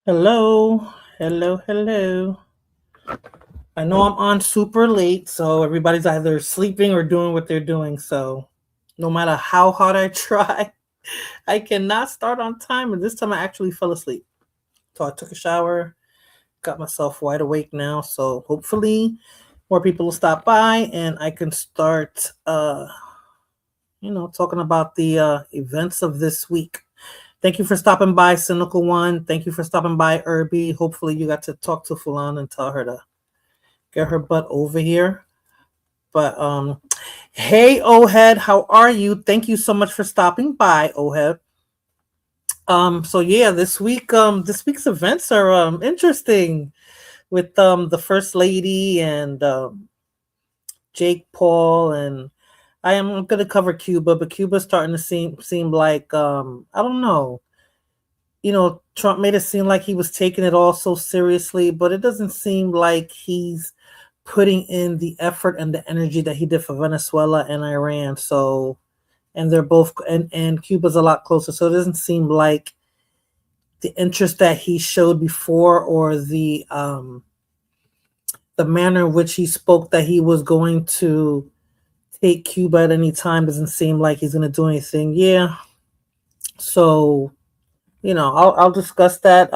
Hello, hello. I know I'm on super late, so everybody's either sleeping or doing what they're doing. So, no matter how hard I try, I cannot start on time. And this time I actually fell asleep. So, I took a shower, got myself wide awake now. So, hopefully, more people will stop by and I can start, talking about the events of this week. Thank you for stopping by, Cynical One. Thank you for stopping by, Irby. Hopefully, you got to talk to Fulan and tell her to get her butt over here. But hey, Ohead, how are you? Thank you so much for stopping by, Ohead. So yeah, this week's events are interesting with the First Lady and Jake Paul, and I am going to cover Cuba, but Cuba's starting to seem like I don't know. Trump made it seem like he was taking it all so seriously, but it doesn't seem like he's putting in the effort and the energy that he did for Venezuela and Iran. So, and they're both, and Cuba's a lot closer. So it doesn't seem like the interest that he showed before, or the manner in which he spoke that he was going to take Cuba at any time doesn't seem like he's going to do anything. Yeah. So, I'll discuss that.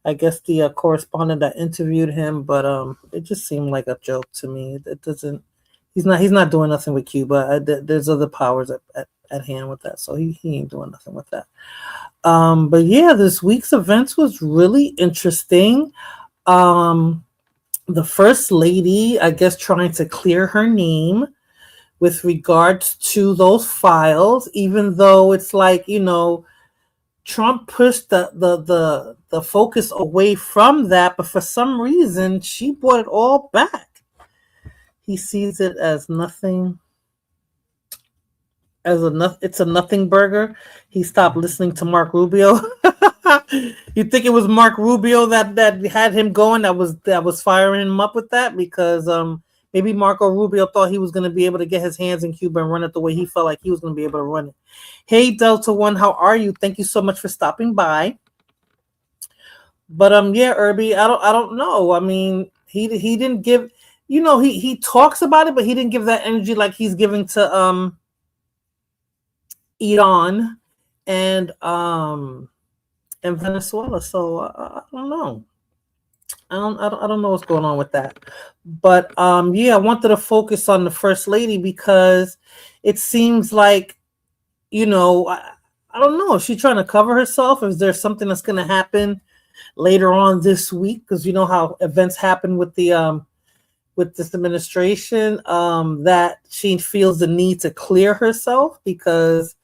I guess the correspondent that interviewed him, but it just seemed like a joke to me. It doesn't. He's not doing nothing with Cuba. There's other powers at hand with that, so he ain't doing nothing with that. But yeah, this week's events was really interesting. Um, the first lady, I guess, trying to clear her name with regards to those files, even though it's like Trump pushed the focus away from that, but for some reason she brought it all back. He sees it as nothing, it's a nothing burger. He stopped listening to Mark Rubio. You think it was Mark Rubio that had him going, that was firing him up with that, because maybe Marco Rubio thought he was going to be able to get his hands in Cuba and run it the way he felt like he was going to be able to run it. Hey, Delta One, how are you? Thank you so much for stopping by. But yeah, Irby, I don't know. I mean, he didn't give, he talks about it, but he didn't give that energy like he's giving to Iran and Venezuela. So I don't know. I don't know what's going on with that. But yeah, I wanted to focus on the first lady because it seems like, I don't know, is she trying to cover herself? Is there something that's going to happen later on this week? Because you know how events happen with this administration, that she feels the need to clear herself, because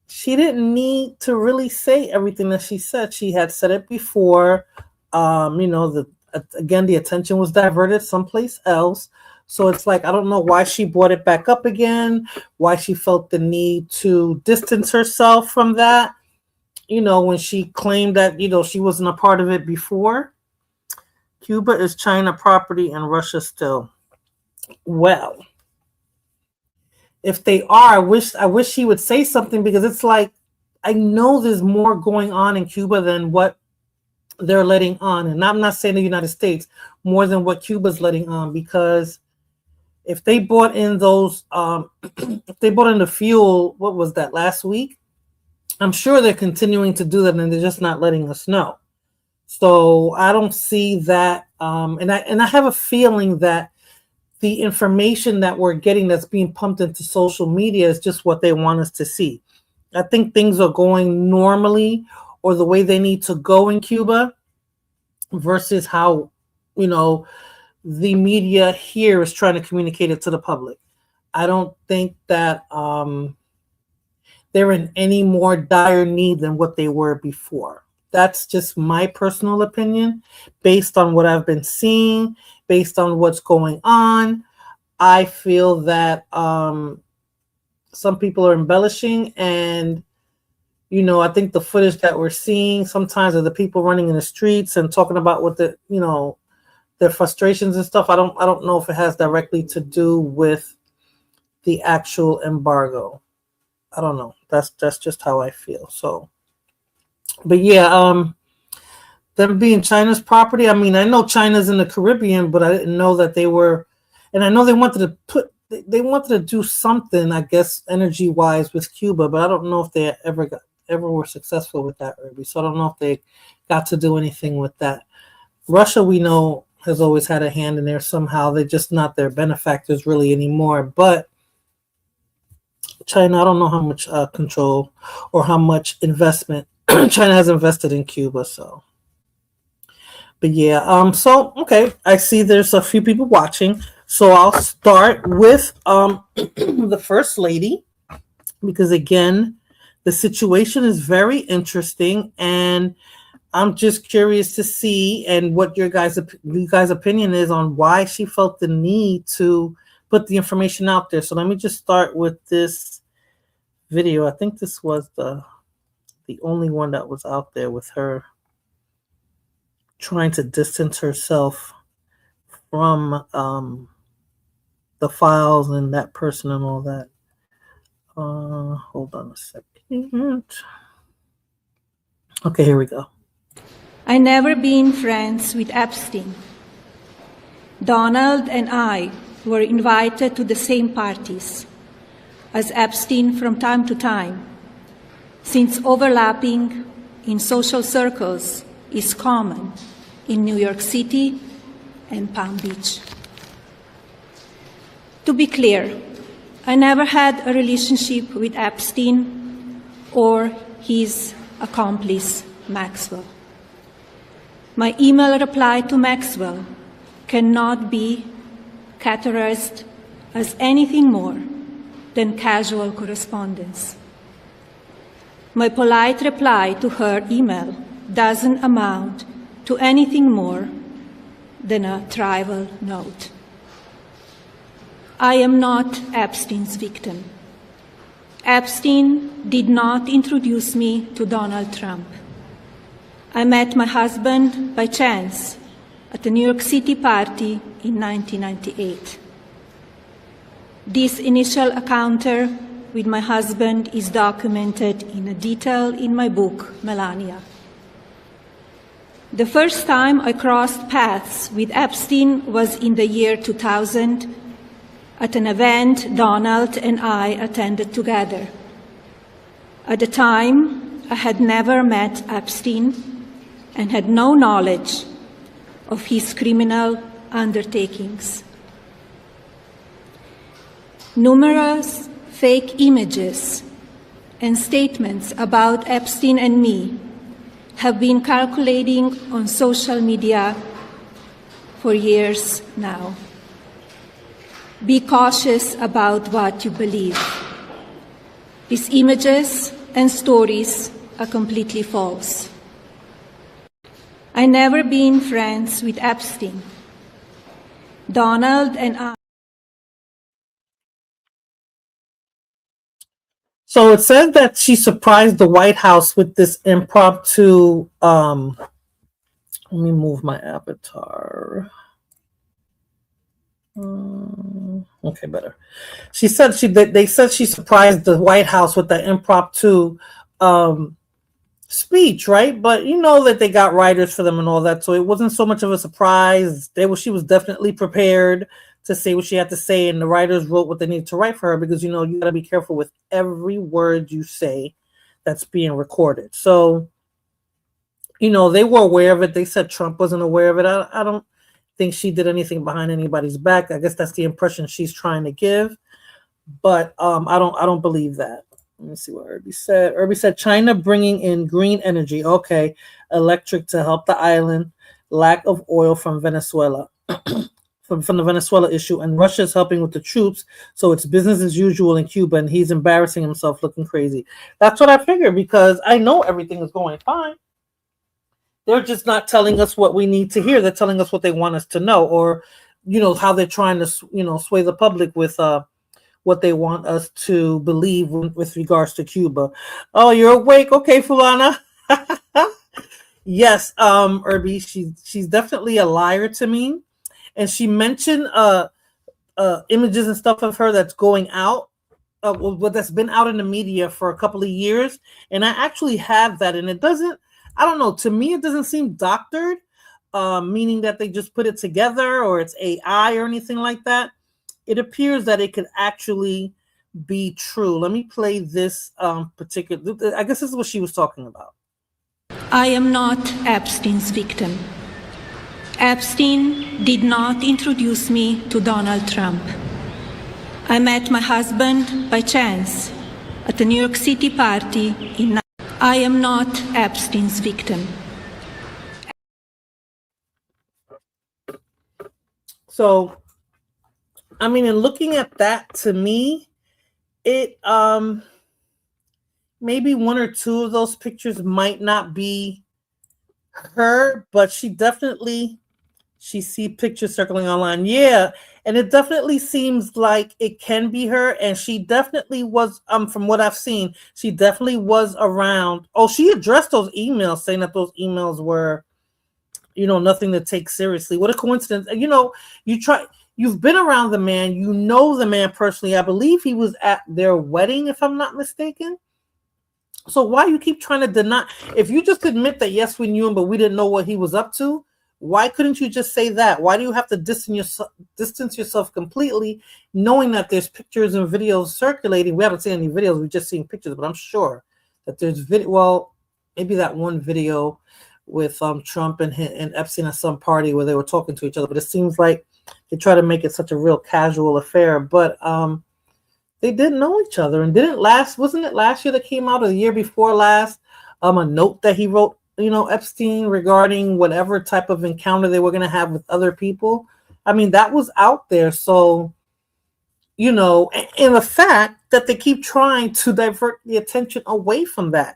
she didn't need to really say everything that she said. She had said it before. Again, the attention was diverted someplace else. So it's like, I don't know why she brought it back up again, why she felt the need to distance herself from that, when she claimed that, she wasn't a part of it before. Cuba is China property and Russia still. Well, if they are, I wish she would say something, because it's like, I know there's more going on in Cuba than what they're letting on. And I'm not saying the United States, more than what Cuba's letting on, because if they bought in those if they bought in the fuel, what was that, last week? I'm sure they're continuing to do that, and they're just not letting us know. So I don't see that, and I have a feeling that the information that we're getting that's being pumped into social media is just what they want us to see. I think things are going normally, or the way they need to go in Cuba, versus how, you know, the media here is trying to communicate it to the public. I don't think that they're in any more dire need than what they were before. That's just my personal opinion, based on what I've been seeing, based on what's going on. I feel that some people are embellishing, and I think the footage that we're seeing sometimes of the people running in the streets and talking about what their frustrations and stuff. I don't know if it has directly to do with the actual embargo. I don't know. That's just how I feel. So, but yeah, them being China's property. I mean, I know China's in the Caribbean, but I didn't know that they were. And I know they wanted to do something, I guess, energy wise with Cuba, but I don't know if they ever were successful with that, Irby. So I don't know if they got to do anything with that. Russia, we know, has always had a hand in there somehow. They're just not their benefactors really anymore. But China, I don't know how much control or how much investment China has invested in Cuba. So, but yeah, so okay, I see there's a few people watching. So I'll start with the first lady, because again, the situation is very interesting, and I'm just curious to see and what you guys' opinion is on why she felt the need to put the information out there. So let me just start with this video. I think this was the only one that was out there with her trying to distance herself from the files and that person and all that. Hold on a second. Okay, here we go. I never been friends with Epstein. Donald and I were invited to the same parties as Epstein from time to time, since overlapping in social circles is common in New York City and Palm Beach. To be clear, I never had a relationship with Epstein or his accomplice, Maxwell. My email reply to Maxwell cannot be categorized as anything more than casual correspondence. My polite reply to her email doesn't amount to anything more than a trivial note. I am not Epstein's victim. Epstein did not introduce me to Donald Trump. I met my husband by chance at a New York City party in 1998. This initial encounter with my husband is documented in detail in my book, Melania. The first time I crossed paths with Epstein was in the year 2000 at an event Donald and I attended together. At the time, I had never met Epstein and had no knowledge of his criminal undertakings. Numerous fake images and statements about Epstein and me have been circulating on social media for years now. Be cautious about what you believe. These images and stories are completely false. I never been friends with Epstein. Donald and I. So it says that she surprised the White House with this impromptu. Let me move my avatar. Okay, better. She said they said she surprised the White House with the impromptu speech, right? But you know that they got writers for them and all that, so it wasn't so much of a surprise. She was definitely prepared to say what she had to say, and the writers wrote what they needed to write for her, because you know you got to be careful with every word you say that's being recorded. So you know they were aware of it. They said Trump wasn't aware of it. I don't think she did anything behind anybody's back. I guess that's the impression she's trying to give, but I don't believe that. Let me see what Irby said. Irby said China bringing in green energy, okay, electric to help the island, lack of oil from Venezuela, from the Venezuela issue, and Russia's helping with the troops, so it's business as usual in Cuba, and he's embarrassing himself looking crazy. That's what I figured, because I know everything is going fine. They're just not telling us what we need to hear. They're telling us what they want us to know, or, you know, how they're trying to, you know, sway the public with what they want us to believe with regards to Cuba. Oh, you're awake? Okay, Fulana. Yes, Irby, she's definitely a liar to me. And she mentioned images and stuff of her that's going out, that's been out in the media for a couple of years. And I actually have that, and it doesn't, I don't know. To me, it doesn't seem doctored, meaning that they just put it together or it's AI or anything like that. It appears that it could actually be true. Let me play this particular. I guess this is what she was talking about. I am not Epstein's victim. Epstein did not introduce me to Donald Trump. I met my husband by chance at a New York City party in. I am not Epstein's victim. So, I mean, in looking at that, to me, it maybe one or two of those pictures might not be her, but she see pictures circling online. Yeah, and it definitely seems like it can be her, and she definitely was, from what I've seen, she definitely was around. Oh, she addressed those emails, saying that those emails were, nothing to take seriously. What a coincidence. You've been around the man, you know the man personally. I believe he was at their wedding, if I'm not mistaken. So why you keep trying to deny? If you just admit that, yes, we knew him, but we didn't know what he was up to, why couldn't you just say that? Why do you have to distance yourself completely, knowing that there's pictures and videos circulating? We haven't seen any videos, we've just seen pictures, but I'm sure that there's video. Well, maybe that one video with Trump and Epstein at some party where they were talking to each other, but it seems like they try to make it such a real casual affair. But they didn't know each other, and wasn't it last year that came out, or the year before last, a note that he wrote, Epstein, regarding whatever type of encounter they were going to have with other people. I mean, that was out there. So, and the fact that they keep trying to divert the attention away from that.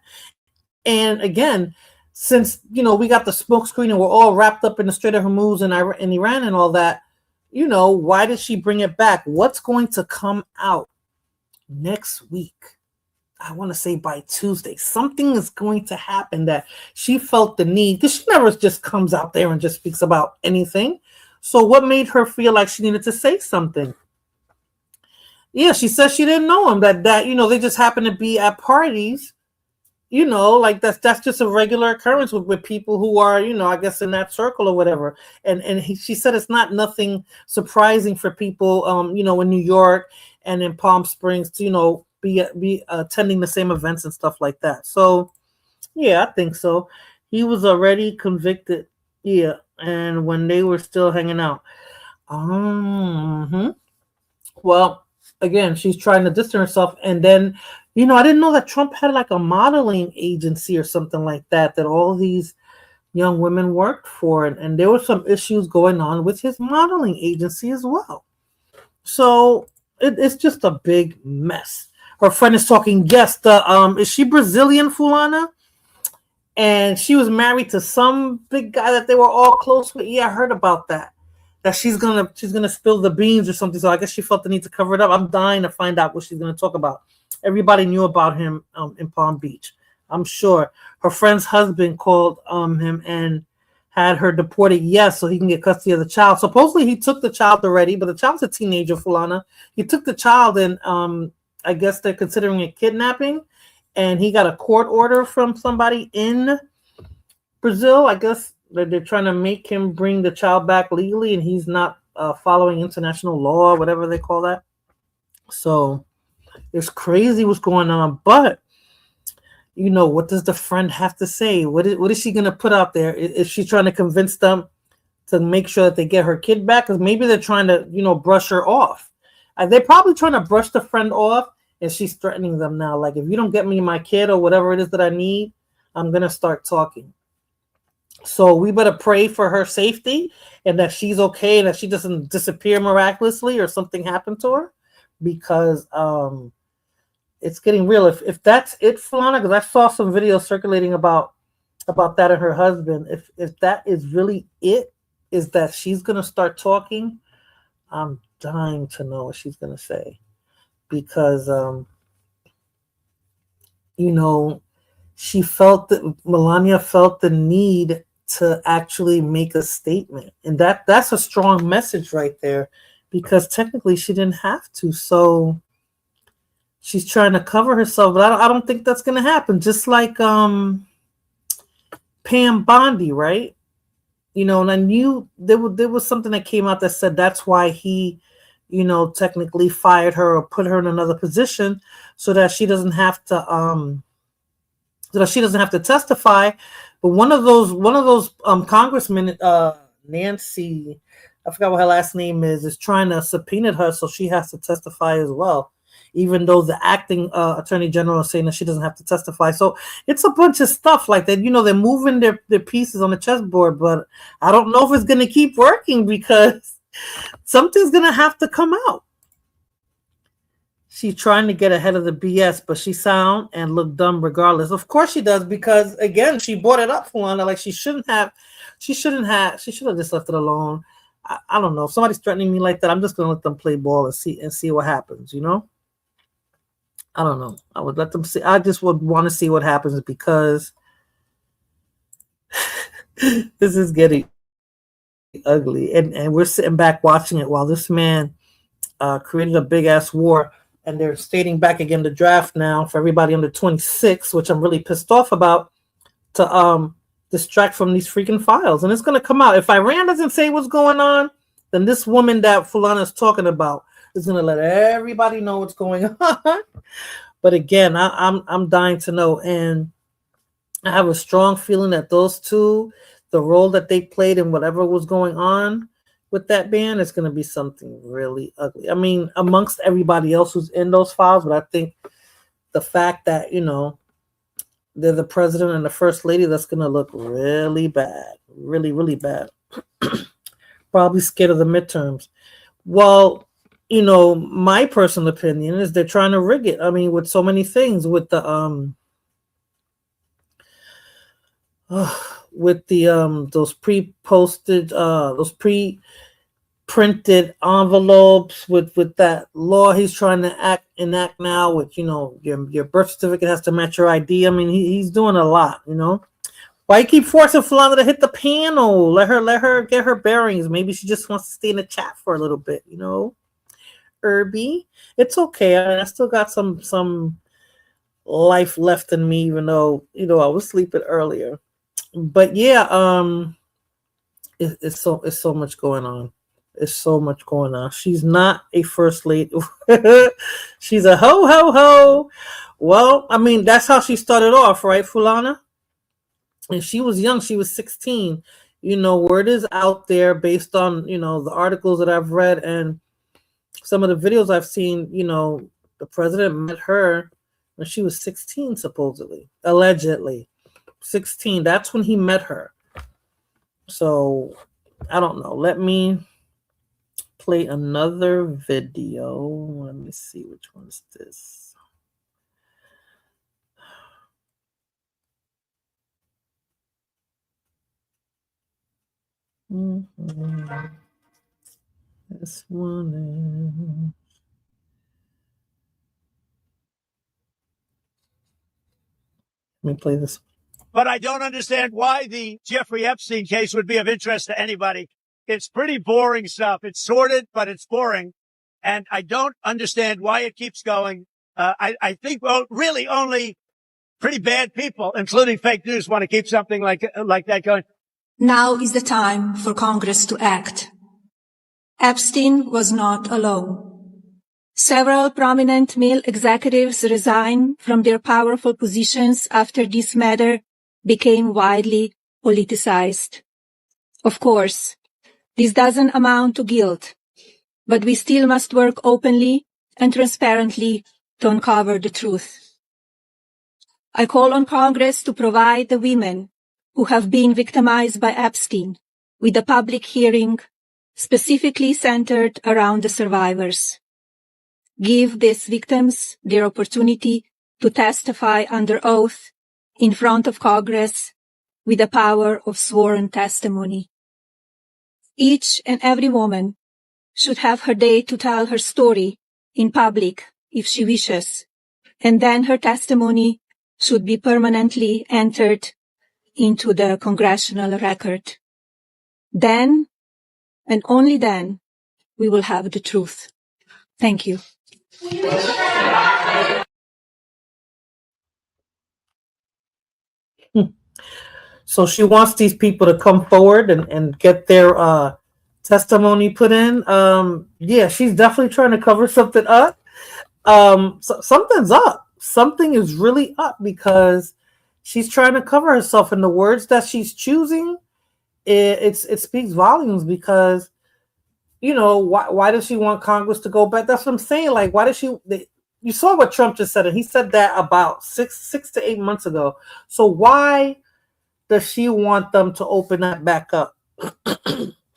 And again, since, we got the smokescreen and we're all wrapped up in the Strait of Hormuz and Iran and all that, why did she bring it back? What's going to come out next week? I want to say by Tuesday, something is going to happen that she felt the need, because she never just comes out there and just speaks about anything. So what made her feel like she needed to say something? Yeah, she says she didn't know him, that they just happen to be at parties, like that's just a regular occurrence with people who are, I guess, in that circle or whatever. And she said it's not nothing surprising for people, in New York and in Palm Springs to, be attending the same events and stuff like that. So, yeah, I think so. He was already convicted. Yeah, and when they were still hanging out. Well, again, she's trying to distance herself, and then, I didn't know that Trump had like a modeling agency or something like that all these young women worked for, and there were some issues going on with his modeling agency as well. So it's just a big mess. Her friend is talking. Yes, is she Brazilian, Fulana? And she was married to some big guy that they were all close with. Yeah, I heard about that. That she's gonna spill the beans or something. So I guess she felt the need to cover it up. I'm dying to find out what she's gonna talk about. Everybody knew about him in Palm Beach. I'm sure. Her friend's husband called him and had her deported. Yes, so he can get custody of the child. Supposedly he took the child already, but the child's a teenager, Fulana. He took the child, and I guess they're considering it kidnapping, and he got a court order from somebody in Brazil. I guess they're trying to make him bring the child back legally, and he's not following international law, whatever they call that. So it's crazy what's going on. But what does the friend have to say? What is she going to put out there? Is she trying to convince them to make sure that they get her kid back? Because maybe they're trying to brush her off. They're probably trying to brush the friend off, and she's threatening them now. Like, if you don't get me my kid or whatever it is that I need, I'm going to start talking. So we better pray for her safety and that she's okay and that she doesn't disappear miraculously or something happened to her, because it's getting real. If that's it, Fulana, because I saw some videos circulating about that and her husband. If that is really it, is that she's going to start talking, I'm dying to know what she's going to say, because Melania felt the need to actually make a statement, and that's a strong message right there, because technically she didn't have to. So she's trying to cover herself, but I don't think that's going to happen. Just like Pam Bondi, right? And I knew there was something that came out that said that's why he, technically fired her or put her in another position so that she doesn't have to testify. But one of those congressmen, Nancy, I forgot what her last name is trying to subpoena her, so she has to testify as well, even though the acting attorney general is saying that she doesn't have to testify. So it's a bunch of stuff like that. They're moving their pieces on the chessboard, but I don't know if it's going to keep working because something's going to have to come out. She's trying to get ahead of the BS, but she sound and look dumb regardless. Of course she does, because again, she brought it up for Lana. Like she should have just left it alone. I don't know. If somebody's threatening me like that, I'm just gonna let them play ball and see what happens, I don't know. I would let them see. I just would want to see what happens, because this is getting ugly. And we're sitting back watching it while this man created a big ass war. And they're stating back again the draft now for everybody under 26, which I'm really pissed off about, to distract from these freaking files. And it's going to come out. If Iran doesn't say what's going on, then this woman that Fulana is talking about is going to let everybody know what's going on. But again, I'm dying to know. And I have a strong feeling that those two, the role that they played in whatever was going on with that band, is going to be something really ugly. I mean, amongst everybody else who's in those files, but I think the fact that, they're the president and the first lady, that's going to look really bad. Really, really bad. Probably scared of the midterms. Well, my personal opinion is they're trying to rig it. I mean, with so many things, with the those pre-posted, those pre-printed envelopes, with that law he's trying to enact now, with your birth certificate has to match your ID. I mean, he's doing a lot. Why you keep forcing Fulana to hit the panel? Let her get her bearings. Maybe she just wants to stay in the chat for a little bit. Irby, it's okay. I still got some life left in me, even though I was sleeping earlier. But yeah, it's so much going on. It's so much going on. She's not a first lady. She's a ho. Well, I mean, that's how she started off, right, Fulana? And she was young. She was 16. Word is out there based on, the articles that I've read and some of the videos I've seen. The president met her when she was 16, supposedly, allegedly. 16. That's when he met her. So I don't know. Let me play another video. Let me see, which one is this. This one is... Let me play this. But I don't understand why the Jeffrey Epstein case would be of interest to anybody. It's pretty boring stuff. It's sordid, but it's boring. And I don't understand why it keeps going. I think, well, really only pretty bad people, including fake news, want to keep something like that going. Now is the time for Congress to act. Epstein was not alone. Several prominent male executives resigned from their powerful positions after this matter became widely politicized. Of course, this doesn't amount to guilt, but we still must work openly and transparently to uncover the truth. I call on Congress to provide the women who have been victimized by Epstein with a public hearing specifically centered around the survivors. Give these victims their opportunity to testify under oath in front of Congress with the power of sworn testimony. Each and every woman should have her day to tell her story in public if she wishes, and then her testimony should be permanently entered into the congressional record. Then, and only then, we will have the truth. Thank you. So she wants these people to come forward and get their testimony put in. Yeah, she's definitely trying to cover something up. So something's up. Something is really up because she's trying to cover herself, and the words that she's choosing, it speaks volumes. Because why does she want Congress to go back? That's what I'm saying. Like, why does she? You saw what Trump just said, and he said that about six to 8 months ago. So why does she want them to open that back up?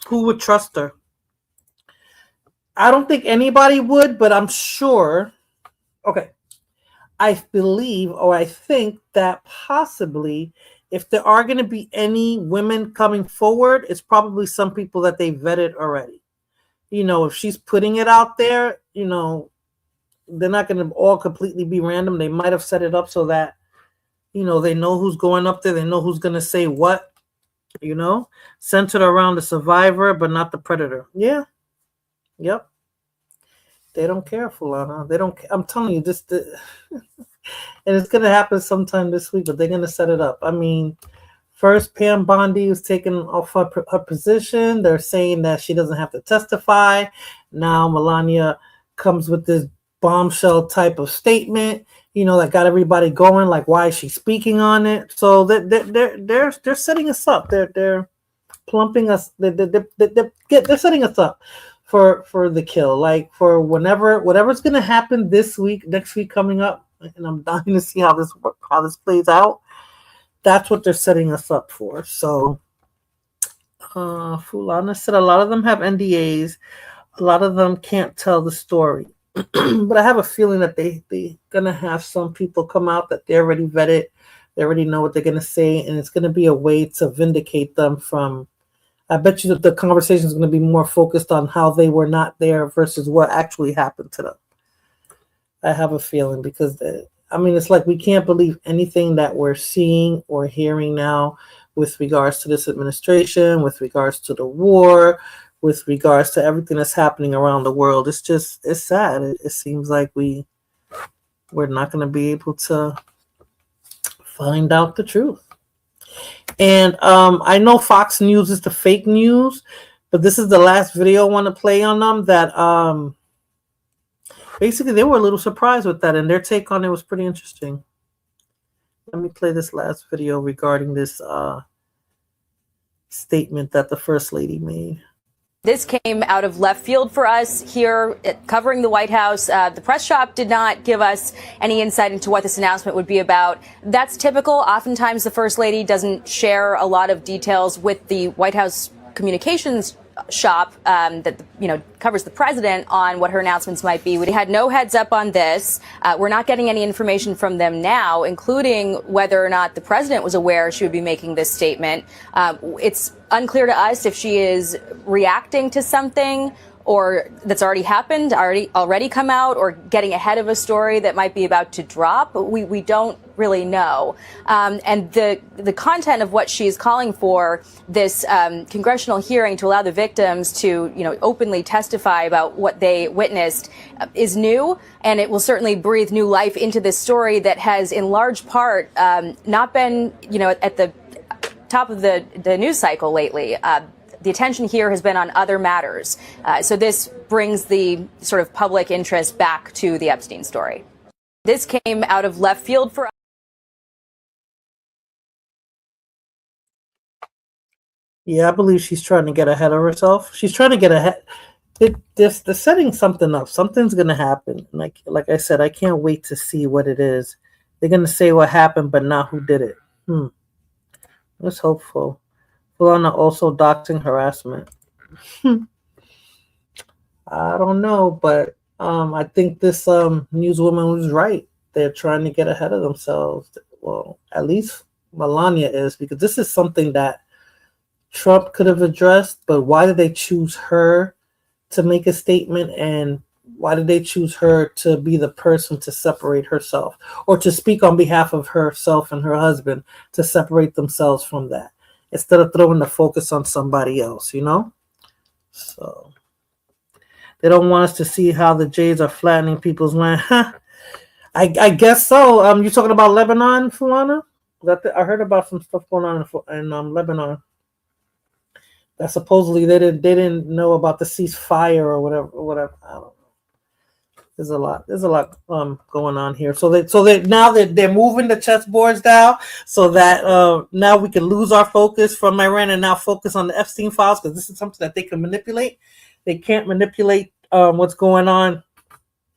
Who would trust her? I don't think anybody would, but I'm sure. Okay. I believe, or I think that possibly if there are going to be any women coming forward, it's probably some people that they vetted already. If she's putting it out there, they're not going to all completely be random. They might have set it up so that, they know who's going up there. They know who's going to say what, centered around the survivor, but not the predator. Yeah. Yep. They don't care, Fulana. They don't. I'm telling you, and it's going to happen sometime this week, but they're going to set it up. I mean, first, Pam Bondi was taken off her position. They're saying that she doesn't have to testify. Now Melania comes with this bombshell type of statement, that got everybody going. Like, why is she speaking on it? So they're setting us up. They're plumping us. They're setting us up for the kill. Like, for whatever's going to happen this week, next week coming up, and I'm dying to see how this plays out. That's what they're setting us up for. So, Fulana said a lot of them have NDAs. A lot of them can't tell the story. But I have a feeling that they're going to have some people come out that they're already vetted. They already know what they're going to say. And it's going to be a way to vindicate them from, I bet you that the conversation is going to be more focused on how they were not there versus what actually happened to them. I have a feeling because it's like we can't believe anything that we're seeing or hearing now with regards to this administration, with regards to the war, with regards to everything that's happening around the world. It's sad. It seems like we're not going to be able to find out the truth. And I know Fox News is the fake news, but this is the last video I want to play on them that basically they were a little surprised with that, and their take on it was pretty interesting. Let me play this last video regarding this statement that the First Lady made. This came out of left field for us here covering the White House. The press shop did not give us any insight into what this announcement would be about. That's typical. Oftentimes the First Lady doesn't share a lot of details with the White House communications shop that covers the president on what her announcements might be. We had no heads up on this. We're not getting any information from them now, including whether or not the president was aware she would be making this statement. It's unclear to us if she is reacting to something or that's already happened, already come out, or getting ahead of a story that might be about to drop. We don't really know. And the content of what she's calling for, this congressional hearing to allow the victims to, openly testify about what they witnessed, is new, and it will certainly breathe new life into this story that has, in large part, not been, at the top of the news cycle lately. The attention here has been on other matters. So this brings the sort of public interest back to the Epstein story. This came out of left field for us. Yeah, I believe she's trying to get ahead of herself. She's trying to get ahead. They're setting something up. Something's going to happen. Like I said, I can't wait to see what it is. They're going to say what happened, but not who did it. That's hopeful. Fulana also doxing harassment. I don't know, but I think this newswoman was right. They're trying to get ahead of themselves. Well, at least Melania is, because this is something that Trump could have addressed, but why did they choose her to make a statement, and why did they choose her to be the person to separate herself, or to speak on behalf of herself and her husband, to separate themselves from that, instead of throwing the focus on somebody else, So they don't want us to see how the Jays are flattening people's land. I guess so. You're talking about Lebanon, Fulana? I heard about some stuff going on in Lebanon. That supposedly they didn't know about the ceasefire or whatever. I don't know. There's a lot going on here. So they now they're moving the chessboards now, so that now we can lose our focus from Iran and now focus on the Epstein files, because this is something that they can manipulate. They can't manipulate what's going on,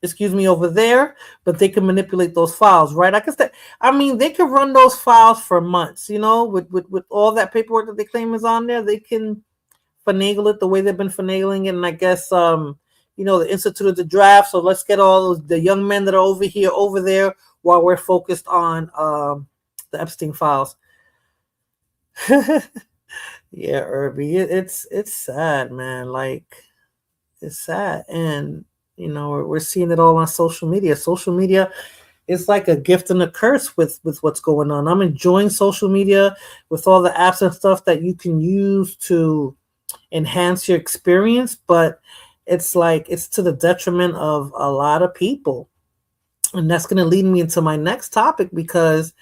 excuse me, over there, but they can manipulate those files, right? I guess they can run those files for months, with all that paperwork that they claim is on there. They can finagle it the way they've been finagling it, and I guess the Institute of the Draft. So let's get all the young men that are over there, while we're focused on the Epstein files. Yeah, Irby, it's sad, man. Like, it's sad, and we're seeing it all on social media. Social media is like a gift and a curse with what's going on. I'm enjoying social media with all the apps and stuff that you can use to enhance your experience, but it's to the detriment of a lot of people. And that's going to lead me into my next topic, because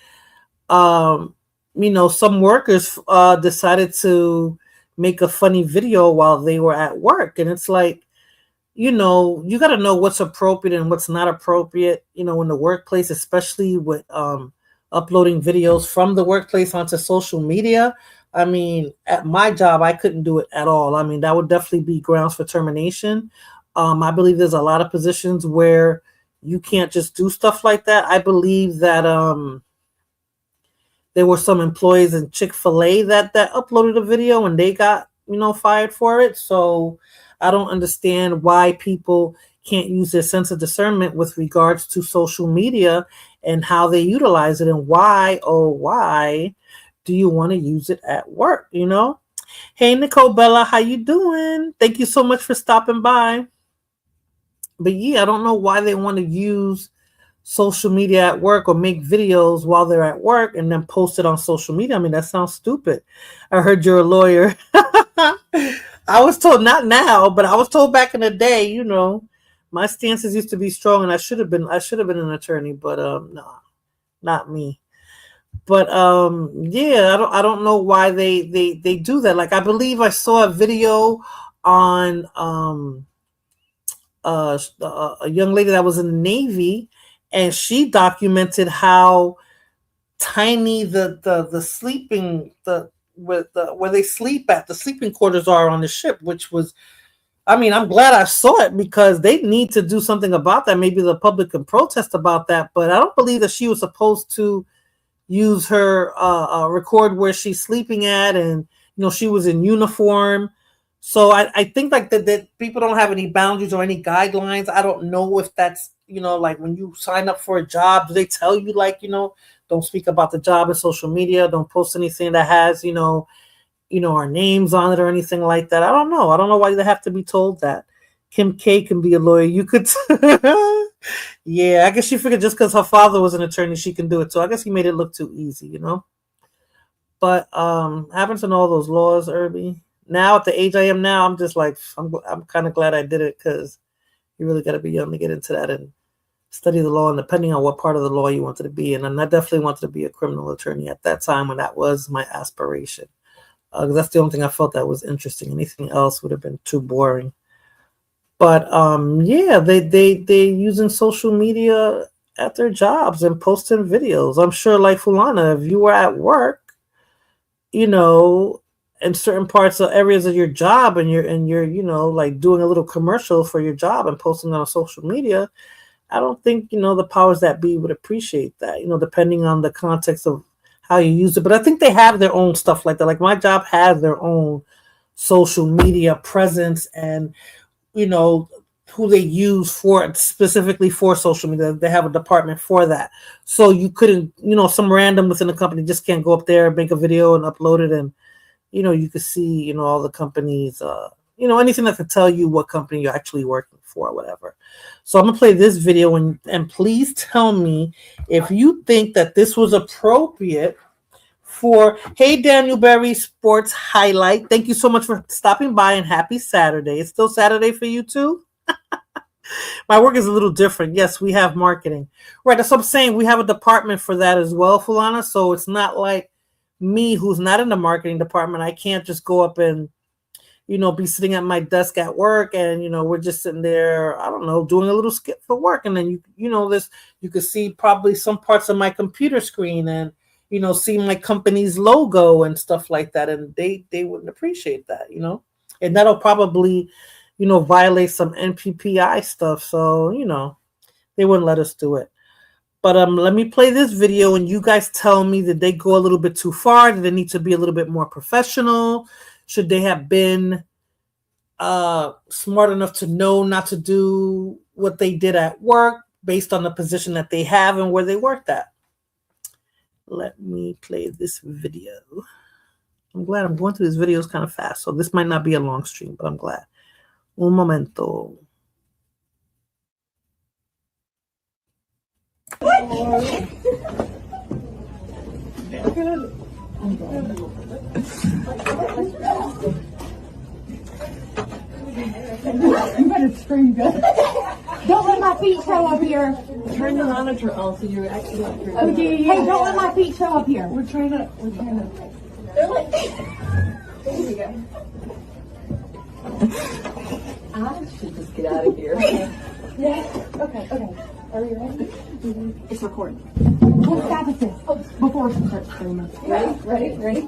some workers decided to make a funny video while they were at work, and it's like, you got to know what's appropriate and what's not appropriate, in the workplace, especially with uploading videos from the workplace onto social media. I mean, at my job, I couldn't do it at all. I mean, that would definitely be grounds for termination. I believe there's a lot of positions where you can't just do stuff like that. I believe that there were some employees in Chick-fil-A that uploaded a video and they got, fired for it. So I don't understand why people can't use their sense of discernment with regards to social media and how they utilize it, and why do you want to use it at work? Hey, Nicole Bella, how you doing? Thank you so much for stopping by. But yeah, I don't know why they want to use social media at work or make videos while they're at work and then post it on social media. I mean, that sounds stupid. I heard you're a lawyer. I was told, not now, but I was told back in the day, my stances used to be strong, and I should have been an attorney, but no, not me. But yeah, I don't know why they do that. Like, I believe I saw a video on a young lady that was in the Navy, and she documented how tiny the sleeping where they sleep at, the sleeping quarters are on the ship, which was, I mean, I'm glad I saw it, because they need to do something about that. Maybe the public can protest about that, but I don't believe that she was supposed to use her record where she's sleeping at, and she was in uniform. So I think like that people don't have any boundaries or any guidelines. I don't know if that's like when you sign up for a job, do they tell you like don't speak about the job in social media, don't post anything that has our names on it or anything like that. I don't know why they have to be told that. Kim K can be a lawyer. You could yeah, I guess she figured just because her father was an attorney, she can do it. So I guess he made it look too easy, But haven't to know all those laws, Irby. Now at the age I am now, I'm just like, I'm kind of glad I did it, because you really got to be young to get into that and study the law, and depending on what part of the law you wanted to be in. And I definitely wanted to be a criminal attorney at that time, when that was my aspiration. That's the only thing I felt that was interesting. Anything else would have been too boring. But yeah, they using social media at their jobs and posting videos. I'm sure, like Fulana, if you were at work, in certain parts of areas of your job, and you're like doing a little commercial for your job and posting it on social media, I don't think the powers that be would appreciate that. Depending on the context of how you use it. But I think they have their own stuff like that. Like, my job has their own social media presence, and who they use specifically for social media. They have a department for that. So you couldn't, some random within the company just can't go up there and make a video and upload it. And, you could see, all the companies, anything that could tell you what company you're actually working for or whatever. So I'm going to play this video, and please tell me if you think that this was appropriate for, hey, Daniel Berry Sports Highlight. Thank you so much for stopping by, and happy Saturday. It's still Saturday for you too? My work is a little different. Yes, we have marketing. Right, that's what I'm saying. We have a department for that as well, Fulana. So it's not like me, who's not in the marketing department. I can't just go up and, be sitting at my desk at work and, we're just sitting there, I don't know, doing a little skit for work. And then, you could see probably some parts of my computer screen and, see my company's logo and stuff like that. And they wouldn't appreciate that, and that'll probably, violate some NPPI stuff. So, they wouldn't let us do it. But let me play this video and you guys tell me, did they go a little bit too far? Did they need to be a little bit more professional? Should they have been smart enough to know not to do what they did at work based on the position that they have and where they worked at? Let me play this video. I'm glad I'm going through these videos kind of fast, so this might not be a long stream, but I'm glad. Un momento. You better scream good. Don't let my feet show up here. Turn the monitor off so you're actually up here. Okay, hey, don't let my feet show up here. We're trying to. There we go. I should just get out of here. Yeah. Okay. Are we ready? It's recording. What stop is this? Before she starts screaming. Ready?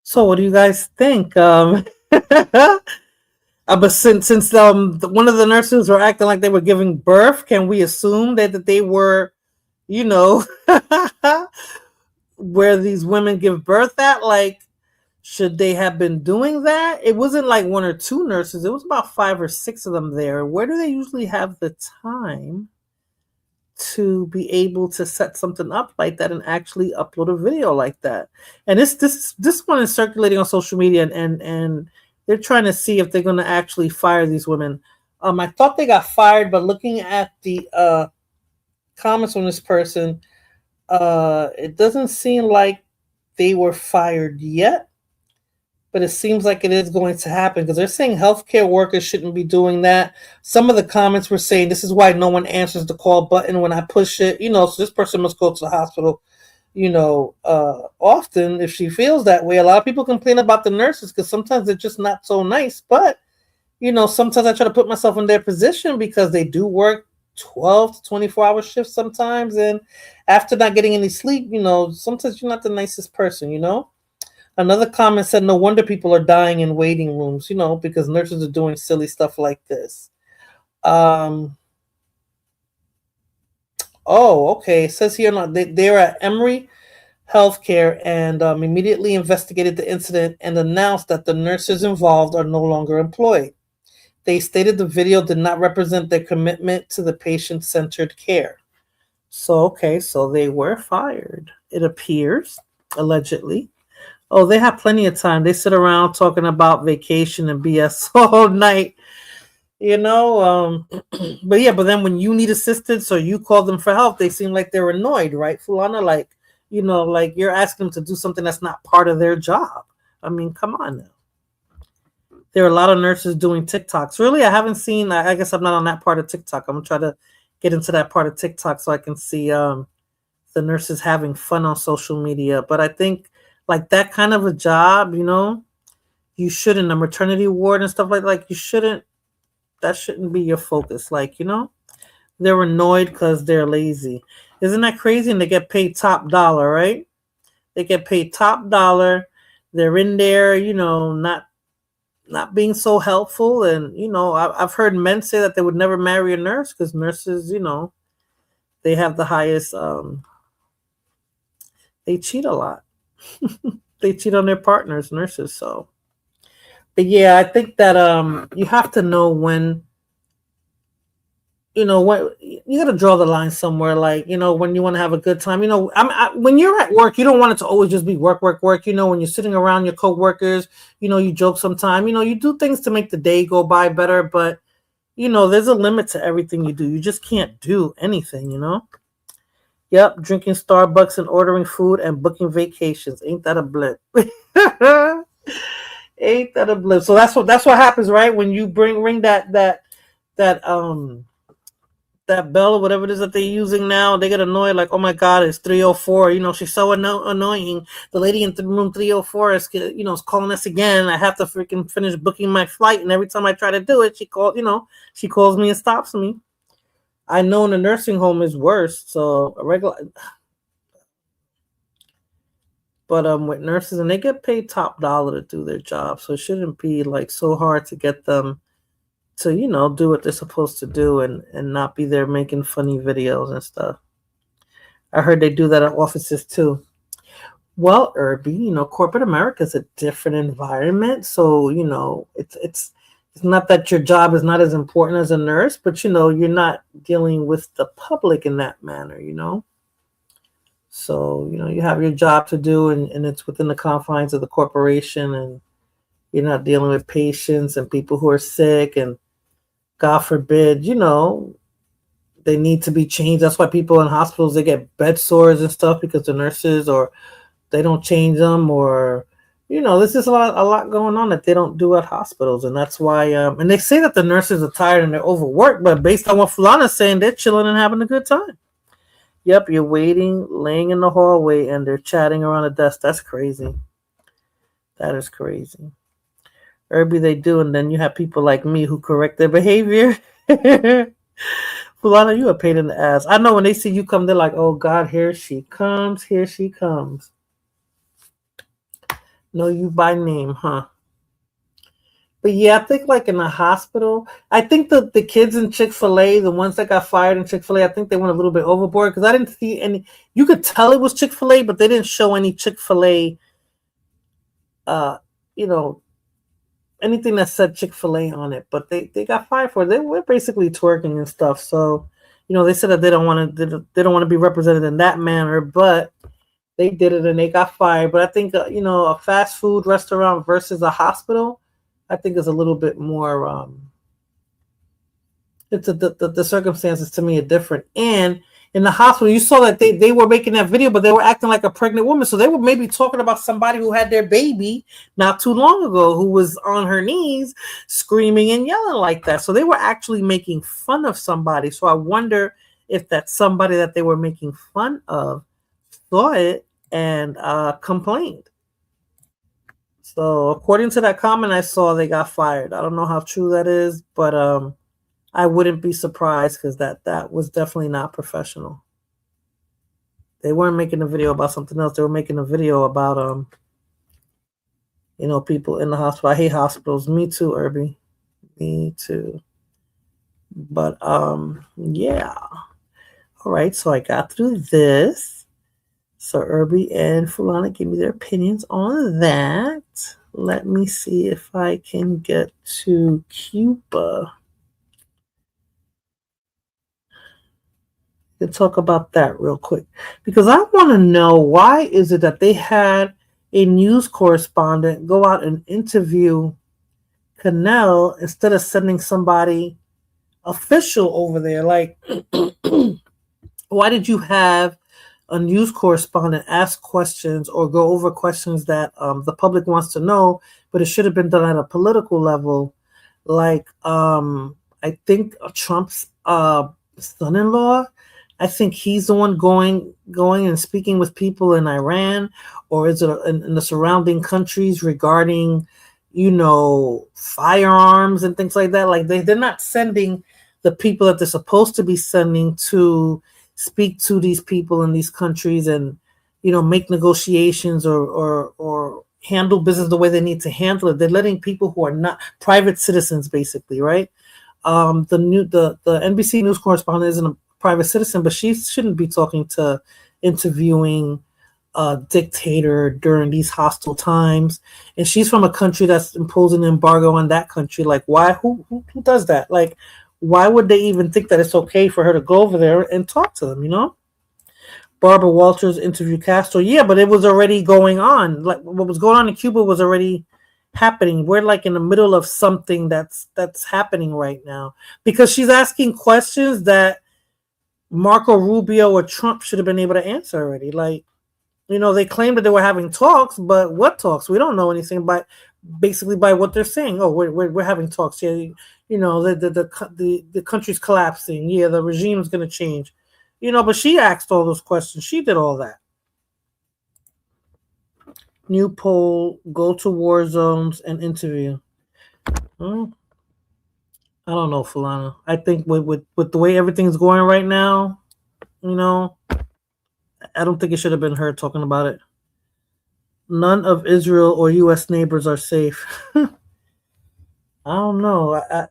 So what do you guys think? But since one of the nurses were acting like they were giving birth, can we assume that they were, where these women give birth at? Like, should they have been doing that? It wasn't like one or two nurses. It was about 5 or 6 of them there. Where do they usually have the time to be able to set something up like that and actually upload a video like that? And this one is circulating on social media, and they're trying to see if they're going to actually fire these women. I thought they got fired, but looking at the comments on this person, it doesn't seem like they were fired yet, but it seems like it is going to happen because they're saying healthcare workers shouldn't be doing that. Some of the comments were saying this is why no one answers the call button when I push it, so this person must go to the hospital, often if she feels that way. A lot of people complain about the nurses because sometimes they're just not so nice, but sometimes I try to put myself in their position because they do work 12 to 24-hour shifts sometimes, and after not getting any sleep, sometimes you're not the nicest person. Another comment said, no wonder people are dying in waiting rooms, because nurses are doing silly stuff like this. Oh, okay. It says here, they're at Emory Healthcare and immediately investigated the incident and announced that the nurses involved are no longer employed. They stated the video did not represent their commitment to the patient-centered care. So, okay, so they were fired, it appears, allegedly. Oh, they have plenty of time. They sit around talking about vacation and BS all night, but then when you need assistance or you call them for help, they seem like they're annoyed, right, Fulana? Like, like you're asking them to do something that's not part of their job. I mean, come on now. There are a lot of nurses doing TikToks. Really, I haven't seen, I guess I'm not on that part of TikTok. I'm going to try to get into that part of TikTok so I can see the nurses having fun on social media. But I think like that kind of a job, you know, you shouldn't, a maternity ward and stuff like you shouldn't, that shouldn't be your focus. Like, you know, they're annoyed because they're lazy. Isn't that crazy? And they get paid top dollar, right? They get paid top dollar. They're in there, you know, not being so helpful. And, you know, I've heard men say that they would never marry a nurse because nurses, you know, they have the highest, they cheat a lot. They cheat on their partners, nurses. So, but yeah, I think that you have to know when, you know, what you got to draw the line somewhere. Like, you know, when you want to have a good time, you know, when you're at work, you don't want it to always just be work, work, work. You know, when you're sitting around your coworkers, you know, you joke sometime, you know, you do things to make the day go by better. But, you know, there's a limit to everything you do. You just can't do anything, you know. Yep, drinking Starbucks and ordering food and booking vacations. Ain't that a blip? Ain't that a blip? So that's what happens, right? When you ring that bell or whatever it is that they're using now, they get annoyed, like, oh my god, it's 3:04. You know, she's so annoying. The lady in room 3:04 is, you know, is calling us again. I have to freaking finish booking my flight, and every time I try to do it, she calls me and stops me. I know in a nursing home is worse. So a regular, but with nurses, and they get paid top dollar to do their job, so it shouldn't be like so hard to get them to, you know, do what they're supposed to do and not be there making funny videos and stuff. I heard they do that at offices too. Well, Irby, you know, corporate America is a different environment. So, you know, it's not that your job is not as important as a nurse, but, you know, you're not dealing with the public in that manner, you know. So, you know, you have your job to do and it's within the confines of the corporation, and you're not dealing with patients and people who are sick, and God forbid, you know, they need to be changed. That's why people in hospitals, they get bed sores and stuff because the nurses, or they don't change them, or, you know, this is a lot going on that they don't do at hospitals. And that's why, and they say that the nurses are tired and they're overworked, but based on what Fulana's saying, they're chilling and having a good time. Yep, you're waiting, laying in the hallway, and they're chatting around a desk. That's crazy. That is crazy. Irby, they do, and then you have people like me who correct their behavior. Fulana, you a pain in the ass. I know when they see you come, they're like, oh God, here she comes, here she comes. Know you by name, huh? But yeah, I think like in the hospital, I think the kids in Chick-fil-A, the ones that got fired in Chick-fil-A, I think they went a little bit overboard because I didn't see any. You could tell it was Chick-fil-A, but they didn't show any Chick-fil-A, you know, anything that said Chick-fil-A on it. But they got fired for it. They were basically twerking and stuff. So, you know, they said that they don't want to be represented in that manner, but they did it and they got fired. But I think you know, a fast food restaurant versus a hospital, I think is a little bit more. The circumstances to me are different. And in the hospital, you saw that they were making that video, but they were acting like a pregnant woman. So they were maybe talking about somebody who had their baby not too long ago, who was on her knees screaming and yelling like that. So they were actually making fun of somebody. So I wonder if that somebody that they were making fun of saw it and complained. So according to that comment I saw, they got fired. I don't know how true that is, but I wouldn't be surprised because that was definitely not professional. They weren't making a video about something else. They were making a video about you know, people in the hospital. I hate hospitals. Me too, Irby. Me too. But yeah. All right, so I got through this. So Irby and Fulana gave me their opinions on that. Let me see if I can get to Cuba. To talk about that real quick, because I want to know, why is it that they had a news correspondent go out and interview Canel instead of sending somebody official over there? Like, why did you have a news correspondent ask questions or go over questions that the public wants to know, but it should have been done at a political level? Like, I think Trump's son-in-law I think he's the one going and speaking with people in Iran, or is it in the surrounding countries regarding, firearms and things like that? Like they're not sending the people that they're supposed to be sending to speak to these people in these countries and, make negotiations or handle business the way they need to handle it. They're letting people who are not private citizens, basically, right? The NBC news correspondent isn't a private citizen, but she shouldn't be interviewing a dictator during these hostile times. And she's from a country that's imposing an embargo on that country. Like, why? Who does that? Like, why would they even think that it's okay for her to go over there and talk to them? Barbara Walters interviewed Castro. Yeah, but it was already going on. Like what was going on in Cuba was already happening. We're like in the middle of something that's happening right now, because she's asking questions that Marco Rubio or Trump should have been able to answer already. Like, they claimed that they were having talks, but what talks? We don't know anything by what they're saying. Oh, we're having talks. Yeah, the country's collapsing. Yeah, the regime's going to change. But she asked all those questions. She did all that. New poll: go to war zones and interview. I don't know, Fulana. I think with the way everything's going right now, I don't think it should have been her talking about it. None of Israel or U.S. neighbors are safe. I don't know. I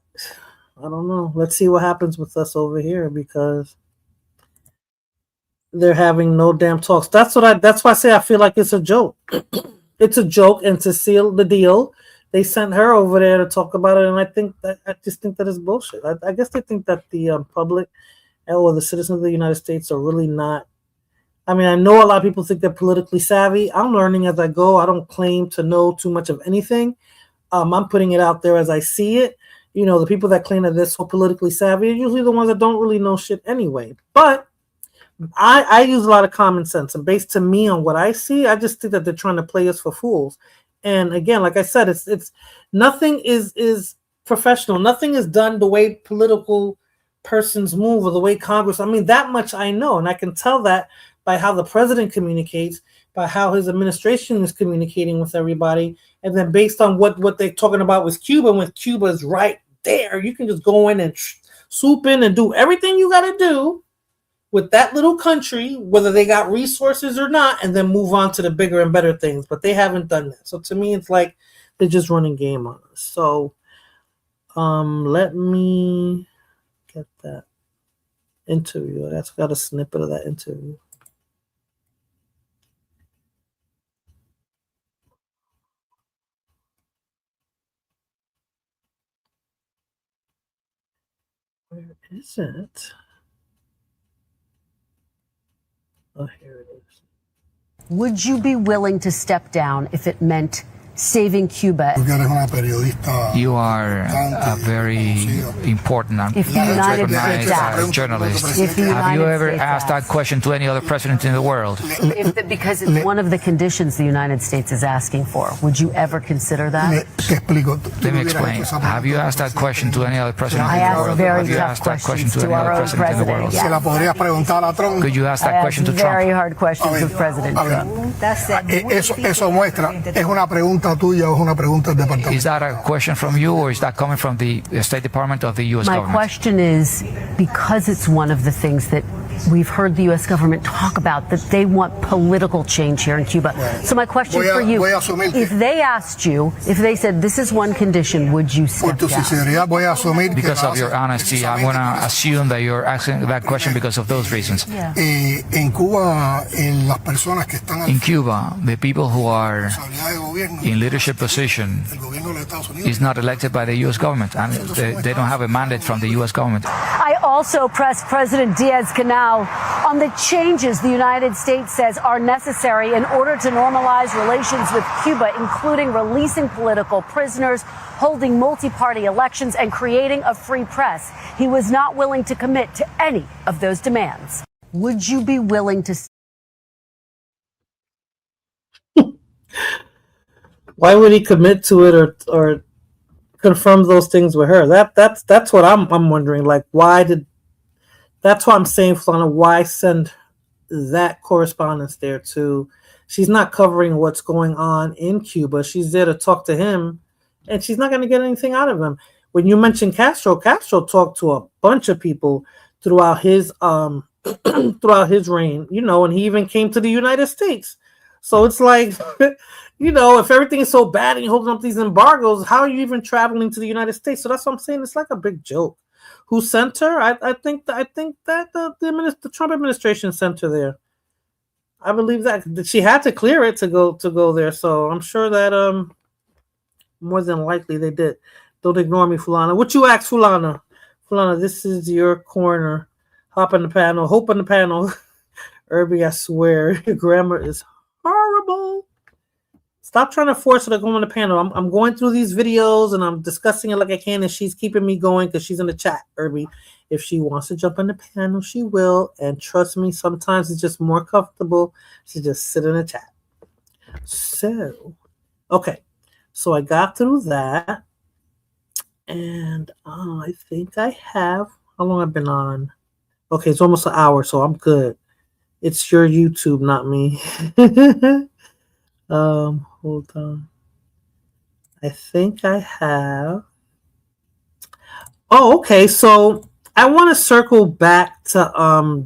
don't know. Let's see what happens with us over here, because they're having no damn talks. That's why I say I feel like it's a joke. It's a joke, and to seal the deal, they sent her over there to talk about it, and I just think that is bullshit. I guess they think that the public or the citizens of the United States are really not. I mean, I know a lot of people think they're politically savvy. I'm learning as I go. I don't claim to know too much of anything. I'm putting it out there as I see it. The people that claim that they're so politically savvy are usually the ones that don't really know shit anyway. But I use a lot of common sense, and based to me on what I see, I just think that they're trying to play us for fools. And again, like I said, it's nothing is professional. Nothing is done the way political persons move or the way Congress. I mean, that much I know, and I can tell that by how the president communicates, by how his administration is communicating with everybody, and then based on what they're talking about with Cuba, and with Cuba's right there, you can just go in and swoop in and do everything you got to do with that little country, whether they got resources or not, and then move on to the bigger and better things. But they haven't done that. So to me, it's like they're just running game on us. So let me get that interview. That's got a snippet of that interview. Where is it? Oh, here it is. Would you be willing to step down if it meant saving Cuba? You are a very important and recognized journalist. Have you ever asked that question to any other president in the world? Because it's one of the conditions the United States is asking for. Would you ever consider that? Let me explain. Have you asked that question to any other president in the world? Have you asked that question to any other president in the world? Could you ask that question to Trump? Very hard questions with President Trump. Eso muestra, es una pregunta tuya o es una pregunta del departamento. Is that a question from you, or is that coming from the State Department of the U.S. government? My question is, because it's one of the things that we've heard the U.S. government talk about, that they want political change here in Cuba. So my question for you, if they asked you, if they said this is one condition, would you step down? Because of your honesty, I'm going to assume that you're asking that question because of those reasons. Yeah. En Cuba, the people who are in leadership position is not elected by the U.S. government, and they don't have a mandate from the U.S. government. I also pressed President Diaz-Canel on the changes the United States says are necessary in order to normalize relations with Cuba, including releasing political prisoners, holding multi-party elections, and creating a free press. He was not willing to commit to any of those demands. Would you be willing to... Why would he commit to it or confirm those things with her? That's what I'm wondering. Like, why did That's why I'm saying, Flana, why send that correspondence there too? She's not covering what's going on in Cuba. She's there to talk to him, and she's not going to get anything out of him. When you mentioned Castro, Castro talked to a bunch of people throughout his throughout his reign, and he even came to the United States. So it's like, if everything is so bad and you're holding up these embargoes, how are you even traveling to the United States? So that's what I'm saying. It's like a big joke. Who sent her? I think that the Trump administration sent her there. I believe that she had to clear it to go there. So I'm sure that more than likely they did. Don't ignore me, Fulana. What you ask, Fulana? Fulana, this is your corner. Hop on the panel. Hope on the panel. Irby, I swear, your grammar is horrible. Stop trying to force her to go on the panel. I'm going through these videos and I'm discussing it like I can, and she's keeping me going because she's in the chat, Irby. If she wants to jump on the panel, she will. And trust me, sometimes it's just more comfortable to just sit in the chat. So, okay. So I got through that. And I think I have, how long I've been on? Okay, it's almost an hour, so I'm good. It's your YouTube, not me. Hold on. I think I have. Oh, okay. So I want to circle back to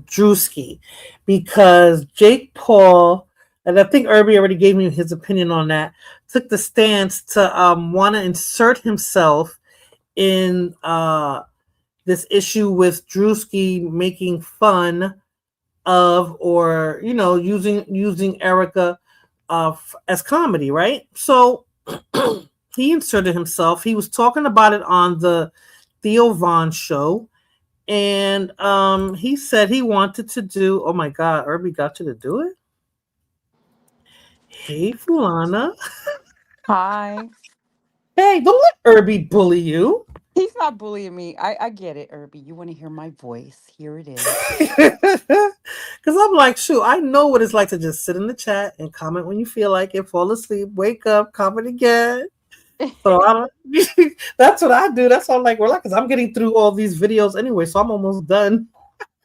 Drewski, because Jake Paul, and I think Irby already gave me his opinion on that, took the stance to want to insert himself in this issue with Drewski making fun of, or using Erica as comedy, right? So he inserted himself. He was talking about it on the Theo Von show, and he said he wanted to do. Oh my God, Irby got you to do it. Hey, Fulana. Hi. Hey, don't let Irby bully you. He's not bullying me. I get it, Irby. You want to hear my voice? Here it is. Because I'm like, shoot, I know what it's like to just sit in the chat and comment when you feel like it, fall asleep, wake up, comment again. So that's what I do. That's why I'm like, relax, because I'm getting through all these videos anyway, so I'm almost done.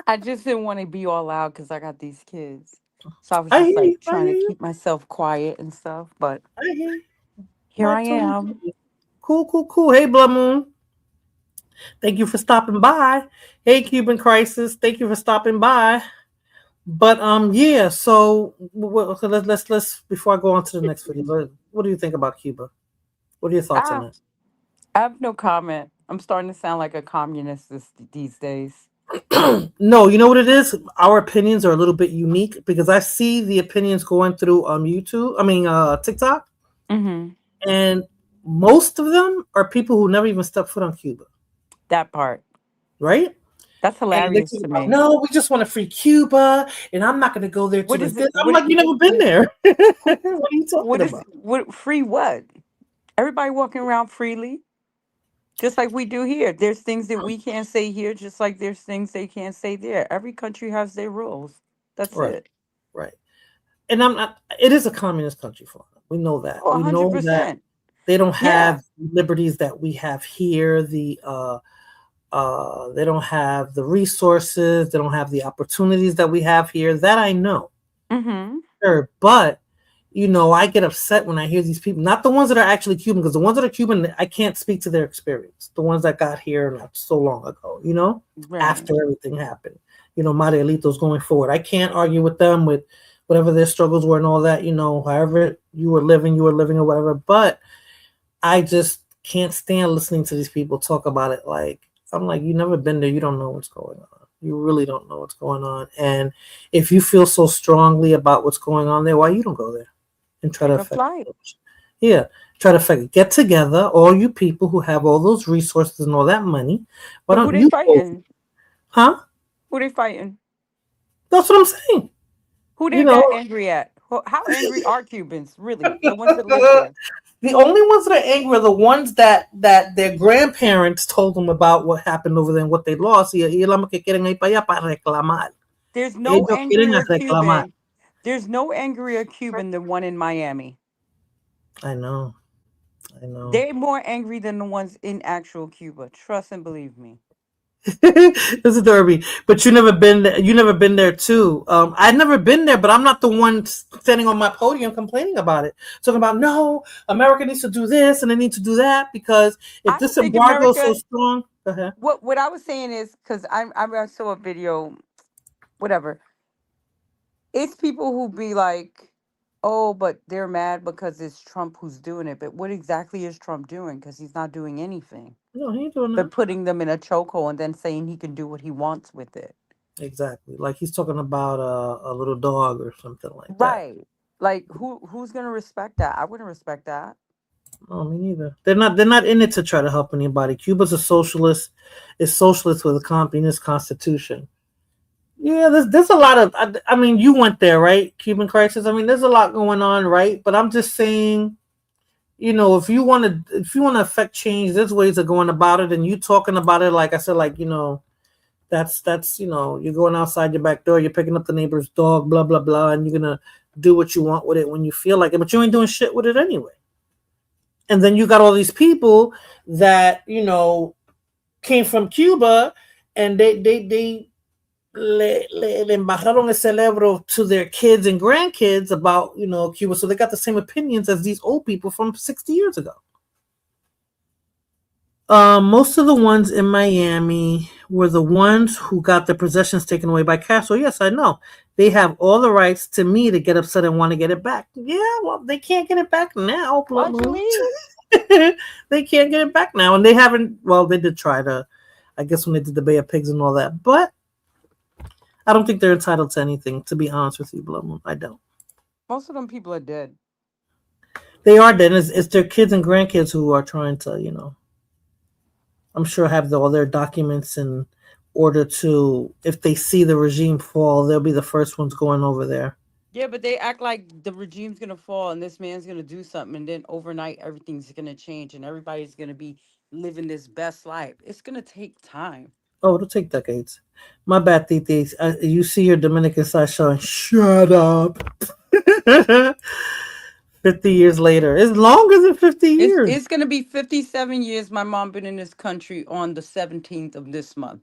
I just didn't want to be all loud because I got these kids. So I was just trying to keep myself quiet and stuff. But here I am. Cool. Hey, Blood Moon. Thank you for stopping by. Hey, Cuban Crisis. Thank you for stopping by. But yeah. So let's before I go on to the next video, what do you think about Cuba? What are your thoughts on it? I have no comment. I'm starting to sound like a communist these days. No, you know what it is? Our opinions are a little bit unique because I see the opinions going through TikTok, and most of them are people who never even stepped foot on Cuba. That part, right? That's hilarious to me. No, we just want to free Cuba, and I'm not going to go there. I'm like, you never been there. What are you talking about? Free what? Everybody walking around freely, just like we do here. There's things that we can't say here, just like there's things they can't say there. Every country has their rules. That's it. Right. And I'm not. It is a communist country, for them. We know that. Oh, 100%. We know that they don't have liberties that we have here. They don't have the resources. They don't have the opportunities that we have here. That I know. Sure, but I get upset when I hear these people, not the ones that are actually Cuban, because the ones that are Cuban, I can't speak to their experience. The ones that got here not so long ago, after everything happened. Marielito's going forward. I can't argue with them with whatever their struggles were and all that, however you were living or whatever. But I just can't stand listening to these people talk about it. Like, I'm like, you've never been there. You don't know what's going on. You really don't know what's going on. And if you feel so strongly about what's going on there, why you don't go there and try to affect it? Yeah, try to affect it. Get together, all you people who have all those resources and all that money. Why don't you fighting? Huh? Who they fighting? That's what I'm saying. Who they got angry at? How angry are Cubans, really? The ones that live there. The only ones that are angry are the ones that their grandparents told them about what happened over there and what they lost. There's no angrier Cuban. There's no angrier Cuban than one in Miami. I know. They're more angry than the ones in actual Cuba. Trust and believe me. This is Derby, but you never been there. You never been there too. I've never been there, but I'm not the one standing on my podium complaining about it. Talking about no, America needs to do this and they need to do that because if I this don't think embargo is so America. strong, go ahead. What I was saying is because I saw a video, whatever. It's people who be like, oh, but they're mad because it's Trump who's doing it. But what exactly is Trump doing? Because he's not doing anything No, he ain't doing but that. putting them in a chokehold and then saying he can do what he wants with it. Exactly, like he's talking about a little dog or something like that. Right. Like who's gonna respect that? I wouldn't respect that. No, me neither. They're not in it to try to help anybody. Cuba's a socialist. It's socialist with a communist constitution. Yeah, there's a lot of. I mean, you went there, right? Cuban crisis. I mean, there's a lot going on, right? But I'm just saying, if you want to affect change, there's ways of going about it. And you talking about it, like I said, like that's you're going outside your back door, you're picking up the neighbor's dog, blah blah blah, and you're gonna do what you want with it when you feel like it, but you ain't doing shit with it anyway. And then you got all these people that came from Cuba, and they le embarraron el cerebro to their kids and grandkids about Cuba, so they got the same opinions as these old people from 60 years ago. Most of the ones in Miami were the ones who got their possessions taken away by Castro. Yes, I know. They have all the rights to me to get upset and want to get it back. Yeah, well, they can't get it back now. Why'd you leave? They can't get it back now. And they haven't, well, they did try to, I guess when they did the Bay of Pigs and all that. But I don't think they're entitled to anything, to be honest with you, Blood Moon. I don't. Most of them people are dead. They are dead. It's their kids and grandkids who are trying to, I'm sure have all their documents in order to, if they see the regime fall, they'll be the first ones going over there. Yeah, but they act like the regime's going to fall and this man's going to do something, and then overnight everything's going to change and everybody's going to be living this best life. It's going to take time. Oh, it'll take decades. My bad, Titi. You see your Dominican side showing. Shut up. 50 years later. It's longer than 50 years. It's going to be 57 years my mom been in this country on the 17th of this month.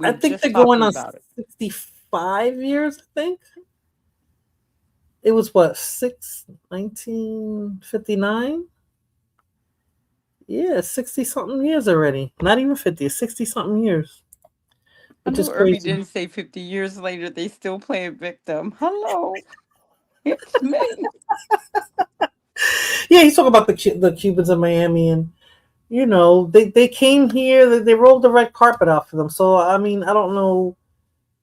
I think they're going on 65 years, I think. It was what, 1959? Yeah, 60-something years already. Not even 50, 60-something years. I knew Irby didn't say 50 years later, they still playing victim. Hello. It's me. Yeah, he's talking about the Cubans in Miami, and they came here, they rolled the red carpet out for them. So I mean, I don't know,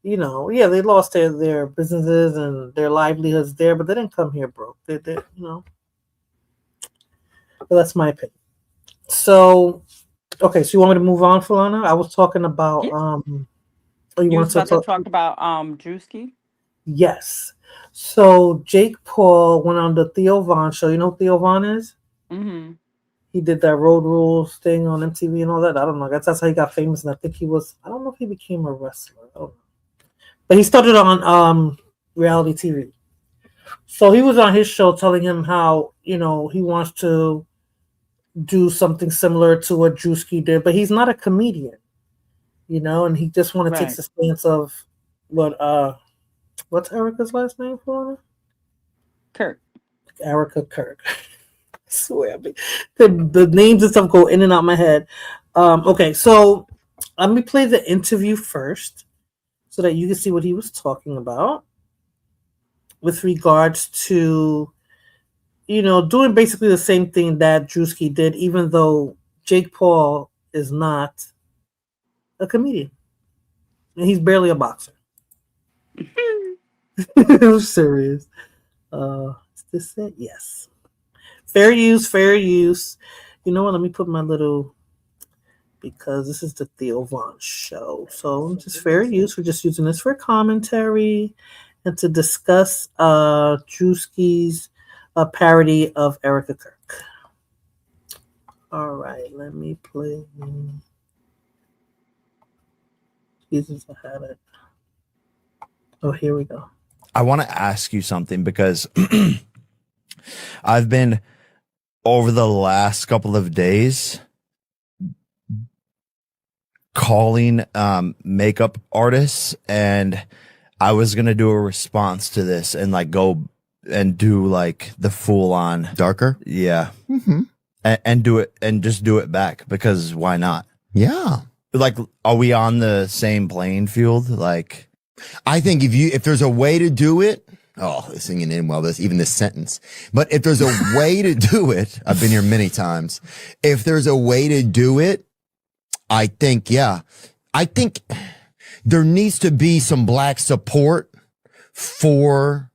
yeah, they lost their businesses and their livelihoods there, but they didn't come here broke. They But that's my opinion. So, okay, so you want me to move on, Fulana? I was talking about You was about to talk about Drewski? Yes. So Jake Paul went on the Theo Von show. You know who Theo Von is? Mm-hmm. He did that Road Rules thing on MTV and all that. I don't know. That's how he got famous. And I think I don't know if he became a wrestler. I don't know. But he started on reality TV. So he was on his show telling him how, he wants to do something similar to what Drewski did. But he's not a comedian, and he just want to take the stance of what's Erica's last name for her? Kirk. Erica Kirk. I swear, the names and stuff go in and out my head. Okay, so let me play the interview first so that you can see what he was talking about with regards to, doing basically the same thing that Drewski did, even though Jake Paul is not a comedian. And he's barely a boxer. I'm serious. Is this it? Yes. Fair use. You know what? Let me put my little, because this is the Theo Von show. So just fair use. We're just using this for commentary and to discuss Drewski's parody of Erica Kirk. All right, let me play. Jesus, I had it. Oh, here we go. I want to ask you something because I've been, over the last couple of days, calling makeup artists, and I was gonna do a response to this and like go and do like the full on darker. Yeah. Mm-hmm. And do it and just do it back, because why not? Yeah. Like, are we on the same playing field? Like, I think if there's a way to do it, singing in well, even this sentence, but if there's a way to do it, I've been here many times. If there's a way to do it, I think there needs to be some black support for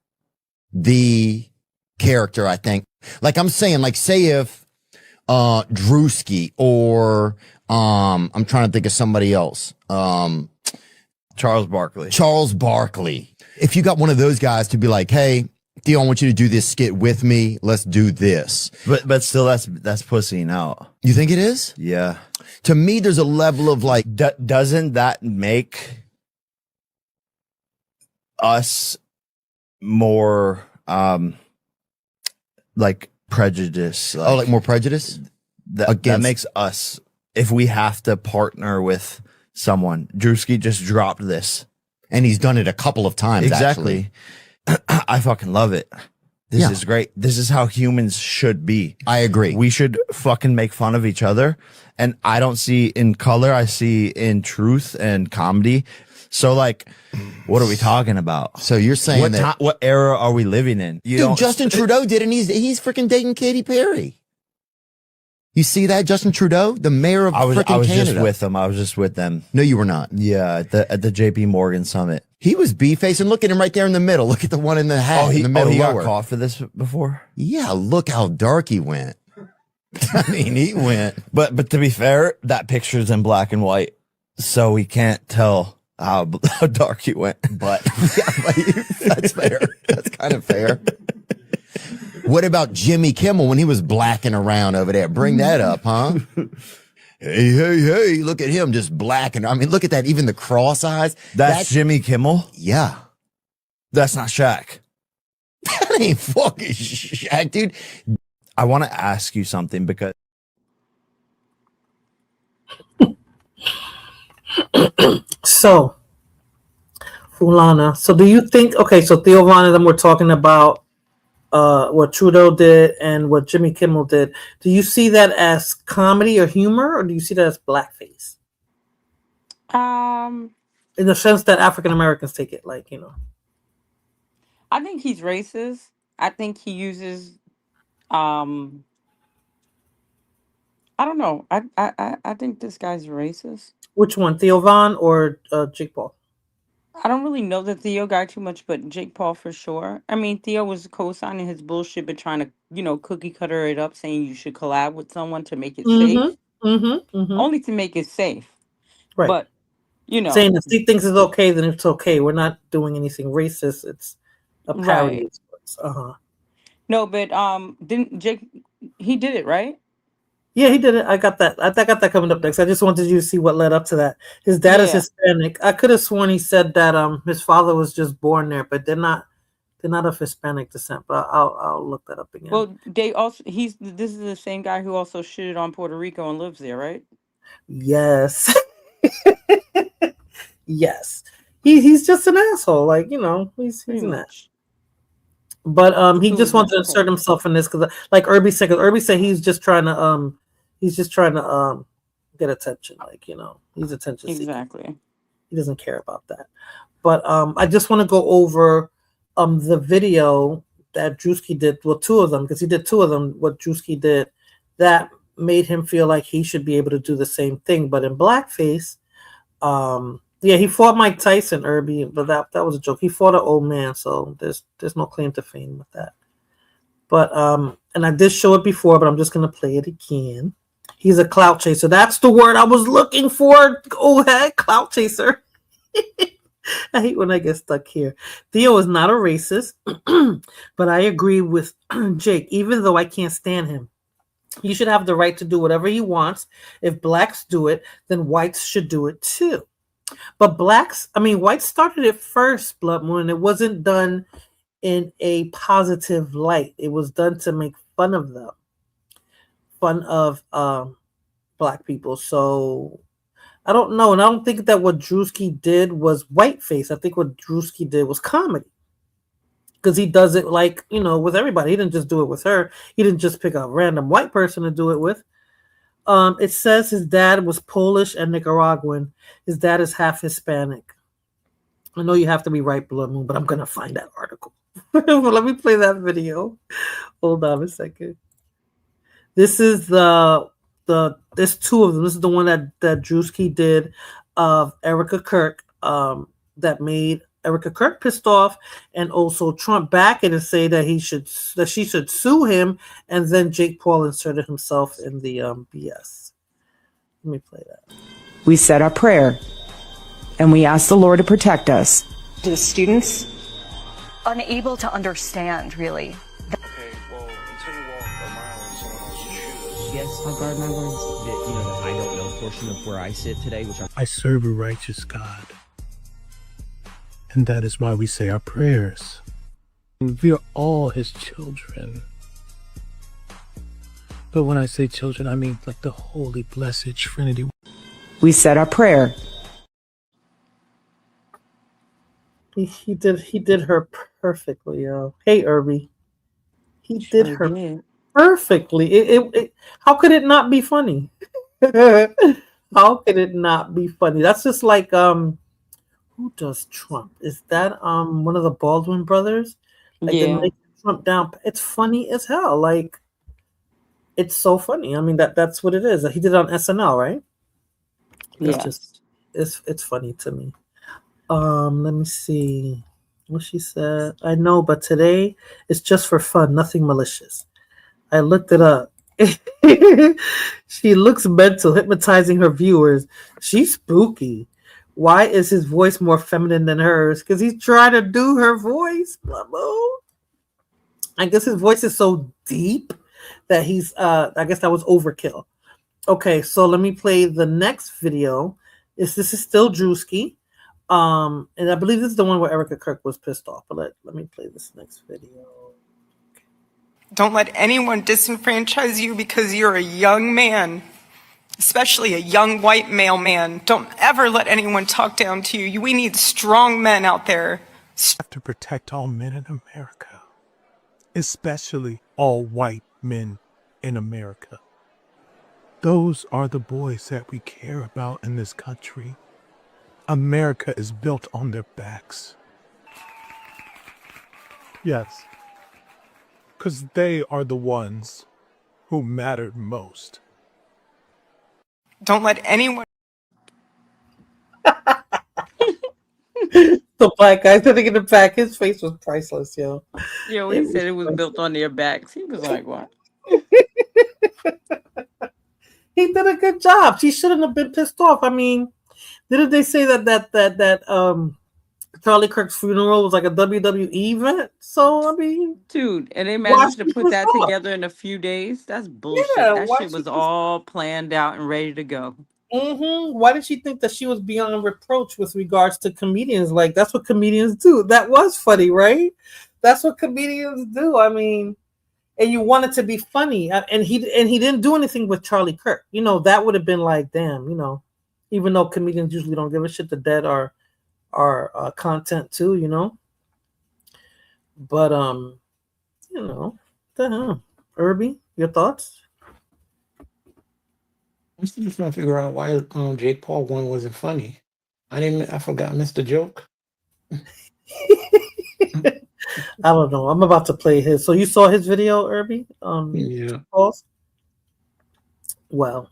the character. I think, like I'm saying, like say if Drewski or I'm trying to think of somebody else, Charles Barkley. If you got one of those guys to be like, hey, Theo, I want you to do this skit with me. Let's do this. But still, that's pussying out. You think it is? Yeah. To me, there's a level of like, doesn't that make us more like prejudice? Like more prejudice? That makes us, if we have to partner with someone. Drewski just dropped this. And he's done it a couple of times. Exactly. I fucking love it. This is great. This is how humans should be. I agree. We should fucking make fun of each other. And I don't see in color, I see in truth and comedy. So like, what are we talking about? So you're saying what era are we living in? Dude, Justin Trudeau did, and he's freaking dating Katy Perry. You see that, Justin Trudeau, the mayor of freaking Canada? I was just with them. I was just with them. No, you were not. Yeah, at the JP Morgan summit. He was B-face, and look at him right there in the middle. Look at the one in the hat in the middle. He got caught for this before? Yeah, look how dark he went. I mean, he went. But to be fair, that picture's in black and white, so we can't tell how dark he went. But that's fair. That's kind of fair. What about Jimmy Kimmel when he was blacking around over there? Bring that up, huh? Hey, look at him just blacking. I mean, look at that. Even the cross eyes. That's Jimmy Kimmel? Yeah. That's not Shaq. That ain't fucking Shaq, dude. I want to ask you something because. So, Fulana. So do you think, okay, so Theo Von and them were talking about what Trudeau did and what Jimmy Kimmel did. Do you see that as comedy or humor, or do you see that as blackface? In the sense that African Americans take it, like, you know. I think he's racist. I think he uses I don't know. I think this guy's racist. Which one, Theo Von or Jake Paul? I don't really know the Theo guy too much, but Jake Paul for sure. I mean, Theo was co-signing his bullshit, but trying to, cookie cutter it up, saying you should collab with someone to make it safe. Only to make it safe. Right. But, saying if he thinks it's okay, then it's okay. We're not doing anything racist. It's a parody. Right. No, but didn't Jake? He did it, right? Yeah, he did it. I got that. I got that coming up next. I just wanted you to see what led up to that. His dad is Hispanic. I could have sworn he said that his father was just born there, but they're not of Hispanic descent. But I'll look that up again. Well, this is the same guy who also shitted on Puerto Rico and lives there, right? Yes. Yes. He's just an asshole. Like, he's an ass. But he just wants to insert himself in this because, like Irby said, he's just trying to get attention. Like, he's attention seeking. Exactly. He doesn't care about that. But I just want to go over the video that Drewski did. Well, two of them, because he did two of them. What Drewski did that made him feel like he should be able to do the same thing, but in blackface. Yeah, he fought Mike Tyson, Irby, but that was a joke. He fought an old man, so there's no claim to fame with that. But and I did show it before, but I'm just gonna play it again. He's a clout chaser. That's the word I was looking for. Oh, heck, clout chaser. I hate when I get stuck here. Theo is not a racist, but I agree with Jake, even though I can't stand him. He should have the right to do whatever he wants. If blacks do it, then whites should do it too. But whites started it first, Blood Moon. It wasn't done in a positive light. It was done to make fun of them, fun of black people. So I don't know, and I don't think that what Drewski did was whiteface. I think what Drewski did was comedy, because he does it like, you know, with everybody. He didn't just do it with her. He didn't just pick a random white person to do it with. It says his dad was Polish and Nicaraguan. His dad is half Hispanic. I know you have to be right, Blood Moon, but I'm gonna find that article. Let me play that video. Hold on a second. This is there's two of them. This is the one that Drewski did of Erica Kirk, that made Erica Kirk pissed off, and also Trump back and say that she should sue him, and then Jake Paul inserted himself in the BS. Let me play that. We said our prayer, and we asked the Lord to protect us. To the students, unable to understand, really. Okay, well, until you walk a mile in someone else's shoes. Yes, I guard my words. The I don't know portion of where I sit today, which I serve a righteous God. And that is why we say our prayers. And we are all his children. But when I say children, I mean like the holy, blessed Trinity. We said our prayer. He did her perfectly, yo. Hey, Irby. He did her perfectly. It how could it not be funny? How could it not be funny? That's just like who does Trump? Is that one of the Baldwin brothers? Like they make Trump down. It's funny as hell. Like, it's so funny. I mean, that's what it is. He did it on SNL, right? It's funny to me. Let me see what she said. I know, but today it's just for fun, nothing malicious. I looked it up. She looks mental, hypnotizing her viewers. She's spooky. Why is his voice more feminine than hers? Because he's trying to do her voice. I guess his voice is so deep that he's I guess that was overkill. Okay, so let me play the next video. This is still Drewski. And I believe this is the one where Erica Kirk was pissed off. But let me play this next video. Don't let anyone disenfranchise you because you're a young man, especially a young white male man. Don't ever let anyone talk down to you. We need strong men out there. Have to protect all men in America, especially all white men in America. Those are the boys that we care about in this country. America is built on their backs. Yes. Because they are the ones who mattered most. Don't let anyone... The black guy sitting in the back, his face was priceless, yo. Yo, he said it was built on their backs. He was like, what? He did a good job. She shouldn't have been pissed off. I mean, didn't they say that Charlie Kirk's funeral was like a WWE event? So I mean, dude, and they managed to put that together in a few days. That's bullshit. That shit was all planned out and ready to go. Why did she think that she was beyond reproach with regards to comedians? Like, that's what comedians do. That was funny, right? That's what comedians do. I mean, and you want it to be funny, and he didn't do anything with Charlie Kirk. You know, that would have been like, damn, you know. Even though comedians usually don't give a shit, the dead are content too, you know. But you know, the hell, Irby, your thoughts? I'm still just trying to figure out why Jake Paul one wasn't funny. I forgot, missed the joke. I don't know. I'm about to play his. So you saw his video, Irby? Yeah. Paul's? Well,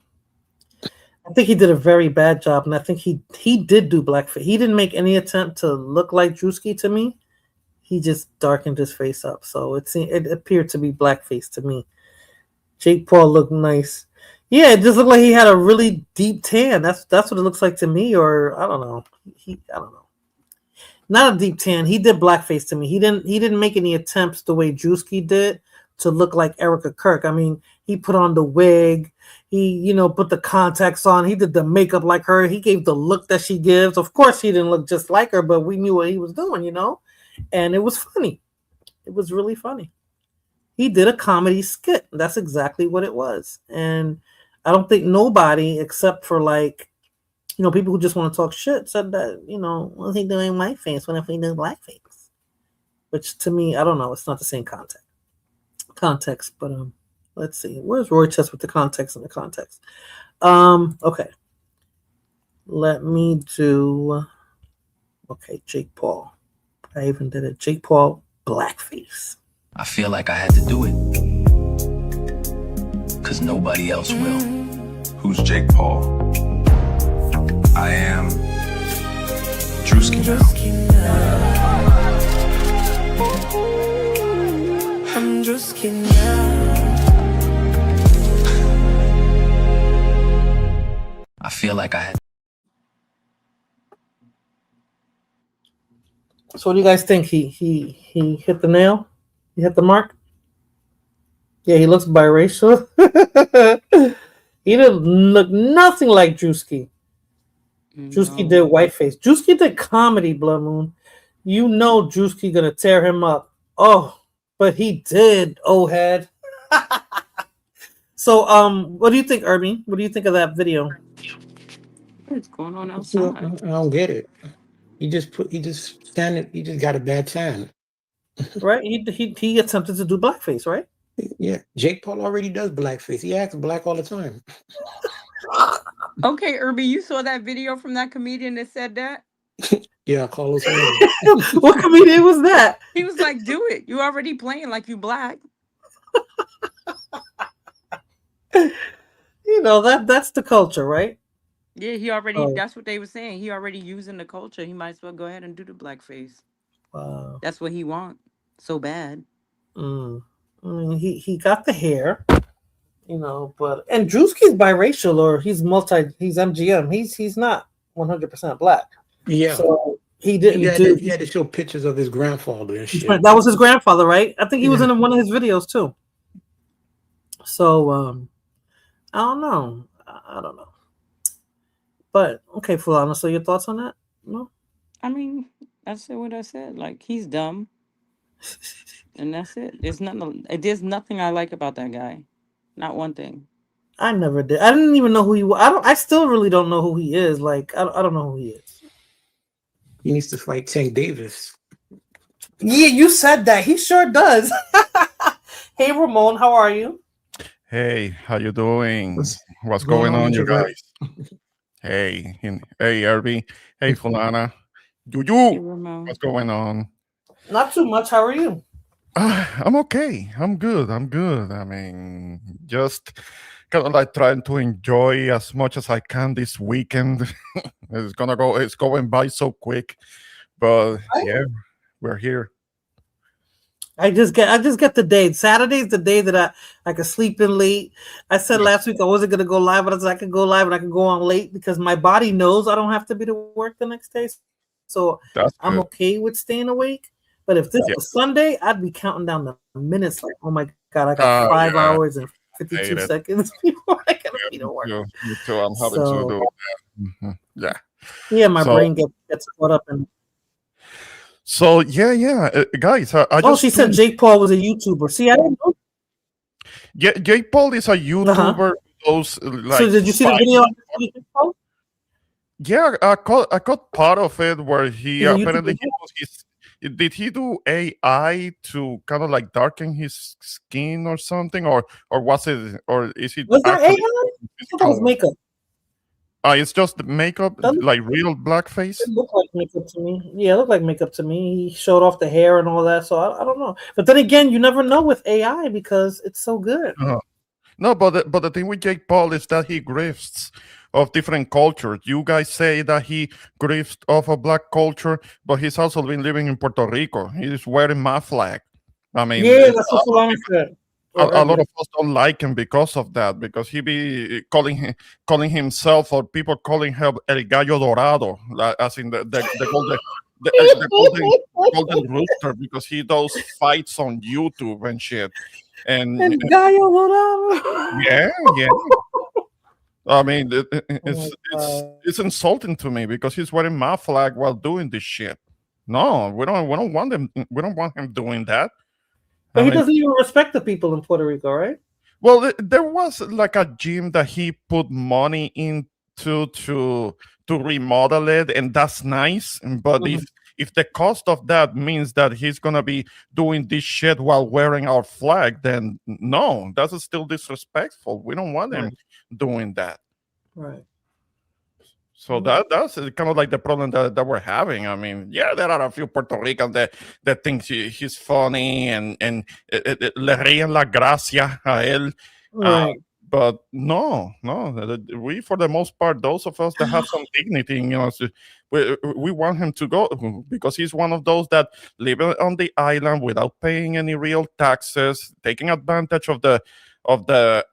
I think he did a very bad job, and I think he did do blackface. He didn't make any attempt to look like Drewski to me. He just darkened his face up, so it appeared to be blackface to me. Jake Paul looked nice. Yeah, it just looked like he had a really deep tan. That's what it looks like to me, or I don't know. I don't know. Not a deep tan. He did blackface to me. He didn't make any attempts the way Drewski did to look like Erica Kirk. I mean, he put on the wig. He, put the contacts on. He did the makeup like her. He gave the look that she gives. Of course, he didn't look just like her, but we knew what he was doing, and it was funny. It was really funny. He did a comedy skit. That's exactly what it was. And I don't think nobody, except for like you know, people who just want to talk shit said that, you know, what he doing whiteface? What if he doing blackface? Which to me, I don't know. It's not the same context, but let's see. Where's Roy Chess with the context and the context? Okay. Let me do. Okay, Jake Paul. I even did it. Jake Paul blackface. I feel like I had to do it because nobody else will. Who's Jake Paul? I am Drewski now. I'm Drewski now. I feel like I had. So what do you guys think? He hit the nail? He hit the mark? Yeah, he looks biracial. He didn't look nothing like Drewski. Drewski did whiteface. Drewski did comedy, Blood Moon. You know Drewski gonna tear him up. Oh, but he did, old head. So what do you think, Irby? What do you think of that video? What's going on outside? I don't get it. He just got a bad tan. Right? He attempted to do blackface, right? Yeah. Jake Paul already does blackface. He acts black all the time. Okay, Irby, you saw that video from that comedian that said that? Yeah, Carlos. What comedian was that? He was like, do it. You already playing like you black. You know, that's the culture, right? Yeah, he already, that's what they were saying. He already using the culture. He might as well go ahead and do the blackface. Wow. That's what he want so bad. I mean, he got the hair, you know, and Drewski's biracial, or he's MGM. He's not 100% black. Yeah. So he didn't he had to show pictures of his grandfather and shit. That was his grandfather, right? I think he was in one of his videos too. So I don't know. I don't know. But okay, Fulana, so your thoughts on that? No? I mean, that's what I said. Like, he's dumb. And that's it. There's nothing I like about that guy. Not one thing. I never did. I didn't even know who he was. I still really don't know who he is. Like, I don't know who he is. He needs to fight Tank Davis. Yeah, you said that. He sure does. Hey, Ramon, how are you? Hey, how you doing? What's going on, you guys? Hey, Irby. Hey, Fulana. What's going on? Not too much. How are you? I'm okay. I'm good. I mean, just kind of like trying to enjoy as much as I can this weekend. It's going by so quick, but yeah, we're here. I just get the day. Saturday's the day that I can sleep in late. I said last week I wasn't gonna go live, but I said I could go live and I can go on late because my body knows I don't have to be to work the next day. So I'm okay with staying awake. But if this was Sunday, I'd be counting down the minutes like, oh my God, I got 5 hours and 52 seconds before I gotta be to work. Me too. I'm having to do that. Yeah. Yeah, my brain gets caught up in. So yeah, guys. She said Jake Paul was a YouTuber. See, I didn't know. Yeah, Jake Paul is a YouTuber. Those like. So did you see the video on Jake Paul? Yeah, I caught part of it where he apparently did he do AI to kind of like darken his skin or something, or was it, or is it? Was there AI? I thought that was makeup. It's just makeup, like real blackface. It looked like makeup to me. Yeah, it looked like makeup to me. He showed off the hair and all that, so I don't know. But then again, you never know with AI because it's so good. No, but the thing with Jake Paul is that he grifts of different cultures. You guys say that he grifts off of black culture, but he's also been living in Puerto Rico. He's wearing my flag. I mean, yeah, that's what Solana said. A lot of us don't like him because of that, because he be calling himself, or people calling him El Gallo Dorado, as in the golden rooster, because he does fights on YouTube and shit. And El Gallo Dorado. Yeah. I mean, it's insulting to me because he's wearing my flag while doing this shit. No, we don't want him. We don't want him doing that. But he doesn't even respect the people in Puerto Rico, right? Well, there was like a gym that he put money into to to remodel it, and that's nice. But if the cost of that means that he's gonna be doing this shit while wearing our flag, then no, that's still disrespectful. We don't want him doing that. Right. So that's kind of like the problem that we're having. I mean, yeah, there are a few Puerto Ricans that think he's funny and le ríen la gracia a él. Right. But no, we, for the most part, those of us that have some dignity, we want him to go because he's one of those that live on the island without paying any real taxes, taking advantage of the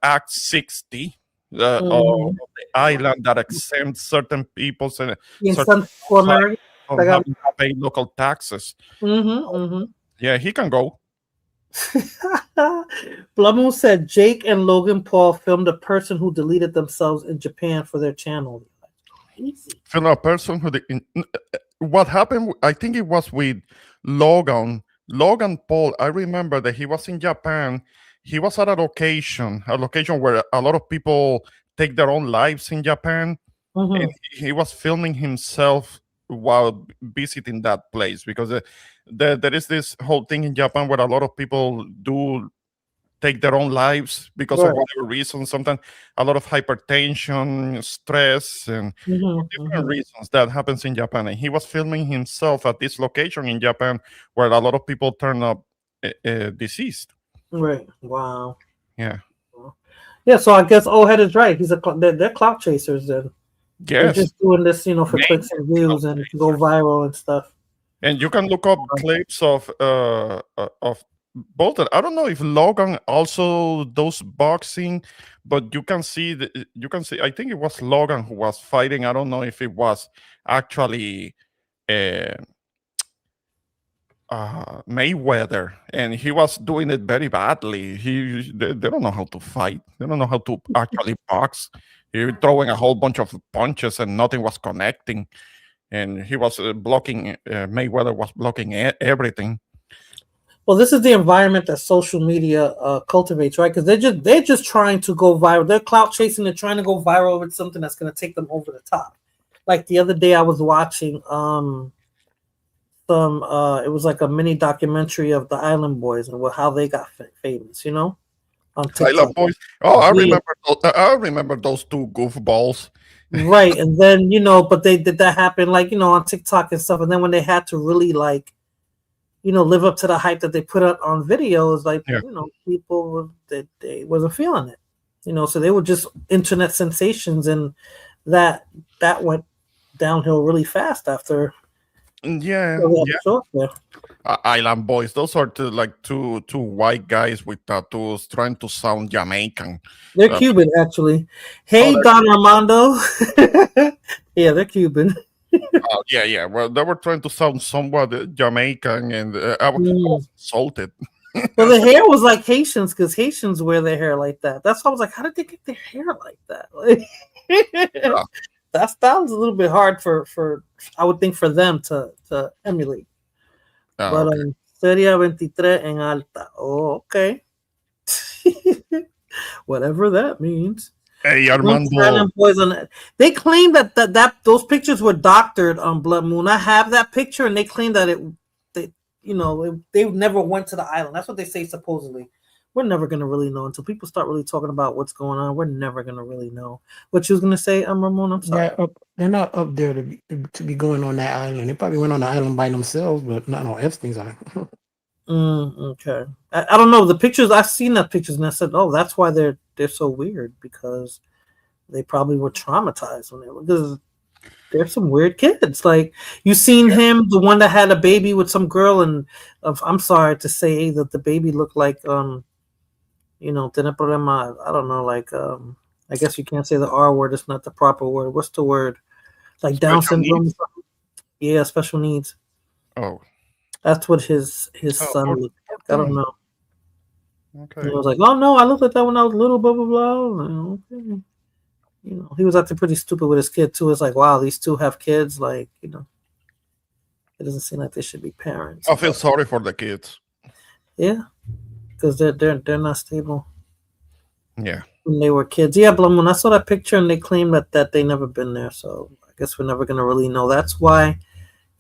Act 60 of the island that exempts certain peoples and certain from having to pay local taxes. Yeah, he can go. Blood Moon said Jake and Logan Paul filmed a person who deleted themselves in Japan for their channel. Film a person who what happened? I think it was with Logan Paul. I remember that he was in Japan. He was at a location where a lot of people take their own lives in Japan, and he was filming himself while visiting that place because there is this whole thing in Japan where a lot of people do take their own lives because of whatever reason. Sometimes a lot of hypertension, stress, and different reasons that happens in Japan. And he was filming himself at this location in Japan where a lot of people turn up deceased. Right. Wow. Yeah. Yeah. So I guess Old Head is right. They're clout chasers then. Yes. They're just doing this, for clicks and views and to go viral and stuff. And you can look up clips of both. I don't know if Logan also does boxing, but you can see. I think it was Logan who was fighting. I don't know if it was actually Mayweather, and he was doing it very badly. They don't know how to fight. They don't know how to actually box. He was throwing a whole bunch of punches and nothing was connecting. And he was blocking, Mayweather was blocking everything. Well, this is the environment that social media cultivates, right? Because they're just trying to go viral. They're clout chasing. They're trying to go viral with something that's going to take them over the top. Like the other day, I was watching it was like a mini documentary of the Island Boys and how they got famous, on TikTok. Island Boys. Oh, I remember those two goofballs. Right. And then, but they did that happen on TikTok and stuff. And then when they had to really live up to the hype that they put out on videos, people they wasn't feeling it. So they were just internet sensations, and that went downhill really fast after. Yeah. Island Boys. Those are two white guys with tattoos trying to sound Jamaican. They're Cuban, actually. Hey, Don Armando. Yeah, they're Cuban. Yeah. Well, they were trying to sound somewhat Jamaican, and I was insulted. Well, the hair was like Haitians, because Haitians wear their hair like that. That's why I was like, how did they get their hair like that? That style's a little bit hard for I would think for them to emulate. But Seria 23 en alta. Oh, okay. Whatever that means. Hey, Armando. They claim that those pictures were doctored on Blood Moon. I have that picture, and they claim that they never went to the island. That's what they say supposedly. We're never gonna really know until people start really talking about what's going on. We're never gonna really know. What you was gonna say, Ramon? I'm sorry. They're not up there to be going on that island. They probably went on the island by themselves, but not on Epstein's island. Okay. I don't know. The pictures, I've seen that pictures, and I said, oh, that's why they're so weird, because they probably were traumatized when they were. Because there's some weird kids. Like, you seen him, the one that had a baby with some girl, and I'm sorry to say that the baby looked like tiene problema. I don't know, I guess you can't say the R word. It's not the proper word. What's the word? Like Down syndrome. Yeah, special needs. Oh, that's what his son looked like. I don't know. Okay. And I was like, oh no, I looked like that when I was little. Blah blah blah. Okay. He was acting pretty stupid with his kid too. It's like, wow, these two have kids. It doesn't seem like they should be parents. I feel sorry for the kids. Yeah, because they're not stable. Yeah. When they were kids. Yeah, Blum, when I saw that picture and they claimed that they never been there, so I guess we're never gonna really know. That's why,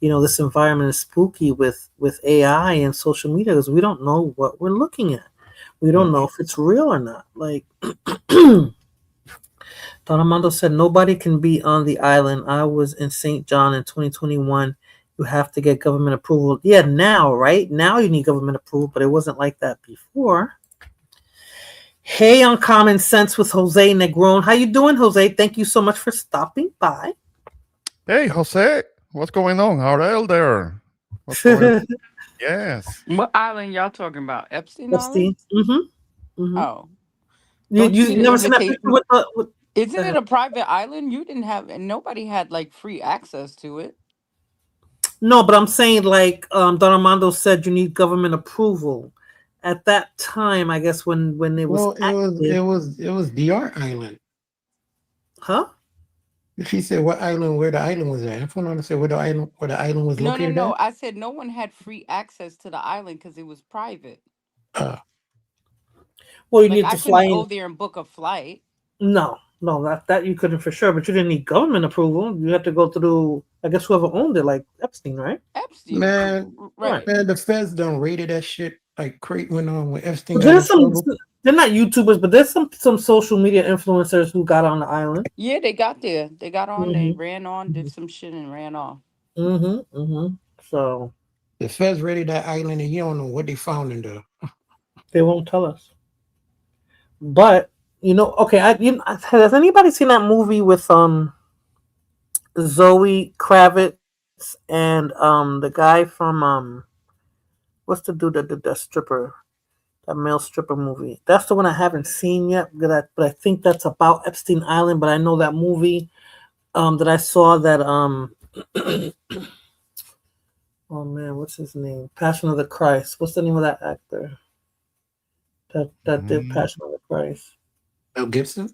this environment is spooky with AI and social media, because we don't know what we're looking at. We don't know if it's real or not. Like Don Armando said, nobody can be on the island. I was in St. John in 2021. You have to get government approval. Yeah, now, right? Now you need government approval, but it wasn't like that before. Hey, on Common Sense with Jose Negron. How you doing, Jose? Thank you so much for stopping by. Hey, Jose, what's going on? Ariel there. What's going on? Yes. What island y'all talking about? Epstein Epstein. Island? Mm-hmm. Oh. You never seen that picture with Isn't it a private island? You didn't have, and nobody had like free access to it. No, but I'm saying like Don Armando said, you need government approval. At that time, I guess when it was it was DR Island. Huh? She said where the island was at. I don't understand where the island was located No. at. I said no one had free access to the island because it was private. Well, you need to I fly couldn't in. go there and book a flight. No, that you couldn't for sure, but you didn't need government approval. You had to go through, I guess, whoever owned it, like Epstein, right? Epstein, Man, right? Man, the feds done rated that shit like great went on with Epstein. There's they're not YouTubers, but there's some social media influencers who got on the island. Yeah, they got there. They got on. They ran on, did some shit, and ran off. So the feds raided that island, and you don't know what they found in there. They won't tell us. But okay. Has anybody seen that movie with Zoe Kravitz and the guy from what's the dude that did that stripper, that male stripper movie? That's the one I haven't seen yet, but I think that's about Epstein Island. But I know that movie that I saw that oh man, what's his name? Passion of the Christ. What's the name of that actor that did Passion of the Christ? Mel Gibson?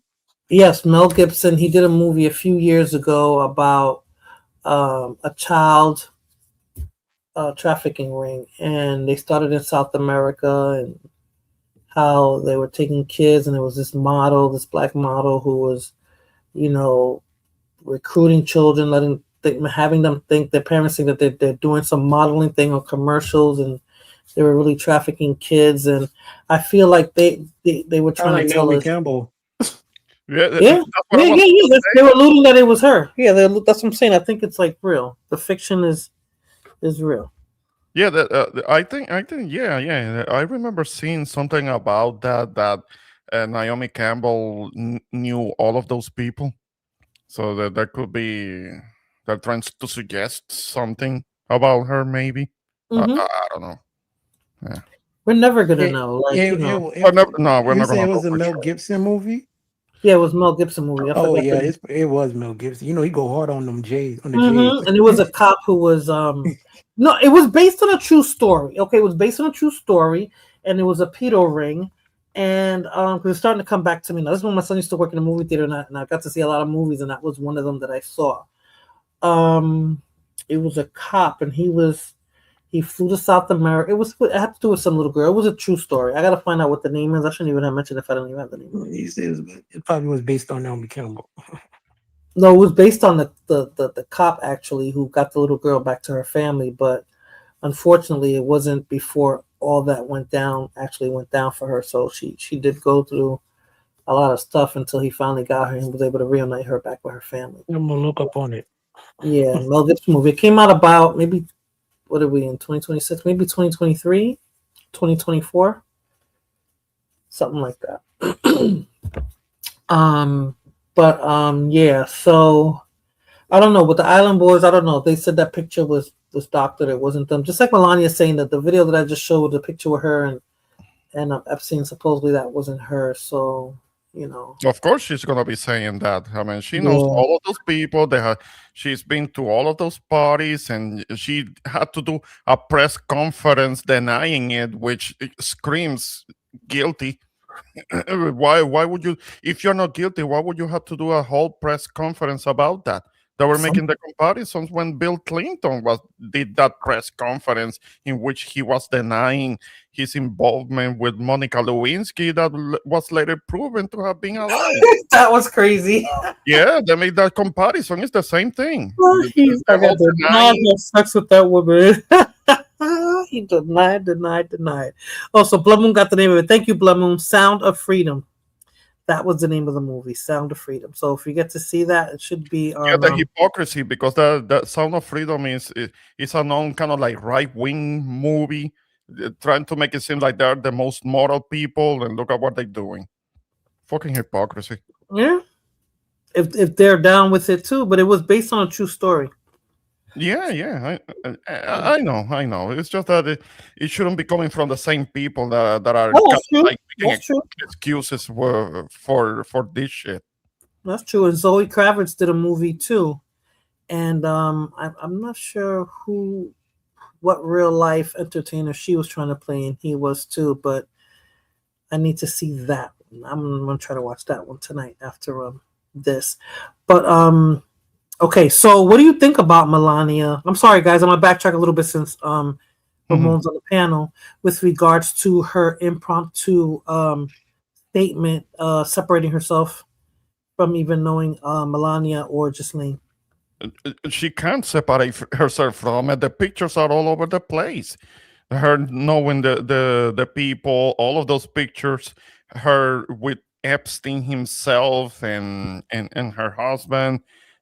Yes, Mel Gibson. He did a movie a few years ago about a child trafficking ring, and they started in South America, and how they were taking kids, and there was this black model who was, recruiting children, having them think, their parents think that they're doing some modeling thing on commercials, and they were really trafficking kids. And I feel like they were trying to tell Naomi us. Campbell. Yeah. They were alluding that it was her. Yeah, that's what I'm saying. I think it's like real. The fiction is real. Yeah, I think, yeah. I remember seeing something about that Naomi Campbell knew all of those people, so that could be they're trying to suggest something about her, maybe. I don't know. Yeah. We're never gonna know. we're not gonna It was know a for Mel sure. Gibson movie. Yeah, it was Mel Gibson movie. Oh yeah, it was Mel Gibson. He go hard on them J's. On the J's. And it was a cop who was no, it was based on a true story. Okay, it was based on a true story, and it was a pedo ring. And it's starting to come back to me now. This is when my son used to work in a movie theater, and I got to see a lot of movies, and that was one of them that I saw. It was a cop, and he flew to South America. It had to do with some little girl. It was a true story. I gotta find out what the name is. I shouldn't even have mentioned if I don't even have the name. It probably was based on Naomi Campbell. No, it was based on the cop actually who got the little girl back to her family, but unfortunately it wasn't before all that went down for her. So she did go through a lot of stuff until he finally got her and was able to reunite her back with her family. I'm gonna look up on it. Yeah, Mel Gibson movie. It came out about maybe, what are we in, 2026? Maybe 2023, 2024, something like that. Yeah. So I don't know with the Island Boys. I don't know. They said that picture was doctored. It wasn't them. Just like Melania saying that the video that I just showed, the picture with her and Epstein, supposedly that wasn't her. So Of course, she's gonna be saying that. I mean, she knows all of those people. She's been to all of those parties, and she had to do a press conference denying it, which screams guilty. Why would you, if you're not guilty, why would you have to do a whole press conference about that? They were making the comparisons when Bill Clinton did that press conference in which he was denying his involvement with Monica Lewinsky that was later proven to have been a lie. That was crazy. Yeah, they made that comparison. It's the same thing. He's like, I did not have sex with that woman. He denied. Oh, so Blood Moon got the name of it. Thank you, Blood Moon. Sound of Freedom. That was the name of the movie, Sound of Freedom. So if you get to see that, it should be on. The hypocrisy, because the Sound of Freedom is a known kind of like right-wing movie, trying to make it seem like they're the most moral people, and look at what they're doing. Fucking hypocrisy. Yeah. If they're down with it too, but it was based on a true story. Yeah. I know. It's just that it shouldn't be coming from the same people that are making excuses for this shit. That's true. And Zoe Kravitz did a movie too, and I'm not sure what real life entertainer she was trying to play, and he was too. But I need to see that. I'm gonna try to watch that one tonight after this. But okay, so what do you think about Melania? I'm sorry, guys, I'm gonna backtrack a little bit since Ramon's on the panel with regards to her impromptu statement separating herself from even knowing Melania or Ghislaine. She can't separate herself from it. The pictures are all over the place. Her knowing the people, all of those pictures, her with Epstein himself and her husband.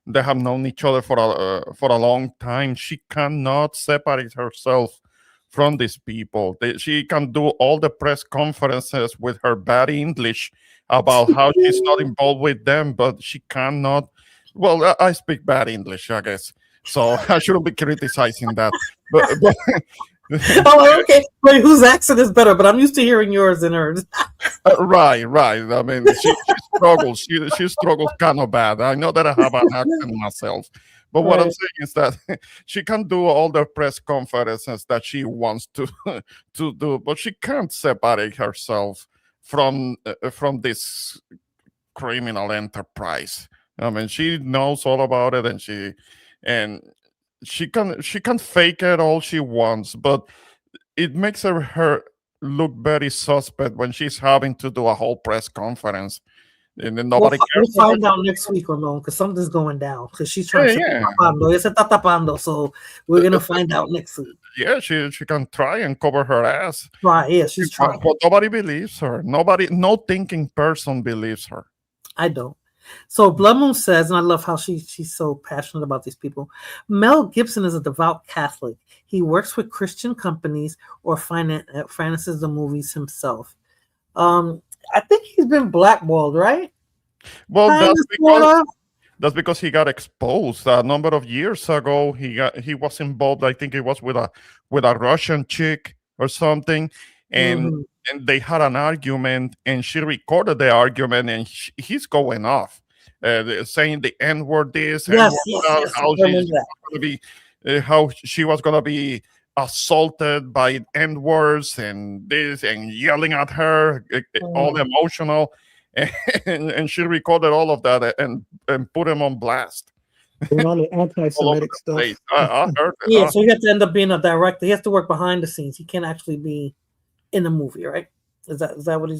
They have known each other for a long time. She cannot separate herself from these people. She can do all the press conferences with her bad English about how she's not involved with them, but she cannot. Well, I speak bad English, I guess, so I shouldn't be criticizing that. But Oh, okay. Wait, whose accent is better? But I'm used to hearing yours and hers. Right. I mean, she struggles. She struggles kind of bad. I know that I have an accent myself. But what I'm saying is that she can do all the press conferences that she wants to do, but she can't separate herself from this criminal enterprise. I mean, she knows all about it, and she can fake it all she wants, but it makes her look very suspect when she's having to do a whole press conference. And then nobody cares. We'll find out next week, Ramon, because something's going down. Because she's trying to tapando. So we're gonna find out next week. Yeah, she can try and cover her ass. Right, yeah, she's trying. But nobody believes her. No thinking person believes her. I don't. So Blood Moon says, and I love how she's so passionate about these people. Mel Gibson is a devout Catholic. He works with Christian companies or finances the movies himself. I think he's been blackballed, right? Well, that's because he got exposed a number of years ago. He was involved. I think it was with a Russian chick or something, and they had an argument, and she recorded the argument, and he's going off, saying the N-word this, yes, how she was gonna be assaulted by N-words and this, and yelling at her, all emotional, and she recorded all of that and put him on blast. All the anti-Semitic stuff. I heard it. Yeah, so he has to end up being a director. He has to work behind the scenes. He can't actually be in the movie, right? That's how they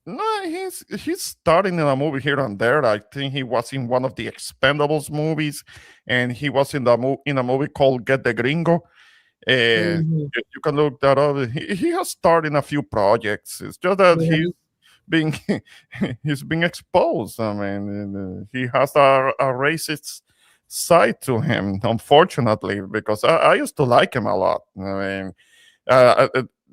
No, he's starting in a movie here and there. I think he was in one of the Expendables movies, and he was in a movie called Get the Gringo. You can look that up. He has starred in a few projects. It's just that he's being exposed. I mean, he has a racist side to him, unfortunately, because I used to like him a lot. I mean,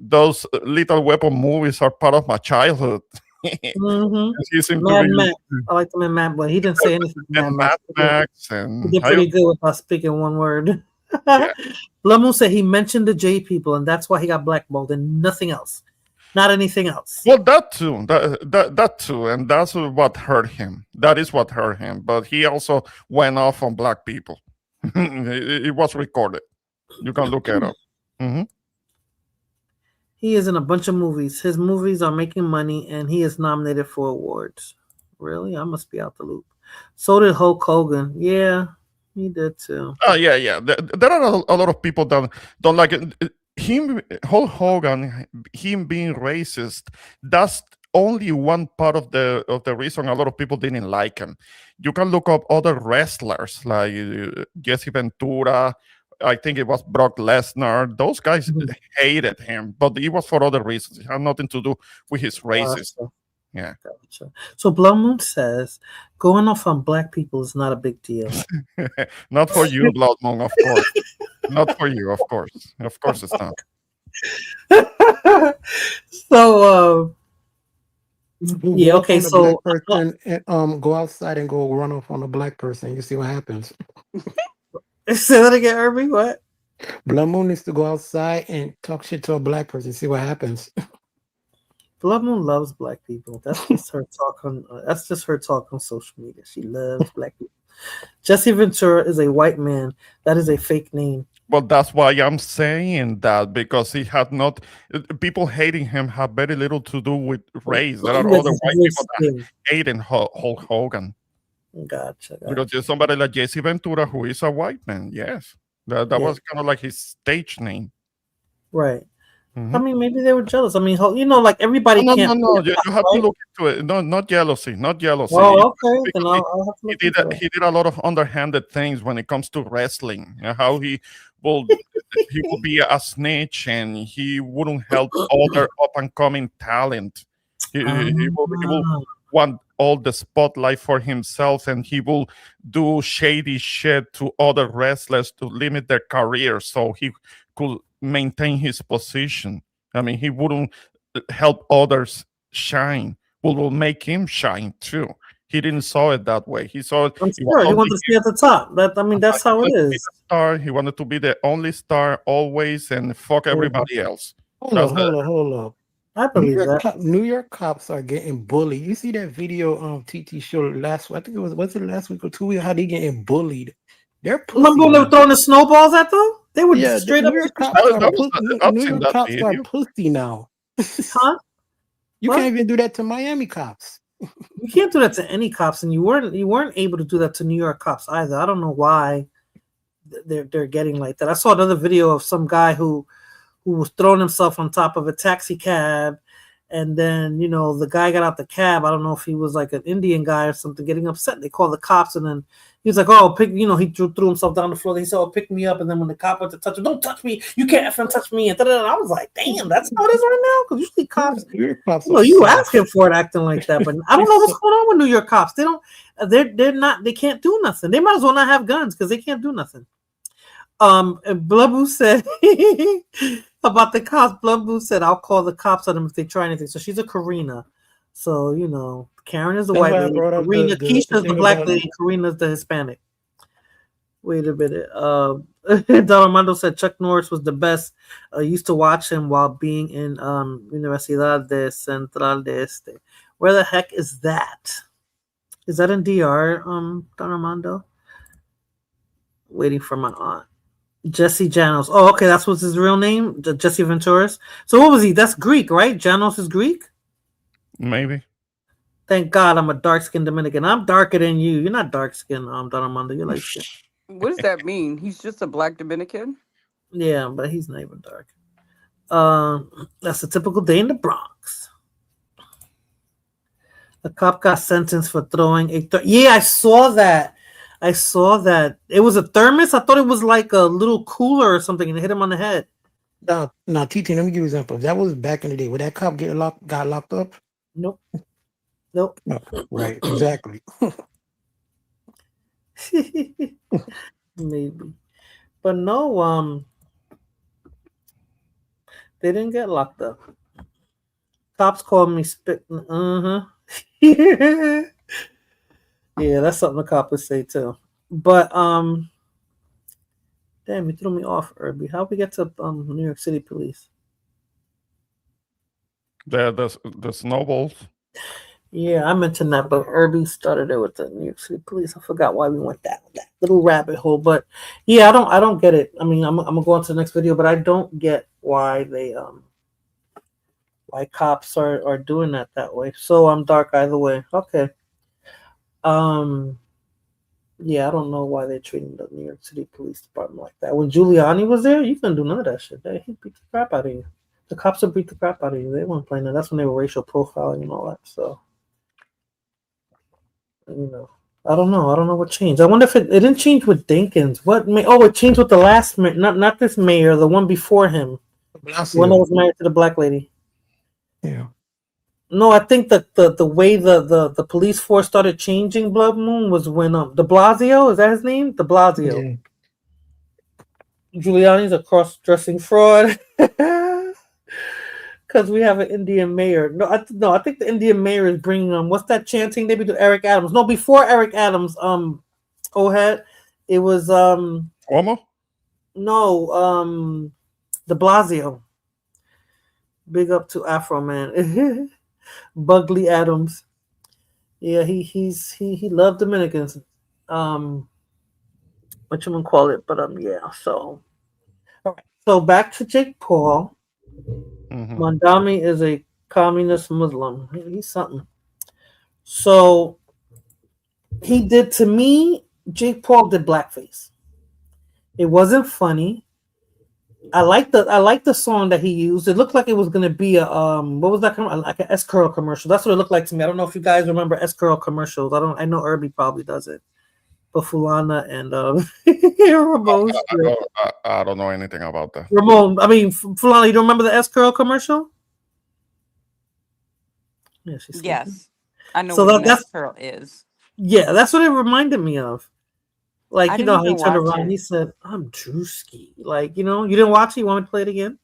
those Lethal Weapon movies are part of my childhood. Mad Max. I like them in Mad, but he didn't say anything. Mad Max, and he did pretty good with us speaking one word. Blood Moon said he mentioned the J people, and that's why he got blackballed, and nothing else, not anything else. Well, that too, that too, and that's what hurt him. That is what hurt him. But he also went off on black people. It was recorded. You can look it up. He is in a bunch of movies. His movies are making money, and he is nominated for awards. Really? I must be out the loop. So did Hulk Hogan. Yeah, he did too. Oh yeah. There are a lot of people that don't like it. Him, Hulk Hogan, him being racist. That's only one part of the reason a lot of people didn't like him. You can look up other wrestlers like Jesse Ventura. I think it was Brock Lesnar. Those guys hated him, but it was for other reasons. It had nothing to do with his racism. Yeah. Gotcha. So Blood Moon says going off on black people is not a big deal. Not for you, Blood Moon, of course. Not for you, of course. Of course it's not. So yeah, okay. So person and, go outside and go run off on a black person. You see what happens. Say that again, Irby. What? Blood Moon needs to go outside and talk shit to a black person. See what happens. Blood Moon loves black people. That's just her talk on. That's just her talk on social media. She loves black people. Jesse Ventura is a white man. That is a fake name. Well, that's why I'm saying that, because he had not. People hating him have very little to do with race. There are other white people that hating Hulk Hogan. Gotcha. Because there's somebody like Jesse Ventura who is a white man. Yes, that was kind of like his stage name. Right. I mean, maybe they were jealous. I mean, like everybody can't. No. You have to look into it. No, not jealousy. Not jealousy. Oh, okay. Then I'll have to look into it. He did a lot of underhanded things when it comes to wrestling. How he will be a snitch and he wouldn't help other up and coming talent. He will want all the spotlight for himself, and he will do shady shit to other wrestlers to limit their career so he could maintain his position. I mean, he wouldn't help others shine. Will make him shine too. He didn't saw it that way. He saw it. He wanted to stay at the top. That's how it is. Star. He wanted to be the only star always and fuck everybody else. Hold up. I believe that. New York cops are getting bullied. You see that video TT showed last week? I think was it last week or 2 weeks? How they getting bullied? They're pussy. Remember when they were throwing the snowballs at them? They were straight up. New York cops are pussy now. Huh? You can't even do that to Miami cops. You can't do that to any cops, and you weren't able to do that to New York cops either. I don't know why they're getting like that. I saw another video of some guy who was throwing himself on top of a taxi cab, and then the guy got out the cab. I don't know if he was like an Indian guy or something, getting upset. They called the cops, and then he was like, "Oh, he threw himself down the floor." He said, "Oh, pick me up." And then when the cop went to touch him, "Don't touch me! You can't effing touch me!" And I was like, "Damn, that's how it is right now." Because usually cops, you asking for it, acting like that. But I don't know what's going on with New York cops. They don't. They're not. They can't do nothing. They might as well not have guns because they can't do nothing. And Blubbu said about the cops. Blubbu said, "I'll call the cops on them if they try anything." So she's a Karina. So Karen is the white lady. Karina, Keisha's the black lady. Karina's the Hispanic. Wait a minute. Don Armando said Chuck Norris was the best. Used to watch him while being in Universidad de Central de Este. Where the heck is that? Is that in DR, Don Armando? Waiting for my aunt. Jesse Janos. Oh, okay, that's what's his real name? Jesse Venturas. So what was he? That's Greek, right? Janos is Greek? Maybe. Thank God I'm a dark-skinned Dominican. I'm darker than you. You're not dark-skinned, Don Armando. You're like shit. What does that mean? He's just a black Dominican? Yeah, but he's not even dark. That's a typical day in the Bronx. A cop got sentenced for throwing a... Yeah, I saw that. It was a thermos. I thought it was like a little cooler or something, and it hit him on the head. Now, TT, let me give you an example. That was back in the day. Would that cop got locked up? Nope. No, right, exactly. Maybe. But no, they didn't get locked up. Cops called me spit. Yeah, that's something the cop would say too. But damn, you threw me off, Irby. How'd we get to New York City police? The snowballs. Yeah, I mentioned that, but Irby started it with the New York City police. I forgot why we went that little rabbit hole. But yeah, I don't get it. I mean, I'm gonna go on to the next video, but I don't get why they why cops are doing that way. So I'm dark either way. Okay. Yeah, I don't know why they're treating the New York City Police Department like that. When Giuliani was there, you couldn't do none of that shit. He beat the crap out of you. The cops would beat the crap out of you. They weren't playing that. That's when they were racial profiling and all that. So, I don't know. I don't know what changed. I wonder if it didn't change with Dinkins. It changed with the last mayor, not this mayor, the one before him. The one that was married to the black lady. Yeah. No, I think that the way the police force started changing Blood Moon was when de Blasio, is that his name? De Blasio. Yeah. Giuliani's a cross-dressing fraud. Because we have an Indian mayor. No, I think the Indian mayor is bringing what's that chanting they be to Eric Adams? No, before Eric Adams, Ohead, it was Cuomo? No, de Blasio. Big up to Afro Man. Bugley Adams. Yeah, he loved Dominicans. What you gonna call it? But yeah, so all right. So back to Jake Paul. Mondami is a communist Muslim. He's something. So he did to me, Jake Paul did blackface. It wasn't funny. I like the song that he used. It looked like it was gonna be a what was that like an S-Curl commercial. That's what it looked like to me. I don't know if you guys remember S-Curl commercials. I know Irby probably does it. But Fulana and Ramon. I don't know anything about that. Ramon, Fulana, you don't remember the S-Curl commercial? Yeah, Yes. I know so what that's S-Curl is. Yeah, that's what it reminded me of. Like, I you know, how didn't he even turned watch around, it. he said, I'm Drewski. Like, you didn't watch it? You want me to play it again?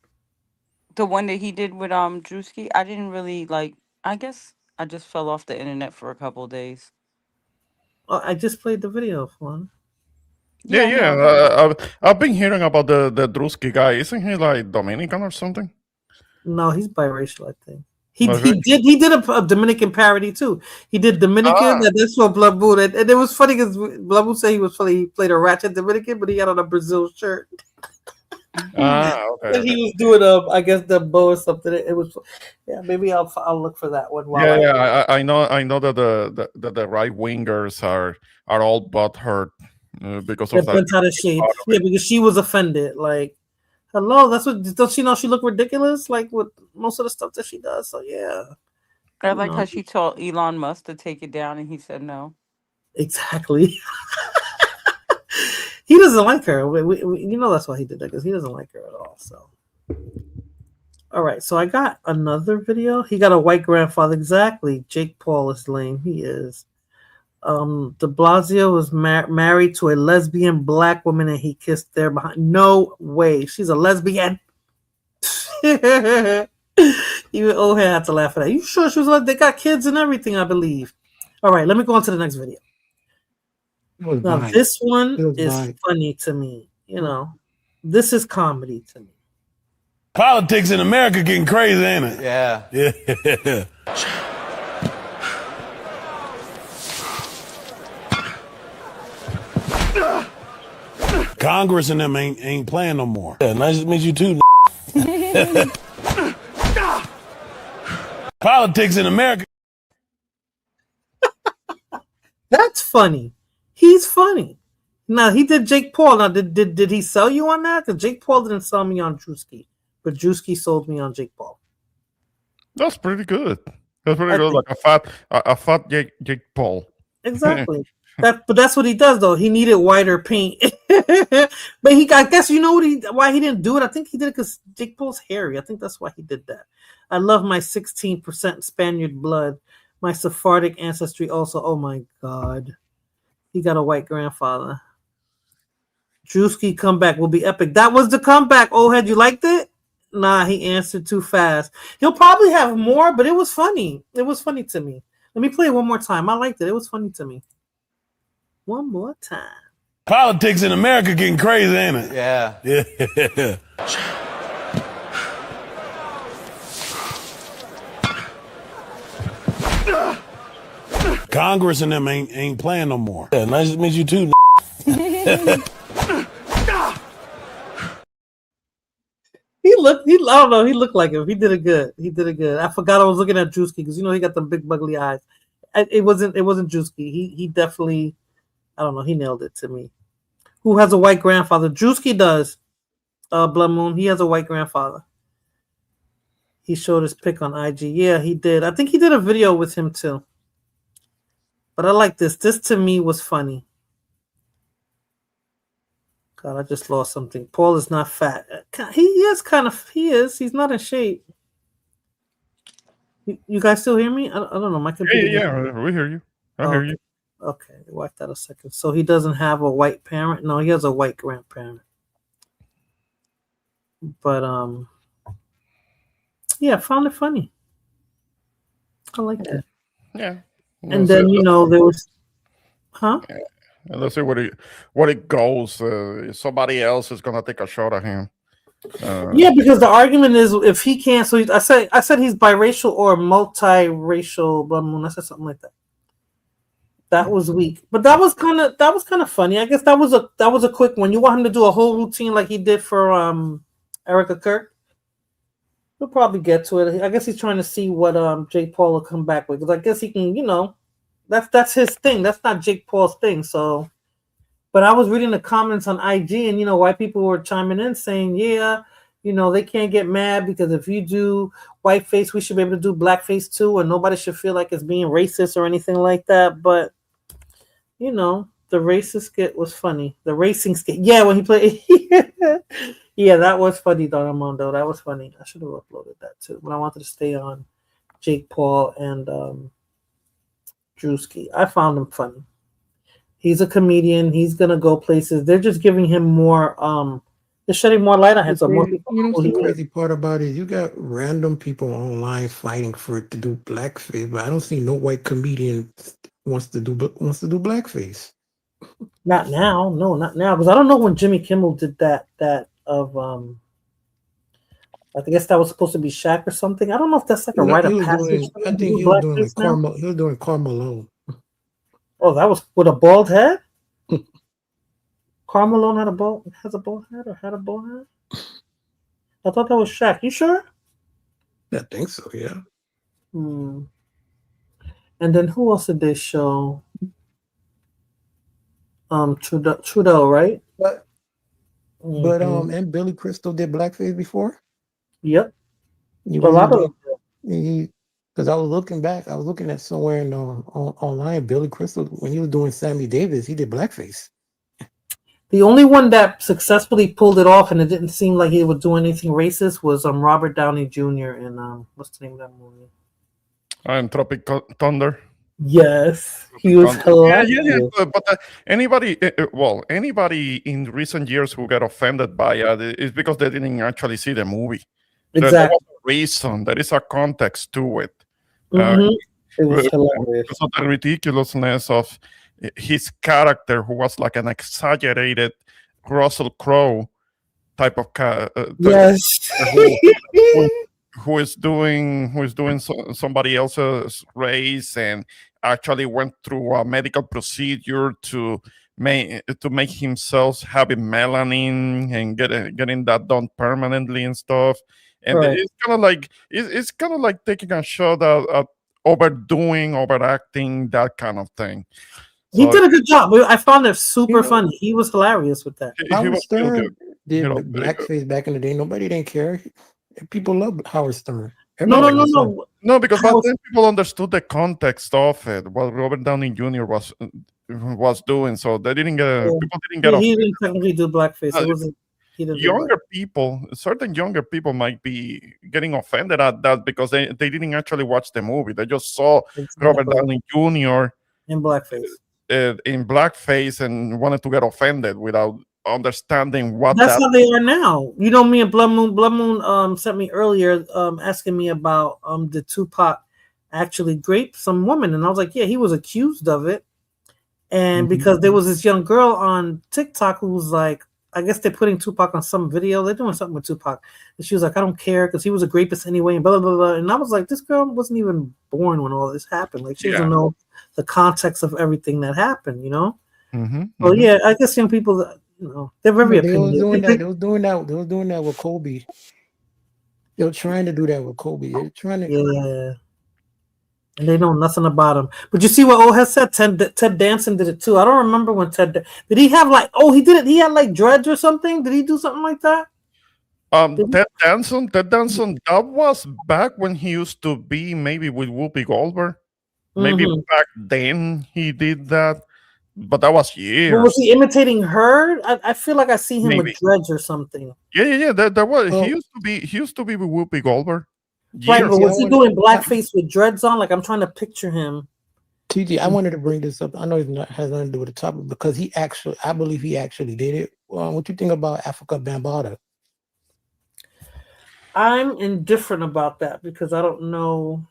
The one that he did with Drewski, I didn't really like. I guess I just fell off the internet for a couple of days. Oh, I just played the video, Fulana. Yeah. I've been hearing about the Drewski guy. Isn't he like Dominican or something? No, he's biracial, I think. He did a Dominican parody too. He did Dominican, and that's what Blood Moon. And it was funny because Blood Moon said he was funny. He played a ratchet Dominican, but he had on a Brazil shirt. Okay. And he was doing I guess the bow or something. It was, yeah. Maybe I'll look for that one. I know that the right wingers are all butthurt because of that. Bent out of shape. Yeah, because she was offended. Like, hello, don't she know she look ridiculous? Like with most of the stuff that she does. So yeah. I like how she told Elon Musk to take it down, and he said no. Exactly. He doesn't like her. That's why he did that, because he doesn't like her at all. So, all right. So I got another video. He got a white grandfather. Exactly. Jake Paul is lame. He is. De Blasio was married to a lesbian black woman, and he kissed there behind. No way. She's a lesbian. Even Ohead had to laugh at that. You sure she was like? They got kids and everything, I believe. All right. Let me go on to the next video. Now, this one is funny to me. This is comedy to me. Politics in America getting crazy, ain't it? Yeah. Yeah. Congress and them ain't playing no more. Yeah, nice to meet you too. Politics in America. That's funny. He's funny. Now, he did Jake Paul. Now, did he sell you on that? Because Jake Paul didn't sell me on Drewski, but Drewski sold me on Jake Paul. That's pretty good. That's pretty good. Like a fat Jake Paul. Exactly. But that's what he does, though. He needed whiter paint. But I guess why he didn't do it? I think he did it because Jake Paul's hairy. I think that's why he did that. I love my 16% Spaniard blood. My Sephardic ancestry also. Oh, my God. He got a white grandfather. Drewski comeback will be epic. That was the comeback. Ohead, you liked it? Nah, he answered too fast. He'll probably have more, but it was funny. It was funny to me. Let me play it one more time. I liked it. It was funny to me. One more time. Politics in America getting crazy, ain't it? Yeah. Yeah. Congress and them ain't playing no more. Yeah, nice to meet you too. I don't know. He looked like him. He did it good. I forgot I was looking at Drewski because he got them big, buggly eyes. It wasn't Drewski. He definitely, I don't know, he nailed it to me. Who has a white grandfather? Drewski does. Blood Moon. He has a white grandfather. He showed his pic on IG. Yeah, he did. I think he did a video with him too. But I like this. This to me was funny. God, I just lost something. Paul is not fat. He is kind of. He is. He's not in shape. You guys still hear me? I don't know. My computer. Yeah, we hear you. I hear you. Okay, whacked out a second. So he doesn't have a white parent? No, he has a white grandparent. But yeah, I found it funny. I like that. Yeah. And then there was, huh? Yeah. And let's see what it goes. Somebody else is gonna take a shot at him. Yeah, because the argument is if he can't. So I said he's biracial or multiracial. Blah, blah, I said something like that. That was weak, but that was kind of funny. I guess that was a quick one. You want him to do a whole routine like he did for Erica Kirk? We'll probably get to it. I guess he's trying to see what Jake Paul will come back with, because I guess he can, that's his thing. That's not Jake Paul's thing. So, but I was reading the comments on IG, and white people were chiming in saying, yeah, they can't get mad because if you do whiteface, we should be able to do blackface too, and nobody should feel like it's being racist or anything like that. But the racist skit was funny. The racing skit, yeah, when he played. Yeah, that was funny, Don Armando. That was funny. I should have uploaded that too, but I wanted to stay on Jake Paul and Drewski. I found him funny. He's a comedian. He's gonna go places. They're just giving him more. They're shedding more light on him. So more people. The crazy part about it, you got random people online fighting for it to do blackface, but I don't see no white comedian wants to do blackface. Not now, no, not now. Because I don't know when Jimmy Kimmel did that of I guess that was supposed to be Shaq or something. I don't know if that's like a rite of passage. I think he was doing Carmelo. Oh, that was with a bald head? Carmelo has a bald head or had a bald head? I thought that was Shaq. You sure? I think so, yeah. And then who else did they show? Trudeau, right? But and Billy Crystal did blackface before? Yep. A lot of them. Because I was looking at somewhere online, Billy Crystal, when he was doing Sammy Davis, he did blackface. The only one that successfully pulled it off and it didn't seem like he was doing anything racist was Robert Downey Jr. in what's the name of that movie? In Tropic Thunder. Yes, he was hilarious. Yeah. But anybody in recent years who got offended by it is because they didn't actually see the movie. Exactly. There was a reason. There is a context to it. It was hilarious. Because of the ridiculousness of his character, who was like an exaggerated Russell Crowe type of yes. who is doing somebody else's race and actually went through a medical procedure to make himself having melanin and getting that done permanently and stuff. And right. it's kind of like taking a shot at overacting, that kind of thing. He did a good job. I found it super funny. He was hilarious with that. Howard Stern did blackface back in the day. Nobody didn't care. People love Howard Stern. No, because back then people understood the context of it, what Robert Downey Jr. was doing, so they didn't get people didn't get. He didn't technically do blackface. It wasn't. Certain younger people might be getting offended at that because they didn't actually watch the movie. They just saw Robert Downey Jr. in blackface and wanted to get offended without understanding what that's how they are now. Me and Blood Moon sent me earlier asking me about did Tupac actually rape some woman, and I was like, yeah, he was accused of it. And because there was this young girl on TikTok who was like, I guess they're putting Tupac on some video. They're doing something with Tupac. And she was like, I don't care because he was a rapist anyway, and blah, blah, blah. And I was like, this girl wasn't even born when all this happened. Like, she doesn't know the context of everything that happened, Well, yeah, I guess young people, they're very opinionated. They was doing that with Kobe. They were trying to do that with Kobe. They're trying to. Yeah. And they know nothing about him. But you see what O has said? Ted Danson did it too. I don't remember when Ted did he have like he did it. He had like dreads or something. Did he do something like that? Ted Danson, that was back when he used to be maybe with Whoopi Goldberg. Maybe back then he did that, but that was years. But was he imitating her? I feel like I see him Maybe. with dreads or something. Yeah. That was he used to be with Whoopi Goldberg. Right, Years but was he ago. doing blackface with dreads on? Like I'm trying to picture him. TG, I wanted to bring this up. I know it has nothing to do with the topic because I believe he actually did it. What you think about Africa Bambaataa? I'm indifferent about that because I don't know.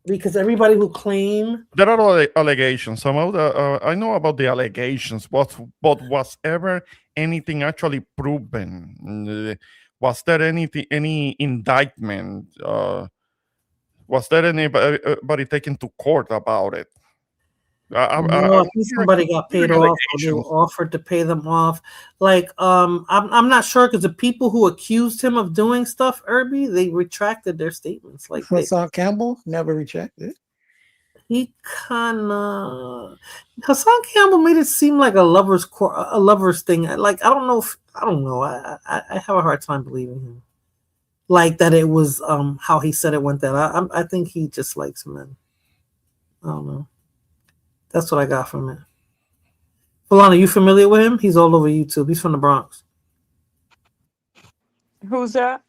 Because everybody who claim there are allegations. Some of the I know about the allegations, but was ever anything actually proven? Was there any indictment? Was there anybody taken to court about it? I think somebody got paid off, or they were offered to pay them off. Like, I'm not sure because the people who accused him of doing stuff, Irby, they retracted their statements. Like Hassan Campbell never retracted. He Hassan Campbell made it seem like a lover's thing. Like I don't know. I have a hard time believing him. Like that it was how he said it went down. I think he just likes men. I don't know. That's what I got from it. Fulana, you familiar with him? He's all over YouTube. He's from the Bronx. Who's that?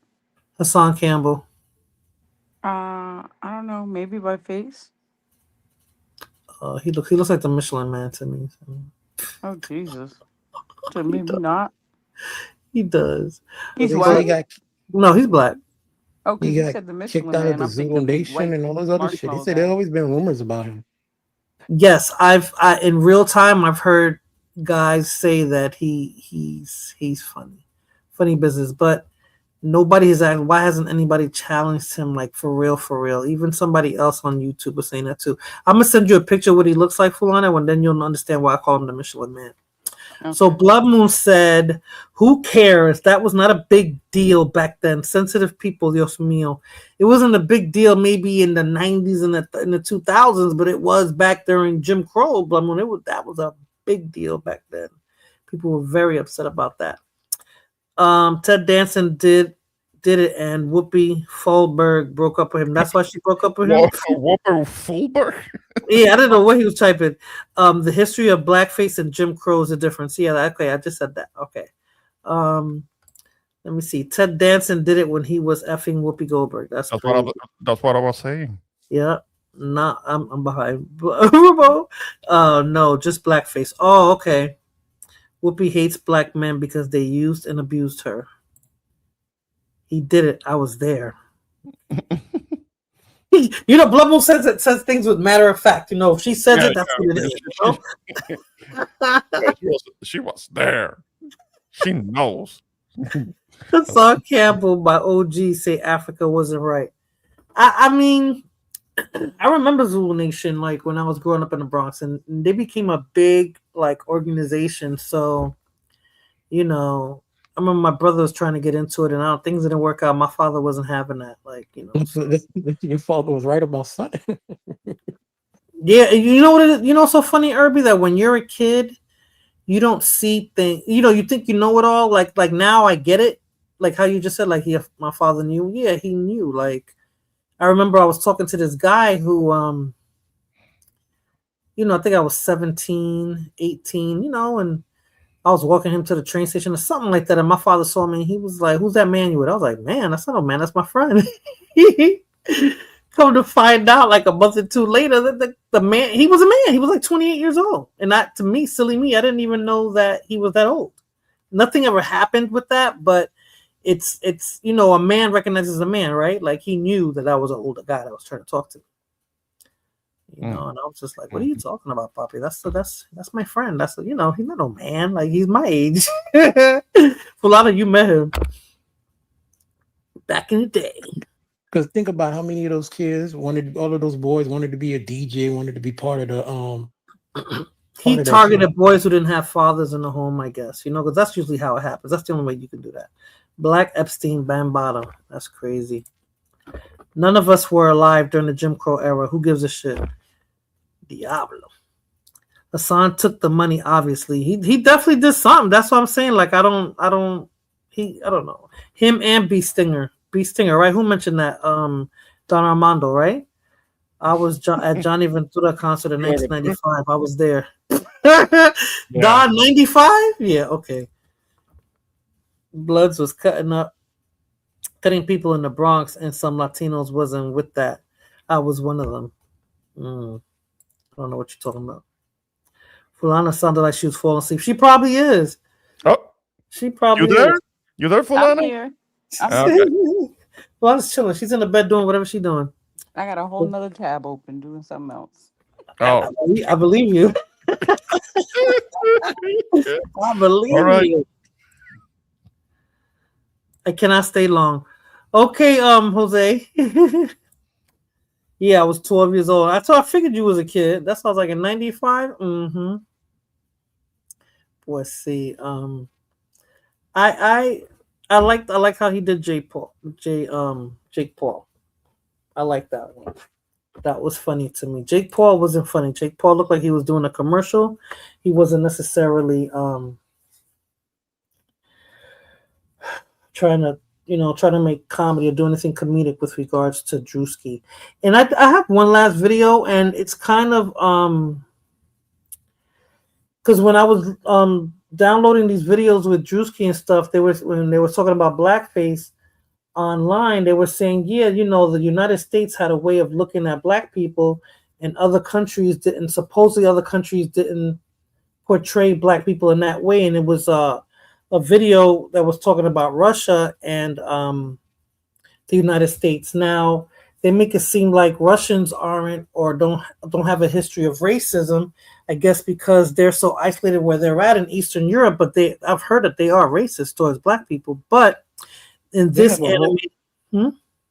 Hassan Campbell. I don't know. Maybe by face. He looks like the Michelin Man to me. Oh Jesus! So maybe not. He does. He's white. No, he's black. Okay, He you got said the kicked Michelin out of Man. the I'm Zulu thinking Nation white and all those other shit. They marshmallow said guy. there always been rumors about him. Yes, I've in real time I've heard guys say that he's funny business, but nobody has asked why hasn't anybody challenged him like for real. Even somebody else on YouTube was saying that too. I'm gonna send you a picture of what he looks like, Fulana, and then you'll understand why I call him the Michelin Man. Okay. So Blood Moon said, "Who cares? That was not a big deal back then. Sensitive people, Dios mío. It wasn't a big deal maybe in the 90s and in the 2000s, but it was back during Jim Crow. Blood Moon, that was a big deal back then. People were very upset about that." Ted Danson did it, and Whoopi Goldberg broke up with him. That's why she broke up with him. Whoopi Goldberg. Yeah, I didn't know what he was typing. The history of blackface and Jim Crow is a difference. Yeah, okay, I just said that. Okay. Let me see. Ted Danson did it when he was effing Whoopi Goldberg. That's what I was saying. Yeah. No, I'm behind. No, just blackface. Oh, okay. Whoopi hates black men because they used and abused her. He did it. I was there. Blood Moon says things with matter of fact. If she says it, that's what it is. She was there. She knows. Hassan Campbell by OG say Africa wasn't right. I mean, I remember Zulu Nation like when I was growing up in the Bronx, and they became a big like organization. So, I remember my brother was trying to get into it, and things didn't work out. My father wasn't having that. Your father was right about something. Yeah, you know what it is? It's so funny, Irby, that when you're a kid, you don't see things. You think you know it all. Like now, I get it. Like how you just said, like my father knew. Yeah, he knew. Like I remember I was talking to this guy who, I think I was 17, 18, and I was walking him to the train station or something like that, and my father saw me, and he was like, "Who's that man you with?" I was like, "Man, that's not a man, that's my friend." Come to find out, like a month or two later, that the man, he was a man. He was like 28 years old, and that to me, silly me, I didn't even know that he was that old. Nothing ever happened with that, but it's a man recognizes a man, right? Like he knew that I was an older guy that I was trying to talk to. And I was just like, "What are you talking about, Poppy? That's my friend. That's he's not no man. Like he's my age." Fulana, you met him back in the day. Because think about how many of those kids all of those boys wanted to be a DJ, wanted to be part of the He targeted boys who didn't have fathers in the home, I guess. Because that's usually how it happens. That's the only way you can do that. Black Epstein Bambaataa. That's crazy. None of us were alive during the Jim Crow era. Who gives a shit? Diablo. Hassan took the money, obviously. He definitely did something. That's what I'm saying. Like, I don't know. Him and B Stinger, right? Who mentioned that? Don Armando, right? I was at Johnny Ventura concert in 1995. I was there. Don 95? Yeah, okay. Bloods was cutting people in the Bronx, and some Latinos wasn't with that. I was one of them. I don't know what you're talking about. Fulana sounded like she was falling asleep. She probably is. Oh, she probably you there? is. You there, Fulana? I'm here. Fulana's chilling. She's in the bed doing whatever she's doing. I got a whole nother tab open doing something else. Oh, I believe you. I believe you. I cannot stay long. Okay, Jose. Yeah, I was 12 years old. I figured you was a kid. That's why I was like in 95. Mm-hmm. Boy, see. I like how he did Jake Paul. I like that one. That was funny to me. Jake Paul wasn't funny. Jake Paul looked like he was doing a commercial. He wasn't necessarily trying to make comedy or do anything comedic with regards to Drewski. And I have one last video, and it's kind of because when I was downloading these videos with Drewski and stuff, when they were talking about blackface online, they were saying, yeah, the United States had a way of looking at black people, and other countries didn't. Supposedly, other countries didn't portray black people in that way, and it was a video that was talking about Russia and the United States. Now they make it seem like Russians aren't or don't have a history of racism, I guess because they're so isolated where they're at in Eastern Europe. But I've heard that they are racist towards black people. But in this anime,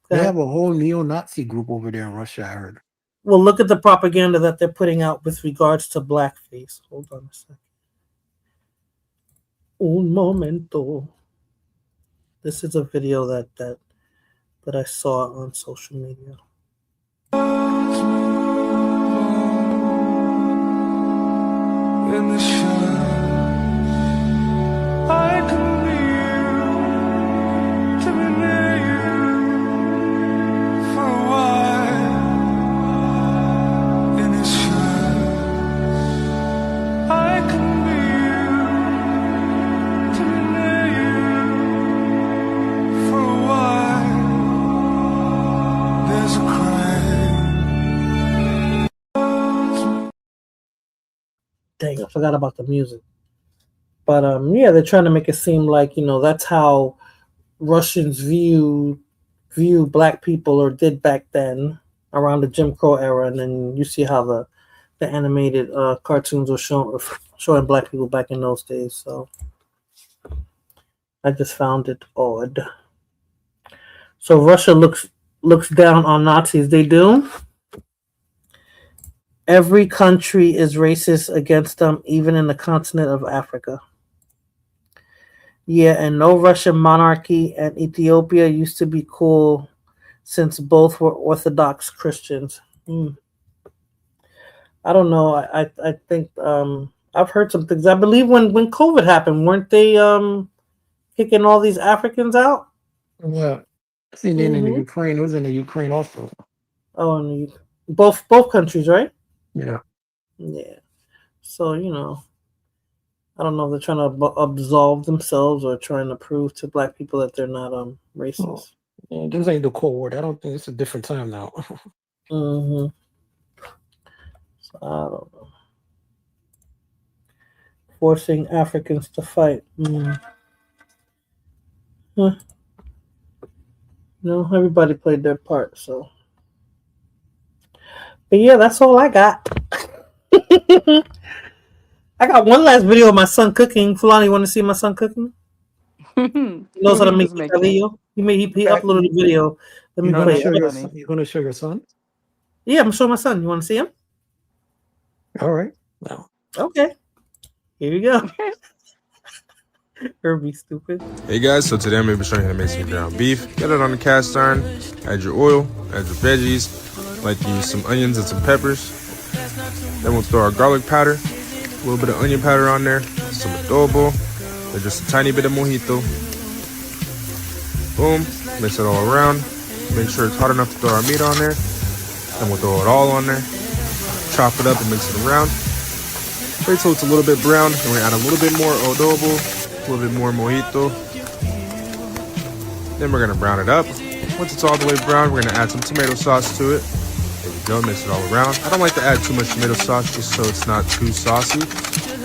they have a whole neo-Nazi group over there in Russia, I heard. Well, look at the propaganda that they're putting out with regards to blackface. Hold on a second. Un momento. This is a video that I saw on social media. In the I can be you, to be near you for a while. In the I can be you, to be near you for a while. There's a crack. Dang, I forgot about the music. But yeah, they're trying to make it seem like that's how Russians view black people or did back then around the Jim Crow era, and then you see how the animated cartoons were showing black people back in those days. So I just found it odd. So Russia looks down on Nazis. They do. Every country is racist against them, even in the continent of Africa. Yeah, and no Russian monarchy, and Ethiopia used to be cool since both were Orthodox Christians. I don't know. I think I've heard some things. I believe when COVID happened, weren't they kicking all these Africans out? Yeah, I seen it in the Ukraine. It was in the Ukraine also. Oh, and both countries, right? Yeah. Yeah. So I don't know if they're trying to absolve themselves or trying to prove to black people that they're not racist. Yeah, this ain't the Cold War. I don't think it's a different time now. So I don't know. Forcing Africans to fight. Everybody played their part. So, but yeah, that's all I got. I got one last video of my son cooking. Fulani, you want to see my son cooking? He knows how to make video. He uploaded a video. Let me play it. You're going to show your son? Yeah, I'm going to show my son. You want to see him? All right. Well. Okay. Here you go. Herbie stupid. Hey guys, so today I'm going to be showing you how to make some ground beef. Get it on the cast iron, add your oil, add your veggies, like use some onions and some peppers. Then we'll throw our garlic powder, a little bit of onion powder on there, some adobo, and just a tiny bit of mojito. Boom, mix it all around. Make sure it's hot enough to throw our meat on there. Then we'll throw it all on there, chop it up and mix it around. Wait till it's a little bit brown, and we add a little bit more adobo, a little bit more mojito. Then we're gonna brown it up. Once it's all the way brown, we're gonna add some tomato sauce to it. There we go, mix it all around. I don't like to add too much tomato sauce just so it's not too saucy.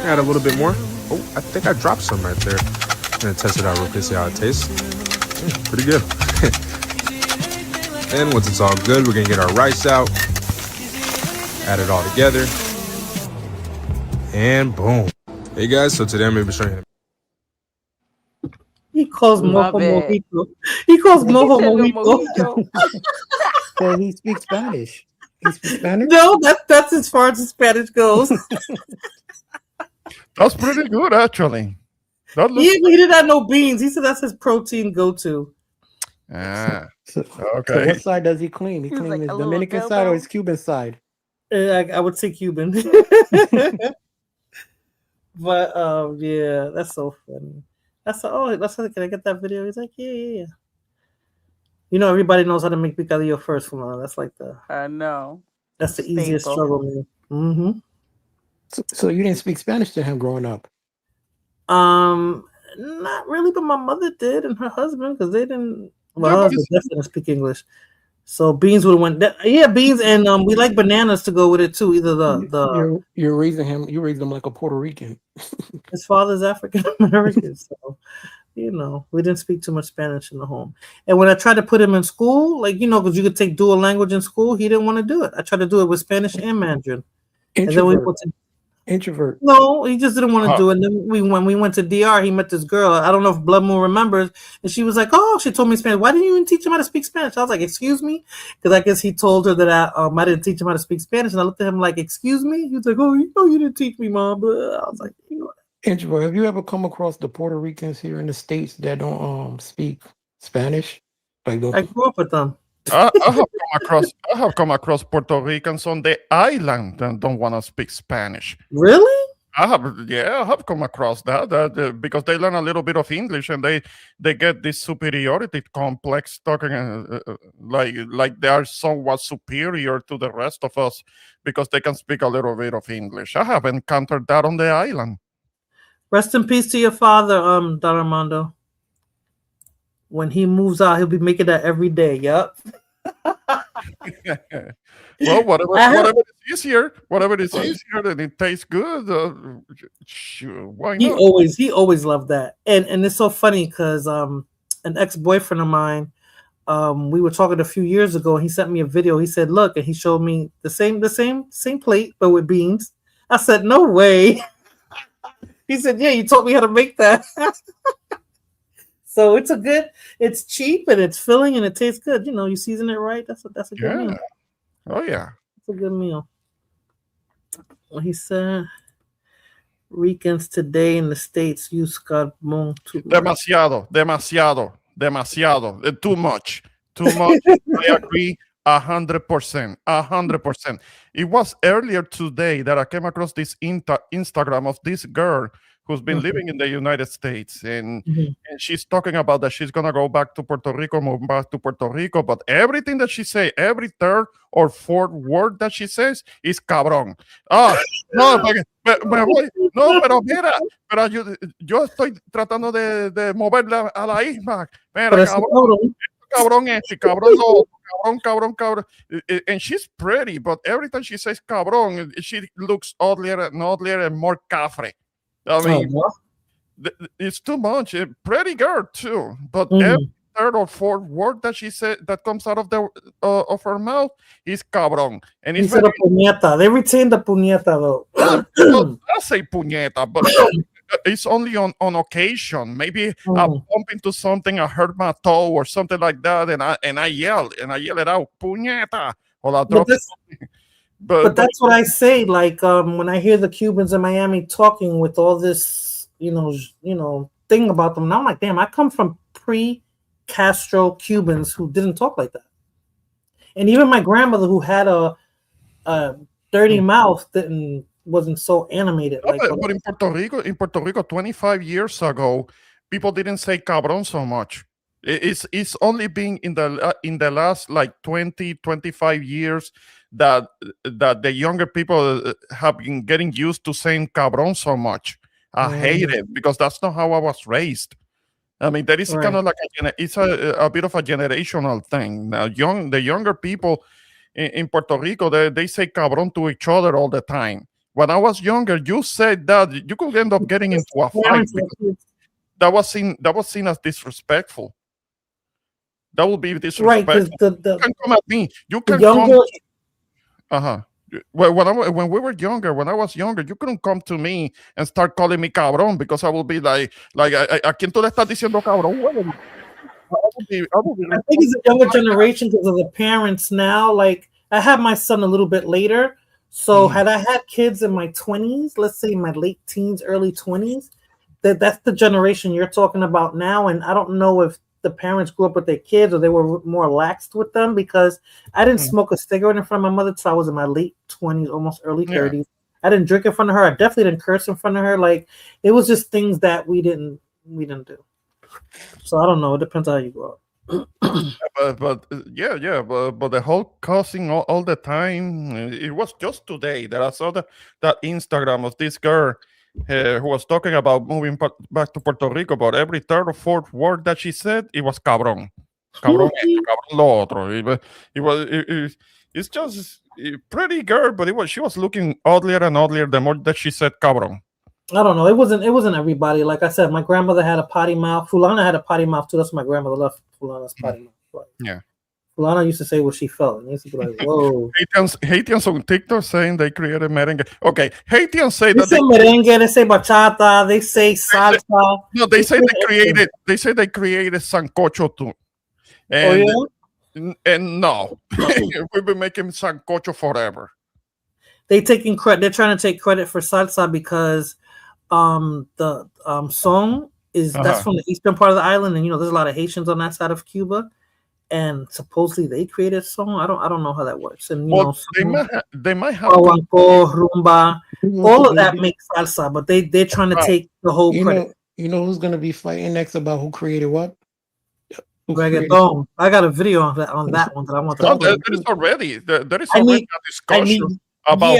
Add a little bit more. Oh, I think I dropped some right there. I'm gonna test it out real quick, see how it tastes. Pretty good. And once it's all good, we're gonna get our rice out. Add it all together. And boom. Hey guys, so today I'm gonna be showing you. He calls Love mojo it. mojito. He calls He mojo said the mojito. So he speaks Spanish. He speaks Spanish? No, that's as far as the Spanish goes. That's pretty good, actually. That looks He did not know beans. He said that's his protein go-to. Ah, So okay. what side does he claim? He He was claims like, his a little Dominican side Bilbo. or his Cuban side? I would say Cuban. But yeah, that's so funny. That's can I get that video? He's like, yeah. You know, everybody knows how to make picadillo first, Fulano. That's like I know. that's the easiest Staple. struggle, man. Mm-hmm. So you didn't speak Spanish to him growing up? Not really, but my mother did and her husband because they didn't. Well, Yeah, her but husband definitely didn't speak English. So beans would have went. Yeah, beans and we like bananas to go with it too. Either You're raising him. You raised him like a Puerto Rican. his father's African American, so you know we didn't speak too much Spanish in the home. And when I tried to put him in school, like because you could take dual language in school, he didn't want to do it. I tried to do it with Spanish and Mandarin, and then we went to. Introvert. No, he just didn't want to Huh. do it. And then when we went to DR, he met this girl. I don't know if Blood Moon remembers. And she was like, "Oh," she told me Spanish. Why didn't you even teach him how to speak Spanish? I was like, "Excuse me," because I guess he told her that I didn't teach him how to speak Spanish. And I looked at him like, "Excuse me." He was like, "Oh, you didn't teach me, Mom." But I was like, Introvert. Have you ever come across the Puerto Ricans here in the States that don't speak Spanish? Like I grew up with them. I have come across Puerto Ricans on the island that don't want to speak Spanish. Really? I have come across that because they learn a little bit of English and they get this superiority complex, talking like they are somewhat superior to the rest of us because they can speak a little bit of English. I have encountered that on the island. Rest in peace to your father, Don Armando. When he moves out, he'll be making that every day. Yep. Well, whatever is easier, then it tastes good. Sure, why He not? always loved that, and it's so funny because an ex-boyfriend of mine, we were talking a few years ago, and he sent me a video. He said, "Look," and he showed me the same plate but with beans. I said, "No way." He said, "Yeah, you taught me how to make that." So it's cheap and it's filling and it tastes good. You know, you season it right. That's a good meal. Oh yeah. It's a good meal. Well, he said Ricans today in the States use carbon too much. Demasiado. Too much. I agree 100%. 100%. It was earlier today that I came across this Instagram of this girl who's been living in the United States, and she's talking about that she's gonna go back to Puerto Rico, move back to Puerto Rico, but everything that she say, every third or fourth word that she says is cabrón. Pero mira, yo estoy tratando de moverla a la isla. Mira, cabrón este, cabrón. And she's pretty, but every time she says cabrón, she looks oddlier and more cafre. I mean, it's too much. A pretty girl too, but every third or fourth word that she said that comes out of the of her mouth is cabrón. And it's He said a puñeta. They retain the puñeta though. I say puñeta, but it's only on occasion. Maybe I bump into something, I hurt my toe or something like that, and I yell it out, puñeta, or I drop something. But that's what I say. Like when I hear the Cubans in Miami talking with all this, thick thing about them. And I'm like, damn, I come from pre-Castro Cubans who didn't talk like that. And even my grandmother, who had a dirty mouth, wasn't so animated. But in Puerto Rico, 25 years ago, people didn't say cabrón so much. It's only been in the last like 20, 25 years that the younger people have been getting used to saying cabrón so much. I hate it because that's not how I was raised. I mean, there is kind of like it's a bit of a generational thing. Now, the younger people in Puerto Rico, they say cabrón to each other all the time. When I was younger, you said that you could end up getting into a fight because that was seen as disrespectful. That would be disrespectful. Right, you can come at me. You can come. When we were younger, when I was younger, you couldn't come to me and start calling me cabrón because I will be like, ¿a quién tú le estás diciendo cabrón? I think it's a younger generation because of the parents now. Like, I had my son a little bit later. So had I had kids in my 20s, let's say my late teens, early 20s, that's the generation you're talking about now. And I don't know if the parents grew up with their kids or they were more laxed with them, because I didn't smoke a cigarette in front of my mother till I was in my late 20s, almost early 30s. I didn't drink in front of her. I definitely didn't curse in front of her. Like, it was just things that we didn't do. So I don't know. It depends on how you grow up. but the whole cussing all the time. It was just today that I saw that Instagram of this girl who was talking about moving back to Puerto Rico, but every third or fourth word that she said, it was cabrón. Cabrón esto, cabrón lo otro. It's just a pretty girl, but she was looking uglier and uglier the more that she said cabrón. I don't know. It wasn't everybody. Like I said, my grandmother had a potty mouth. Fulana had a potty mouth too. That's my grandmother left Fulana's potty mouth. Yeah. Fulana used to say what she felt. And used to be like, whoa. Haitians on TikTok saying they created merengue. Okay, Haitians say they say merengue, they say bachata, they say salsa. No, they say they created sancocho too. And, and no, we've been making sancocho forever. They're trying to take credit for salsa because the song is that's from the eastern part of the island, and there's a lot of Haitians on that side of Cuba, and supposedly they created a song. I don't know how that works. And they might have rumba, all of that makes salsa, but they're trying to take the whole credit. You know who's gonna be fighting next about who created what? Reggaeton. I got a video on that one that I want to. There is already a discussion about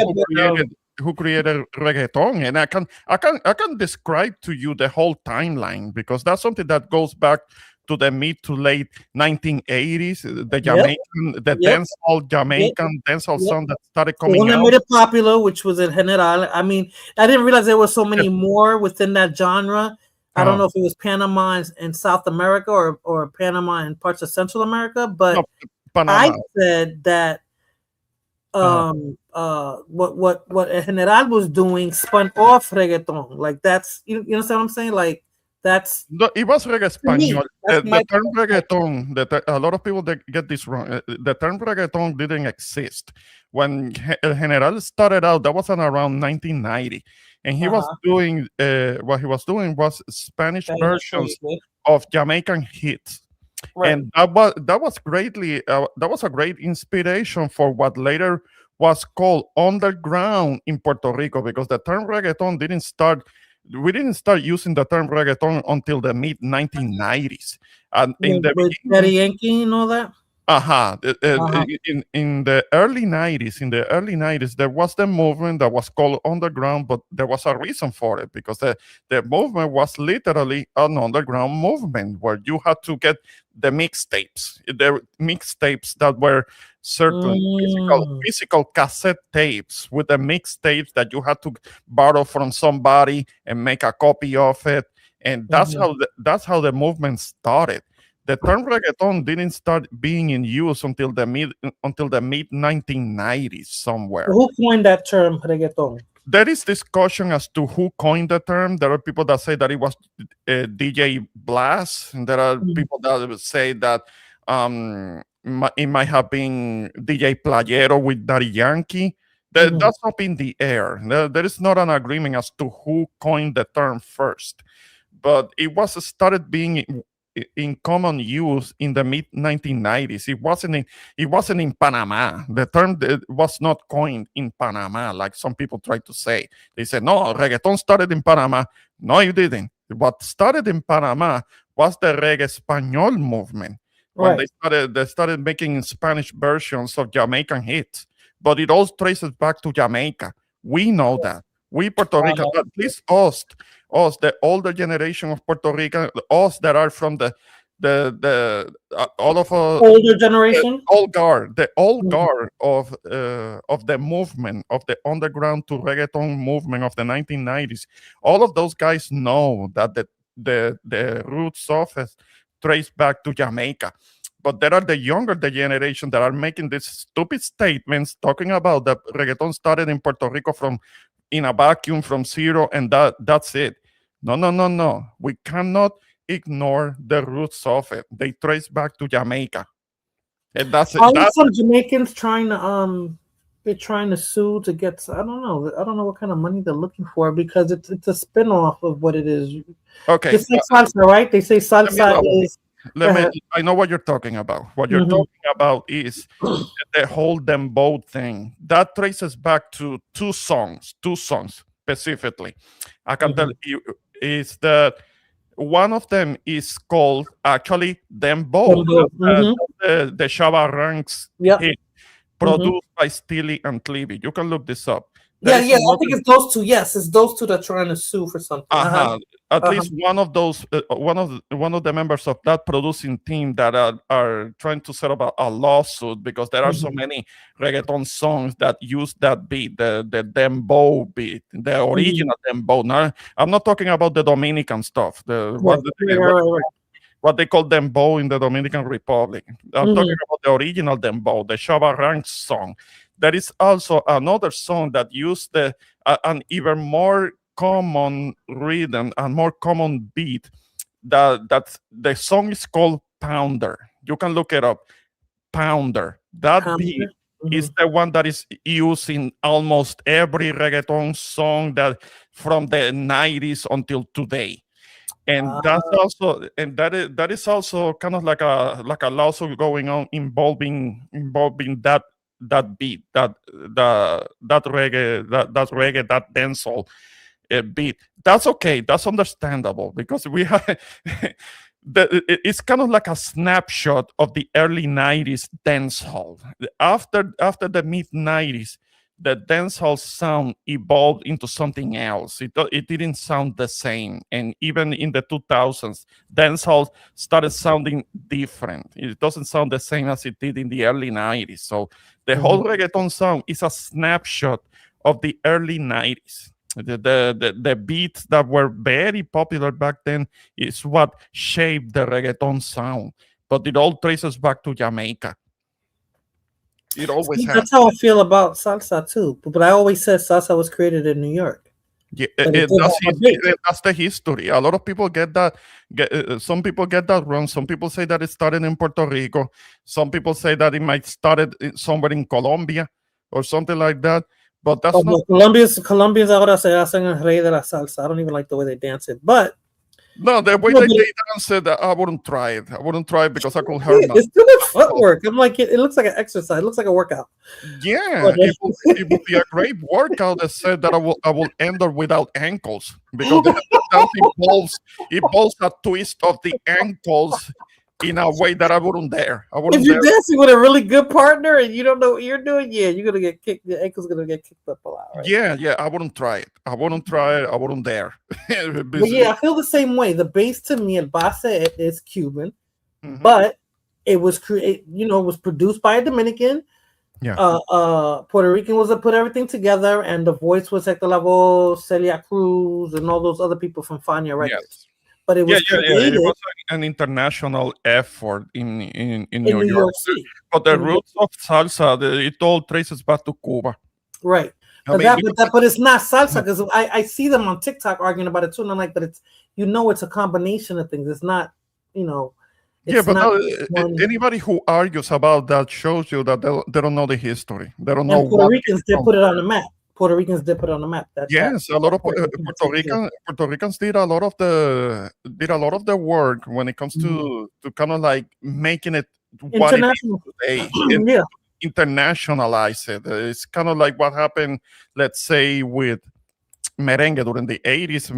who created reggaeton, and I can describe to you the whole timeline, because that's something that goes back to the mid to late 1980s. The Jamaican, dancehall Jamaican dancehall song that started coming out. The one that made it popular, which was in General. I mean, I didn't realize there were so many more within that genre. I don't know if it was Panama in South America or Panama in parts of Central America, but I said that what General was doing spun off reggaeton. Like, that's you understand what I'm saying? Like, that's it was reggae español. The term reggaeton, a lot of people get this wrong. The term reggaeton didn't exist when El General started out. That was around 1990, and he was doing what he was doing was Spanish versions of Jamaican hits. Right. And that was a great inspiration for what later was called underground in Puerto Rico, because the term reggaeton we didn't start using the term reggaeton until the mid 1990s. And in the Daddy Yankee and all that. In the early 90s, there was the movement that was called underground, but there was a reason for it, because the movement was literally an underground movement where you had to get the mixtapes that were certain physical cassette tapes with the mixtapes that you had to borrow from somebody and make a copy of it, and that's how the movement started. The term reggaeton didn't start being in use until the mid 1990s somewhere. Who coined that term, reggaeton? There is discussion as to who coined the term. There are people that say that it was DJ Blast, and there are people that say that it might have been DJ Playero with Daddy Yankee. That's up in the air. There is not an agreement as to who coined the term first. but it was started being in common use in the mid 1990s. It wasn't in Panama. The term was not coined in Panama, like some people try to say. They said, no, reggaeton started in Panama. No, it didn't. What started in Panama was the reggae español movement. When they started making Spanish versions of Jamaican hits. But it all traces back to Jamaica. We know that. We Puerto Rican, at least us, the older generation of Puerto Rican, us that are from the all of older generation, the old guard of the movement, of the underground to reggaeton movement of the 1990s. All of those guys know that the roots of it trace back to Jamaica. But there are the younger generation that are making these stupid statements talking about that reggaeton started in Puerto Rico in a vacuum from zero, and that's it. No. We cannot ignore the roots of it. They trace back to Jamaica. And that's it. Some Jamaicans trying to they're trying to sue to get, I don't know what kind of money they're looking for, because it's a spin-off of what it is. Okay. It's like salsa, right? They say salsa is. I know what you're talking about. What you're talking about is the whole dembow thing. That traces back to two songs specifically. I can tell you is that one of them is called actually Dembow, the Shabba Ranks hit, produced by Steely and Clevie. You can look this up. I think it's those two. Yes, it's those two that are trying to sue for something. At least one of those, one of the members of that producing team that are trying to set up a lawsuit because there are so many reggaeton songs that use that beat, the dembow beat, the original dembow. Now, I'm not talking about the Dominican stuff. What they call dembow in the Dominican Republic. I'm talking about the original dembow, the Shabba Ranks song. There is also another song that used an even more common rhythm and more common beat. That the song is called Pounder. You can look it up. Pounder. That beat is the one that is used in almost every reggaeton song that from the 90s until today. And that's also, and that is also kind of like a lawsuit going on involving that beat, that reggae, that dancehall beat. That's okay. That's understandable because we have. It's kind of like a snapshot of the early 90s dancehall. After the mid 90s, the dancehall sound evolved into something else. It didn't sound the same. And even in the 2000s, dancehall started sounding different. It doesn't sound the same as it did in the early 90s. So the whole reggaeton sound is a snapshot of the early 90s. The beats that were very popular back then is what shaped the reggaeton sound. But it all traces back to Jamaica. It always has. That's how I feel about salsa too. But I always said salsa was created in New York. Yeah, that's the history. A lot of people get that. Some people get that wrong. Some people say that it started in Puerto Rico. Some people say that it might started somewhere in Colombia or something like that. But that's not. Colombians ahora se hacen el rey de la salsa. I don't even like the way they dance it, but. No, the way they dance it, I wouldn't try it. I wouldn't try it because I could hurt myself. It's too much footwork. I'm like, it looks like an exercise. It looks like a workout. Yeah, it would be a great workout that said that I will end up without ankles because that involves a twist of the ankles in a way that I wouldn't dare. If you're dancing with a really good partner and you don't know what you're doing, you're gonna get kicked. Your ankle's gonna get kicked up a lot. Right? Yeah, I wouldn't try it. I wouldn't try it. I wouldn't dare. But yeah, I feel the same way. The base to me, El Base is Cuban, but it was it was produced by a Dominican. Yeah. Puerto Rican was to put everything together, and the voice was Hector Lavoe, Celia Cruz, and all those other people from Fania Records. Yes. But it was it was an international effort in New York City. But the roots of salsa, it all traces back to Cuba. Right. But it's not salsa because I see them on TikTok arguing about it too, and I'm like, but it's it's a combination of things. It's not, It's anybody who argues about that shows you that they don't know the history. They don't know. Puerto Ricans, they put it on the map. Puerto Ricans did put on the map. Yes, a lot of Puerto Ricans did a lot of the work when it comes to kind of like making it what it is today. Yeah. Internationalize it. It's kind of like what happened, let's say, with merengue during the 80s.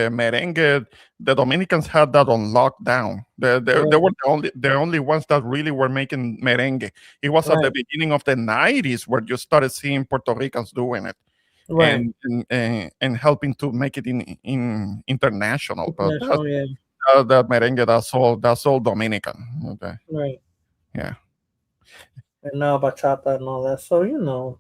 Merengue, the Dominicans had that on lockdown. They were the only ones that really were making merengue. It was at the beginning of the 90s where you started seeing Puerto Ricans doing it. Right. And helping to make it in international. But that merengue, that's all Dominican. Okay. Right. Yeah. And now bachata and all that. So No,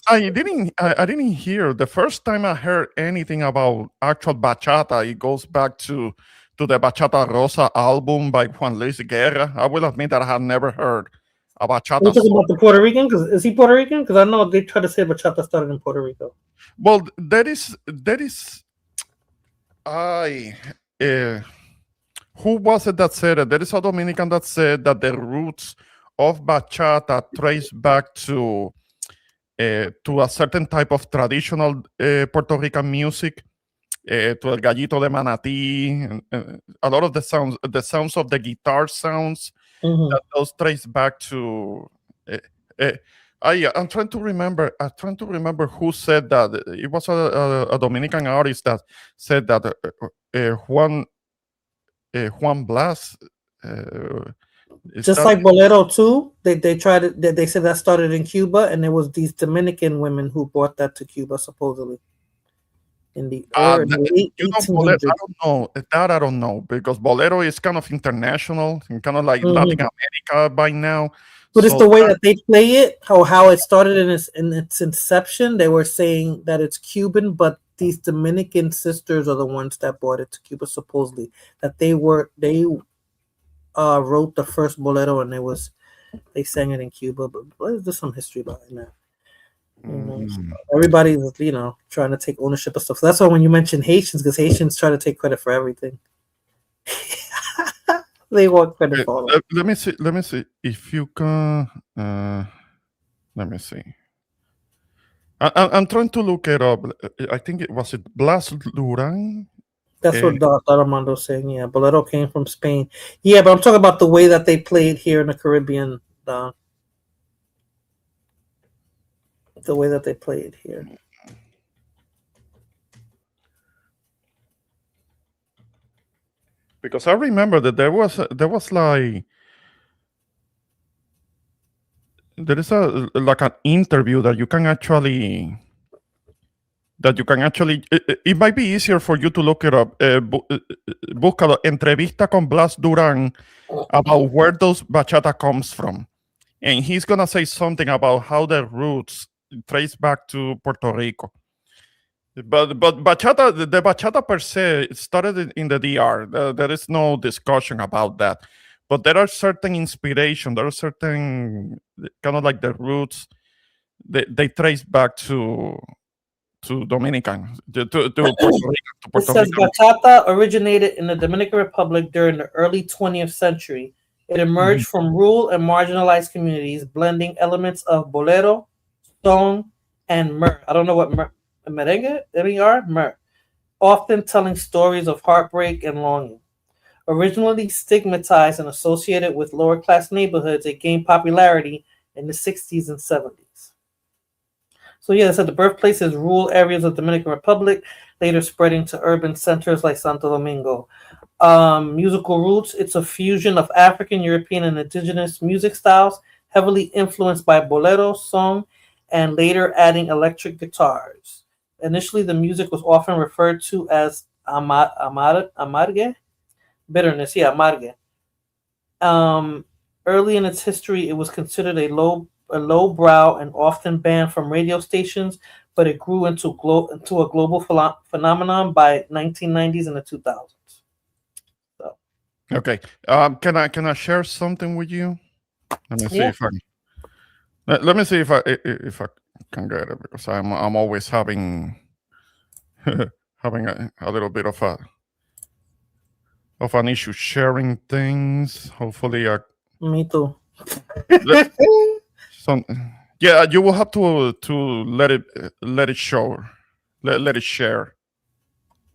I didn't hear. The first time I heard anything about actual bachata, it goes back to the Bachata Rosa album by Juan Luis Guerra. I will admit that I had never heard a bachata. You're talking about the Puerto Rican? Is he Puerto Rican? Because I know they try to say bachata started in Puerto Rico. Well, who was it that said it? There is a Dominican that said that the roots of bachata trace back to a certain type of traditional Puerto Rican music, to El Gallito de Manatí, a lot of the sounds of the guitar sounds, that those trace back to. I'm trying to remember who said that. It was a Dominican artist that said that Juan Blas. Just like Bolero too, they tried it. They said that started in Cuba, and it was these Dominican women who brought that to Cuba supposedly. In the early 1800s. I don't know because Bolero is kind of international and kind of like Latin America by now. But it's the way that they play it, how it started in its inception. They were saying that it's Cuban, but these Dominican sisters are the ones that brought it to Cuba supposedly. That they wrote the first bolero, and they sang it in Cuba. But there's some history behind that. Everybody's trying to take ownership of stuff. That's why when you mention Haitians, because Haitians try to take credit for everything. They want credit for all. Let me see if you can. Let me see. I'm trying to look it up. I think it was Blas Duran. That's what Armando's saying. Yeah, Bolero came from Spain. Yeah, but I'm talking about the way that they play it here in the Caribbean. The way that they play it here. Because I remember that there was like there is an interview that you can actually it might be easier for you to look it up. Búscalo, entrevista con Blas Duran about where those bachata comes from, and he's gonna say something about how the roots trace back to Puerto Rico. But bachata, the bachata per se, started in the DR. There is no discussion about that. But there are certain inspiration. There are certain kind of like the roots. They trace back to Dominican, to Puerto Rico. It says bachata originated in the Dominican Republic during the early 20th century. It emerged from rural and marginalized communities, blending elements of bolero, son, and mer. I don't know what merengue, mer, often telling stories of heartbreak and longing. Originally stigmatized and associated with lower class neighborhoods, it gained popularity in the 60s and 70s. So yeah, it said the birthplace is rural areas of the Dominican Republic, later spreading to urban centers like Santo Domingo. Musical roots, it's a fusion of African, European, and indigenous music styles, heavily influenced by bolero, son, and later adding electric guitars. Initially, the music was often referred to as amargue, bitterness, amargue. Early in its history, it was considered a lowbrow and often banned from radio stations, but it grew into a global phenomenon by 1990s and the 2000s. So. Okay, can I share something with you? Let me see if I. Let me see if I can get it, because I'm always having having a little bit of an issue sharing things. Hopefully, me too. Yeah, you will have to let it show, let it share.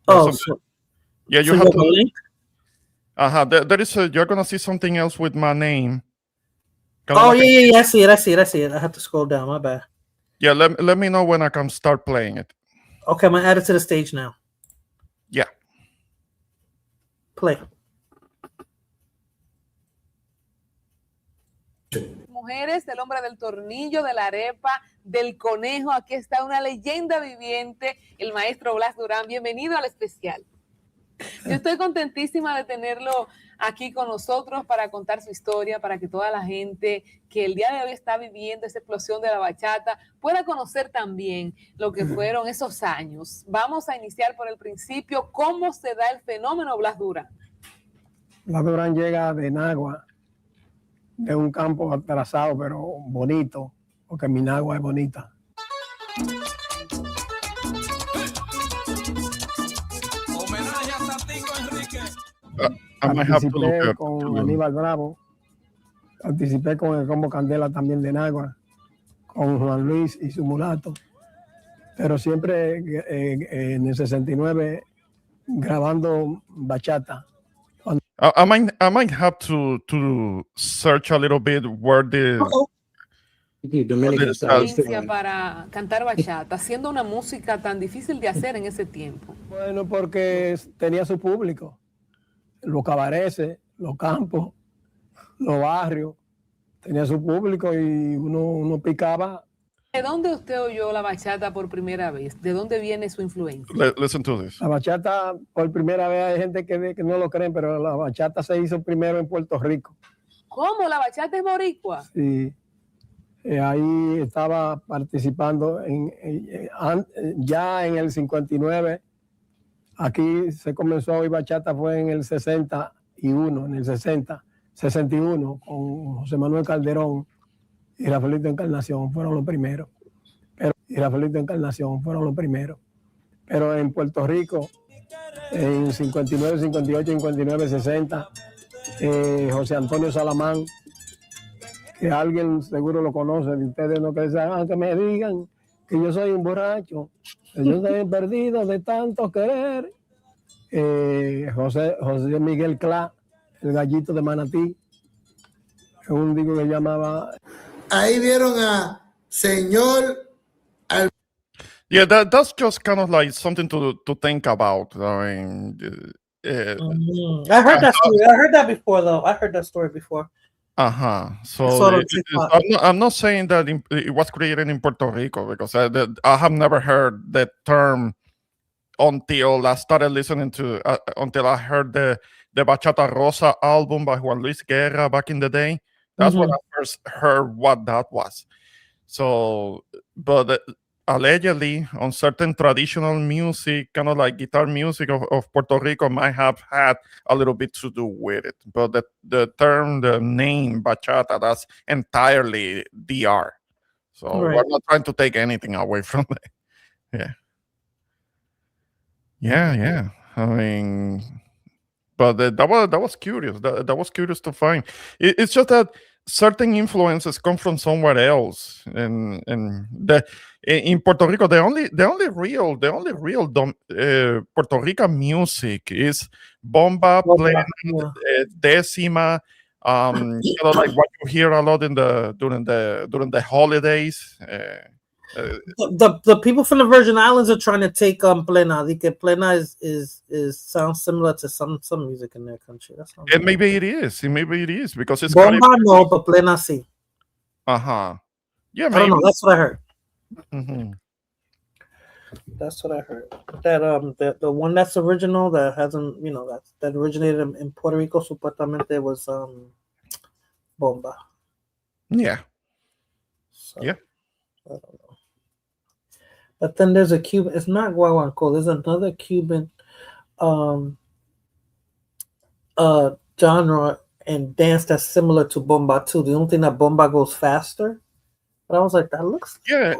Oh, yeah, you so have you to. have a link? There is you're gonna see something else with my name. Oh yeah. I see it. I have to scroll down. My bad. Yeah, let me know when I can start playing it. Okay, I'm gonna add it to the stage now. Yeah. Play. Mujeres, el hombre del tornillo, de la arepa, del conejo. Aquí está una leyenda viviente, el maestro Blas Durán. Bienvenido al especial. Yo estoy contentísima de tenerlo aquí con nosotros para contar su historia, para que toda la gente que el día de hoy está viviendo esa explosión de la bachata pueda conocer también lo que fueron esos años. Vamos a iniciar por el principio. ¿Cómo se da el fenómeno Blas Durán? Blas Durán llega de Nagua, de un campo atrasado, pero bonito, porque mi Nagua es bonita. Participé con Aníbal Bravo, participé con el Combo Candela también de Nagua, con Juan Luis y su mulato, pero siempre en el 69 grabando bachata. I might have to search a little bit where the para cantar bachata, haciendo una música tan difícil de hacer en ese tiempo. Bueno, porque tenía su público, los cabarets, los campos, los barrios, tenía su público y uno picaba. ¿De dónde usted oyó la bachata por primera vez? ¿De dónde viene su influencia? Listen to this. La bachata por primera vez, hay gente que no lo creen, pero la bachata se hizo primero en Puerto Rico. ¿Cómo? ¿La bachata es boricua? Sí. Ahí estaba participando ya en el 59. Aquí se comenzó a oír bachata, fue en el 61, en el 61, con José Manuel Calderón y Rafaelito Encarnación fueron los primeros. Pero en Puerto Rico, en 59, 58, 59, 60, José Antonio Salamán, que alguien seguro lo conoce, de ustedes no que me digan que yo soy un borracho, que yo soy perdido de tanto querer. José Miguel Clá, el gallito de Manatí, un digo que llamaba. Ahí vieron a señor. Yeah, that's just kind of like something to think about. I mean, I heard that story. I heard that before, though. I heard that story before. So I'm not saying that it was created in Puerto Rico, because I have never heard the term until I started listening to until I heard the Bachata Rosa album by Juan Luis Guerra back in the day. That's when I first heard what that was. So, but allegedly on certain traditional music, kind of like guitar music of Puerto Rico, might have had a little bit to do with it. But the name bachata, that's entirely DR. So we're not trying to take anything away from it. Yeah. I mean, but that was curious. That was curious to find. It's just that certain influences come from somewhere else, and in Puerto Rico, the only real Puerto Rican music is bomba, plena, décima. Like what you hear a lot during the holidays. The people from the Virgin Islands are trying to take plena. I think plena is sounds similar to some music in their country. And maybe it is because it's bomba no, but plena sí. Yeah, maybe. I don't know. That's what I heard. That's what I heard. That the one that's original that hasn't, that originated in Puerto Rico, supuestamente was bomba. Yeah. So, I don't know. But then there's a Cuban. It's not guaguancó. There's another Cuban genre and dance that's similar to bomba too. The only thing that bomba goes faster. But I was like, that looks. Yeah,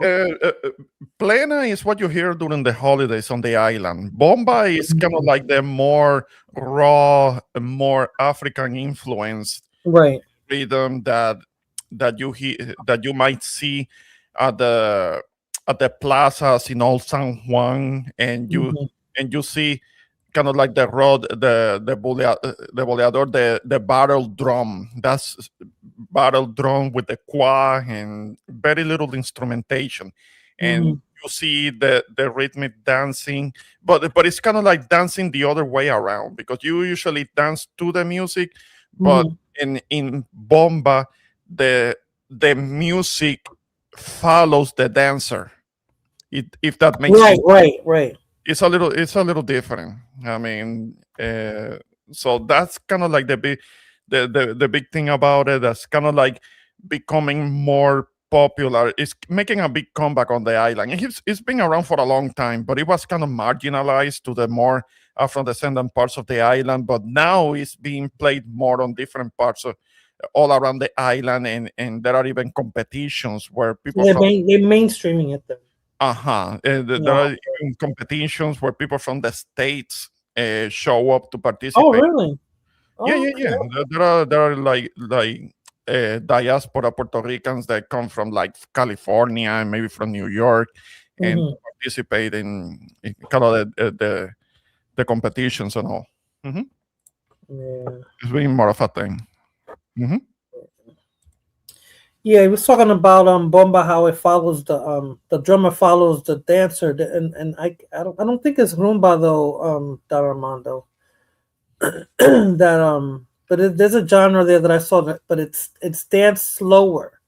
plena is what you hear during the holidays on the island. Bomba is kind of like the more raw, more African influenced rhythm that you might see at the plazas in Old San Juan, and you see kind of like the road, the boleador, the barrel drum. That's barrel drum with the qua and very little instrumentation, and you see the rhythmic dancing, but it's kind of like dancing the other way around, because you usually dance to the music, but in bomba the music follows the dancer. If that makes sense. Right. It's a little different. I mean, so that's kind of like the big thing about it. That's kind of like becoming more popular. It's making a big comeback on the island. It's been around for a long time, but it was kind of marginalized to the more Afro-descendant parts of the island. But now it's being played more on different parts of all around the island, and there are even competitions where people they're mainstreaming it. There are even competitions where people from the States show up to participate. Oh, really? Yeah. There are like diaspora Puerto Ricans that come from like California and maybe from New York and participate in kind of the competitions and all. Yeah. It's being more of a thing. Yeah, he was talking about bomba, how it follows the drummer follows the dancer, and I don't think it's rumba though, Armando. But there's a genre there that I saw that, but it's danced slower.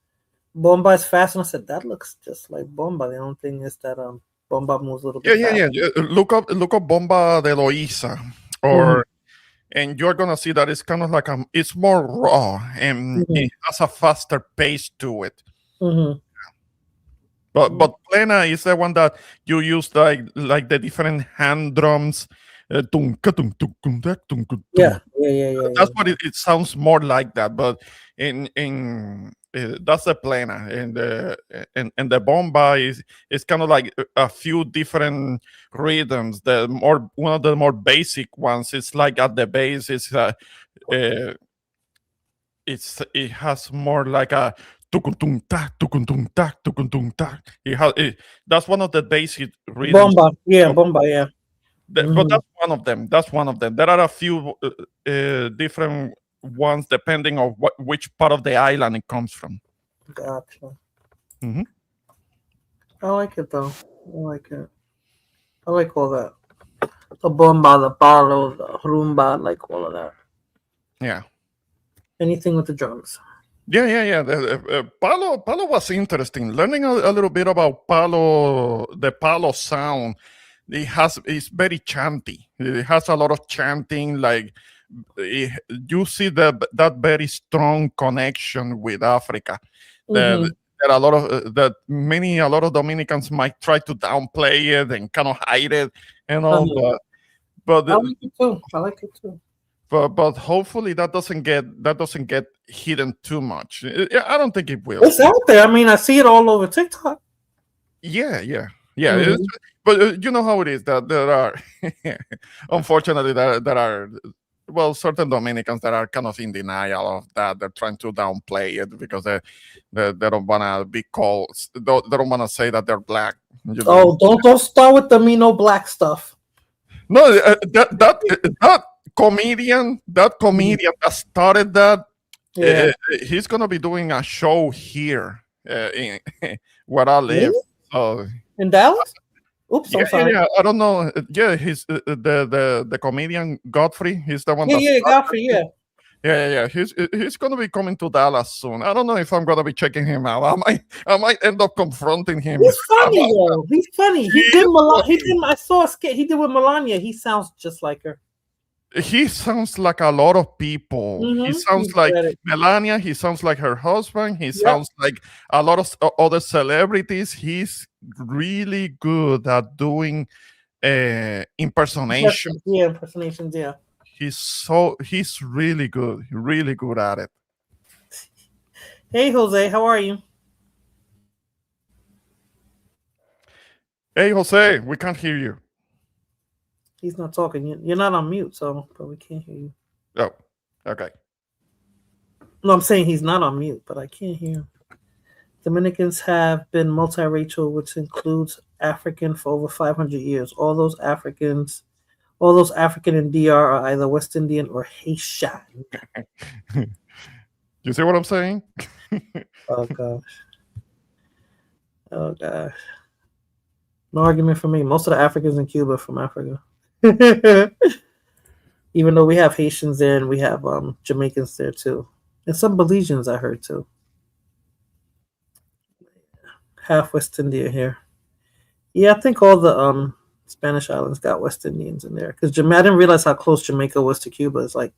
Bomba is fast, and I said that looks just like bomba. The only thing is that bomba moves a little bit. Yeah. Look up Bomba de Loíza, or. And you're gonna see that it's kind of like it's more raw, and it has a faster pace to it. But plena is the one that you use like the different hand drums. That's what it sounds more like that. But in that's the plena, and the bomba is kind of like a few different rhythms. One of the more basic ones is like at the base it has more like a that's one of the basic rhythms. Bomba, yeah. But that's one of them. There are a few different ones depending on which part of the island it comes from. Gotcha. I like it though. I like it. I like all that. The bomba, the palo, the rumba, I like all of that. Yeah. Anything with the drums. Yeah. Palo was interesting. Learning a little bit about palo, the palo sound. It's very chanty. It has a lot of chanting. Like you see that very strong connection with Africa. There are a lot of Dominicans might try to downplay it and kind of hide it and all. But I like it too. But hopefully that doesn't get hidden too much. I don't think it will. It's out there. I mean, I see it all over TikTok. Yeah. But you know how it is that there are, unfortunately, there are certain Dominicans that are kind of in denial of that. They're trying to downplay it because they don't want to be called. They don't want to say that they're black. Don't start with the me no black stuff. No, that comedian that started that, he's gonna be doing a show here in where I live. Really? In Dallas? Oops, I'm sorry. Yeah, I don't know. Yeah, he's the comedian Godfrey. He's the one. Godfrey. Yeah. He's gonna be coming to Dallas soon. I don't know if I'm gonna be checking him out. I might end up confronting him. He's funny though. He's funny. I saw a skit he did with Melania. He sounds just like her. He sounds like a lot of people. He sounds like Melania. He sounds like her husband. He sounds like a lot of other celebrities. He's really good at doing impersonations. Yeah, impersonations. Yeah. He's really good at it. Hey, Jose, how are you? Hey, Jose, we can't hear you. He's not talking. You're not on mute, but we can't hear you. Oh, okay. No, I'm saying he's not on mute, but I can't hear him. Dominicans have been multiracial, which includes African for over 500 years. All those African in DR are either West Indian or Haitian. You see what I'm saying? Oh gosh. Oh gosh. No argument for me. Most of the Africans in Cuba are from Africa. Even though we have Haitians there and we have Jamaicans there too. And some Belizeans I heard too. Half West India here. Yeah, I think all the Spanish islands got West Indians in there. Because I didn't realize how close Jamaica was to Cuba. It's like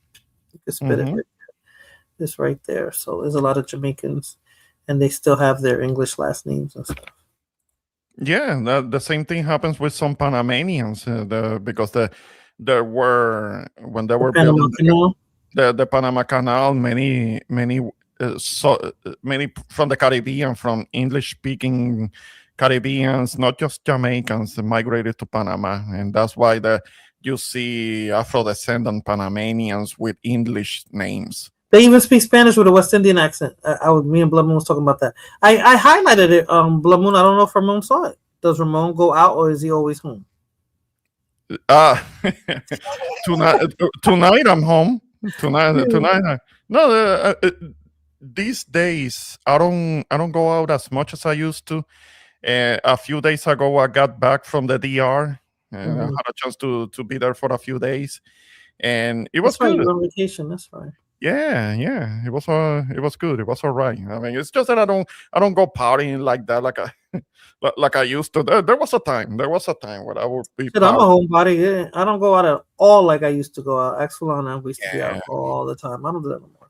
you could spit it right there. It's right there. So there's a lot of Jamaicans and they still have their English last names and stuff. Yeah, the same thing happens with some Panamanians because there were when they were building the Panama Canal, many from the Caribbean, from English-speaking Caribbeans, not just Jamaicans, migrated to Panama, and that's why you see Afro-descendant Panamanians with English names. They even speak Spanish with a West Indian accent. Me and Blood Moon was talking about that. I highlighted it. Blood Moon, I don't know if Ramon saw it. Does Ramon go out or is he always home? Tonight I'm home. Tonight. No, these days I don't go out as much as I used to. A few days ago, I got back from the DR and I had a chance to be there for a few days, and it was good. You're on vacation. That's fine. Yeah, it was good. It was all right. I mean, it's just that I don't go partying like that, like I used to. There was a time where I would be. I'm a homebody. Yeah. I don't go out at all like I used to go out. Axelon, we used to be out all the time. I don't do that anymore.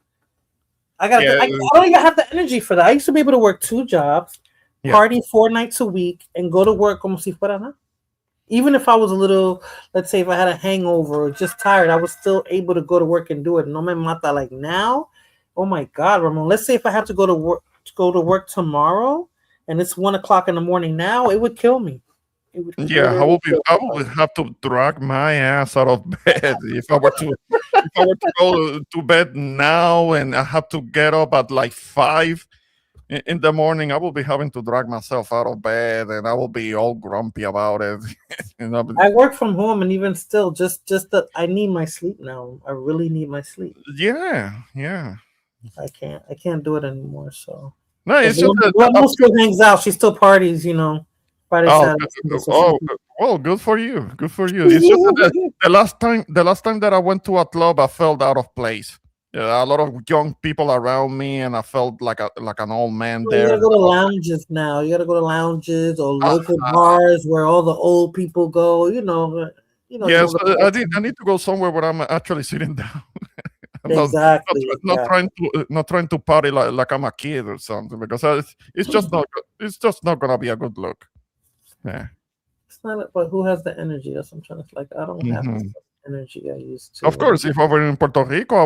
I don't even have the energy for that. I used to be able to work 2 jobs, party 4 nights a week, and go to work como si fuera nada. Even if I was a little, let's say if I had a hangover or just tired, I was still able to go to work and do it. No me mata. Like now, oh my God, Ramon. Let's say if I had to go to work tomorrow and it's 1 o'clock in the morning now, it would kill me. I would have to drag my ass out of bed if I were to go to bed now, and I have to get up at like 5 in the morning. I will be having to drag myself out of bed, and I will be all grumpy about it. I work from home, and even still, just that I need my sleep now. I really need my sleep. Yeah. I can't do it anymore. So no, it's just that still hangs out. She still parties, Friday, Saturday. Well, good for you. Good for you. It's just that the last time that I went to a club, I felt out of place. A lot of young people around me, and I felt like an old man there. You gotta go to lounges now. You gotta go to lounges or local bars where all the old people go. Yes, I need to go somewhere where I'm actually sitting down. Exactly. Not trying to party like I'm a kid or something, because it's just not gonna be a good look. Yeah. It's not, but who has the energy? That's what I'm trying to like. I don't have the energy I used to. Of course, if I were in Puerto Rico,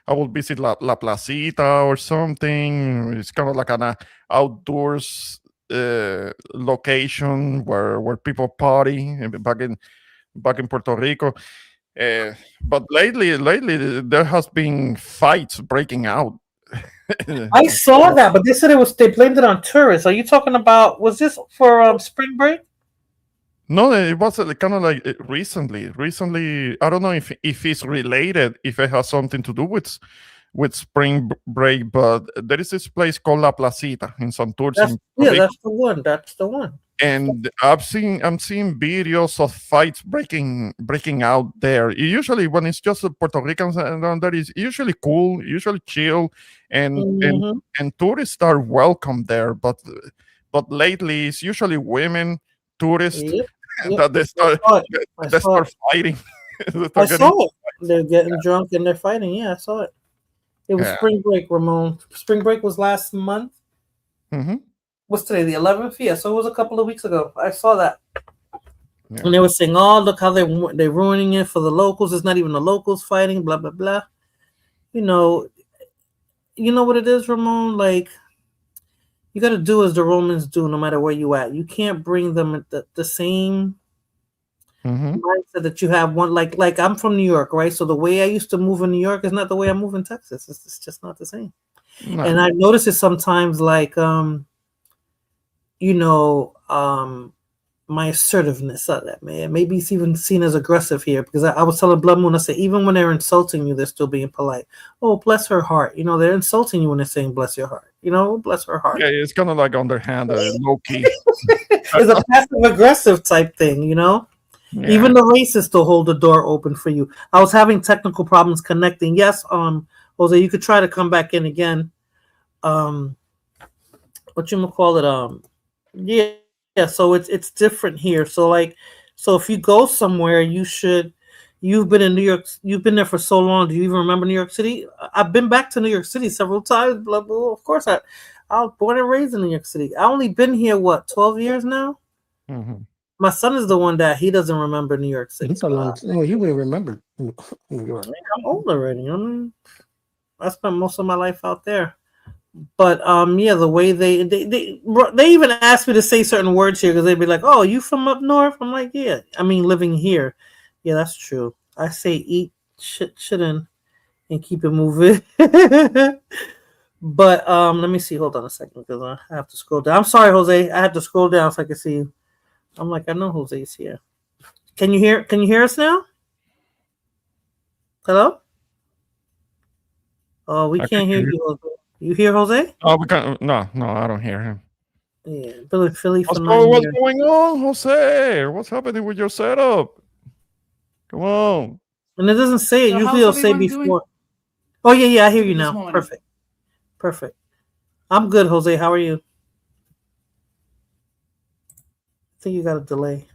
I will visit La Placita or something. It's kind of like an outdoors location where people party back in Puerto Rico. But lately there has been fights breaking out. I saw that, but they said they blamed it on tourists. Are you talking about? Was this for spring break? No, it was kind of like recently. I don't know if it's related, if it has something to do with spring break, but there is this place called La Placita in Santurce. That's the one. And I'm seeing videos of fights breaking out there. Usually, when it's just Puerto Ricans and that is usually cool, usually chill, and tourists are welcome there. But lately, it's usually women tourists that they start fighting. I saw it. They're getting drunk and they're fighting. Yeah, I saw it. It was spring break, Ramon. Spring break was last month. What's today, the 11th? Yeah, so it was a couple of weeks ago. I saw that. Yeah. And they were saying, oh, look how they're ruining it for the locals. It's not even the locals fighting, blah, blah, blah. You know what it is, Ramon? Like, you got to do as the Romans do no matter where you at. You can't bring them the same mindset that you have. Like I'm from New York, right? So the way I used to move in New York is not the way I move in Texas. It's just not the same. No. And I notice it sometimes, like, you know, my assertiveness of that, man. Maybe it's even seen as aggressive here because I was telling Blood Moon, I said, even when they're insulting you, they're still being polite. Oh, bless her heart. You know, they're insulting you when they're saying bless your heart. You know, bless her heart. Yeah, it's kind of like underhand, low key. It's a passive aggressive type thing, you know? Yeah. Even the racists still hold the door open for you. I was having technical problems connecting. Yes, Jose, you could try to come back in again. What you call it? Yeah. So it's different here. So if you go somewhere, you've been in New York. You've been there for so long. Do you even remember New York City? I've been back to New York City several times. Blah, blah, blah. Of course, I was born and raised in New York City. I only been here 12 years now. Mm-hmm. My son is the one that he doesn't remember New York City. It's a long time. No, he would remember New York. I'm old already. I mean, I spent most of my life out there. But yeah, the way they even asked me to say certain words here because they'd be like, "Oh, you from up north?" I'm like, "Yeah." I mean, living here, yeah, that's true. I say eat shit and keep it moving. But let me see. Hold on a second because I have to scroll down. I'm sorry, Jose. I had to scroll down so I can see you. I'm like, I know Jose's here. Can you hear us now? Hello? Oh, we can't hear you, Jose. You hear Jose? Oh, we can't. No, I don't hear him. Yeah, Philly. What's going on, Jose? What's happening with your setup? Come on. And it doesn't say it. So Usually how's it'll say everyone before. doing? Oh yeah, I hear you This now. morning. Perfect. I'm good, Jose. How are you? I think you got a delay.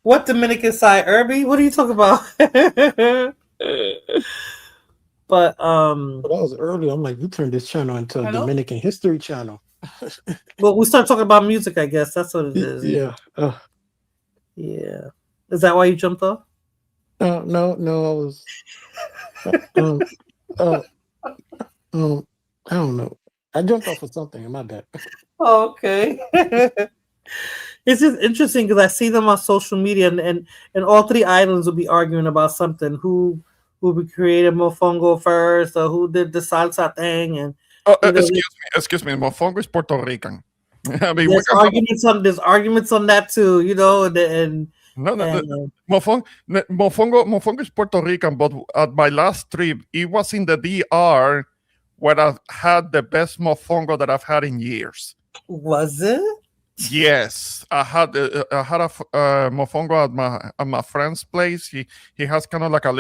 What Dominican side, Irby? What are you talking about? But that was early. I'm like, you turned this channel into a Dominican history channel. well, we start talking about music. I guess that's what it is. Yeah. Yeah. Is that why you jumped off? No. I was. I don't know. I jumped off of something. My bad. Oh, okay. It's just interesting because I see them on social media, and all three islands will be arguing about something. Who created Mofongo first, or who did the salsa thing? And excuse me. Mofongo is Puerto Rican. I mean, there's arguments on that too. You know, Mofongo is Puerto Rican, but at my last trip, it was in the DR where I had the best mofongo that I've had in years. Was it? Yes, I had a mofongo at my friend's place. He has kind of like a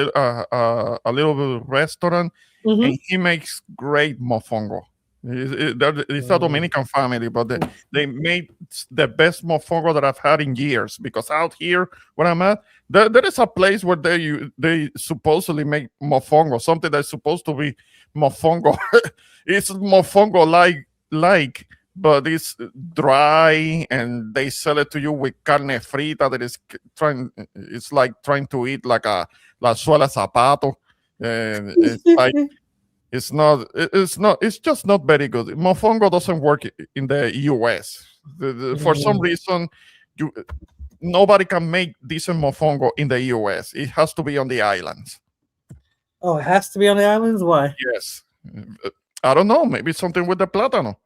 little restaurant, and he makes great mofongo. It's a Dominican family, but they made the best mofongo that I've had in years. Because out here where I'm at, there is a place where they supposedly make mofongo, something that's supposed to be mofongo. It's mofongo like, but it's dry, and they sell it to you with carne frita. It's like trying to eat like a la suela zapato, and it's like. It's just not very good. Mofongo doesn't work in the US. For some reason, nobody can make decent mofongo in the US. It has to be on the islands. Oh, it has to be on the islands? Why? Yes. I don't know. Maybe something with the plátano.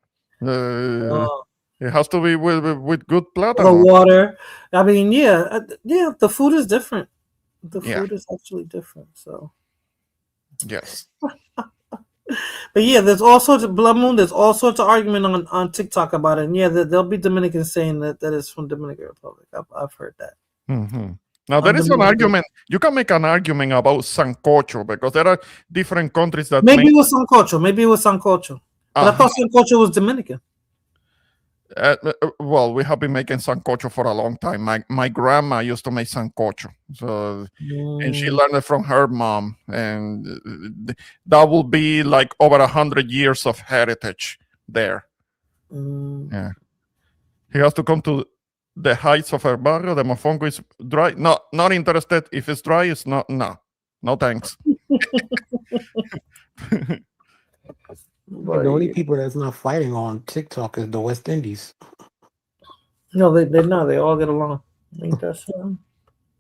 It has to be with good plátano. The water. I mean, yeah. The food is different. The food is actually different. So. Yes. But yeah, there's all sorts of Blood Moon. There's all sorts of argument on TikTok about it. And yeah, there'll be Dominicans saying that is from Dominican Republic. I've heard that. Mm-hmm. Now there is an argument. You can make an argument about sancocho because there are different countries that maybe it was sancocho. But I thought sancocho was Dominican. Well, we have been making sancocho for a long time. My grandma used to make sancocho, and she learned it from her mom, and that will be like over 100 years of heritage there. Yeah, he has to come to the heights of her barrio. The mofongo is dry. No, not interested. If it's dry, it's not. No thanks. The only people that's not fighting on TikTok is the West Indies. No, they're not. They all get along. Ain't that something?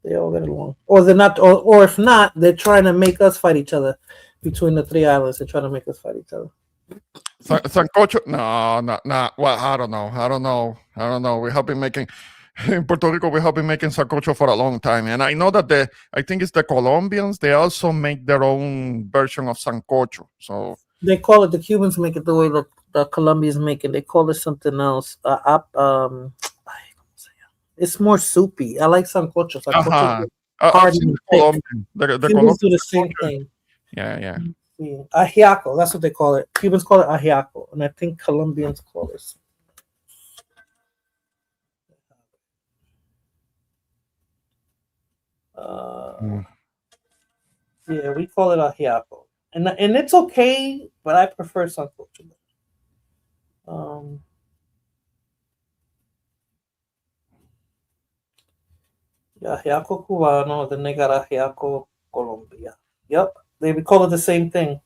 They all get along. Or they're not. Or if not, they're trying to make us fight each other between the three islands. They're trying to make us fight each other. Sancocho? No, no. Well, I don't know. We have been making in Puerto Rico. We have been making sancocho for a long time, and I know that I think it's the Colombians. They also make their own version of sancocho. So They call it, the Cubans make it the way the Colombians make it. They call it something else. It's more soupy. I like sancocho. Sancocho I've seen the Colombian. The Cubans Colombian do the same thing. Yeah. Yeah. Ajiaco, that's what they call it. Cubans call it ajiaco, and I think Colombians call it. Yeah, we call it ajiaco, and it's okay, but I prefer sancocho. Ajiaco cubano, then they got ajiaco Colombia. Yep, they call it the same thing,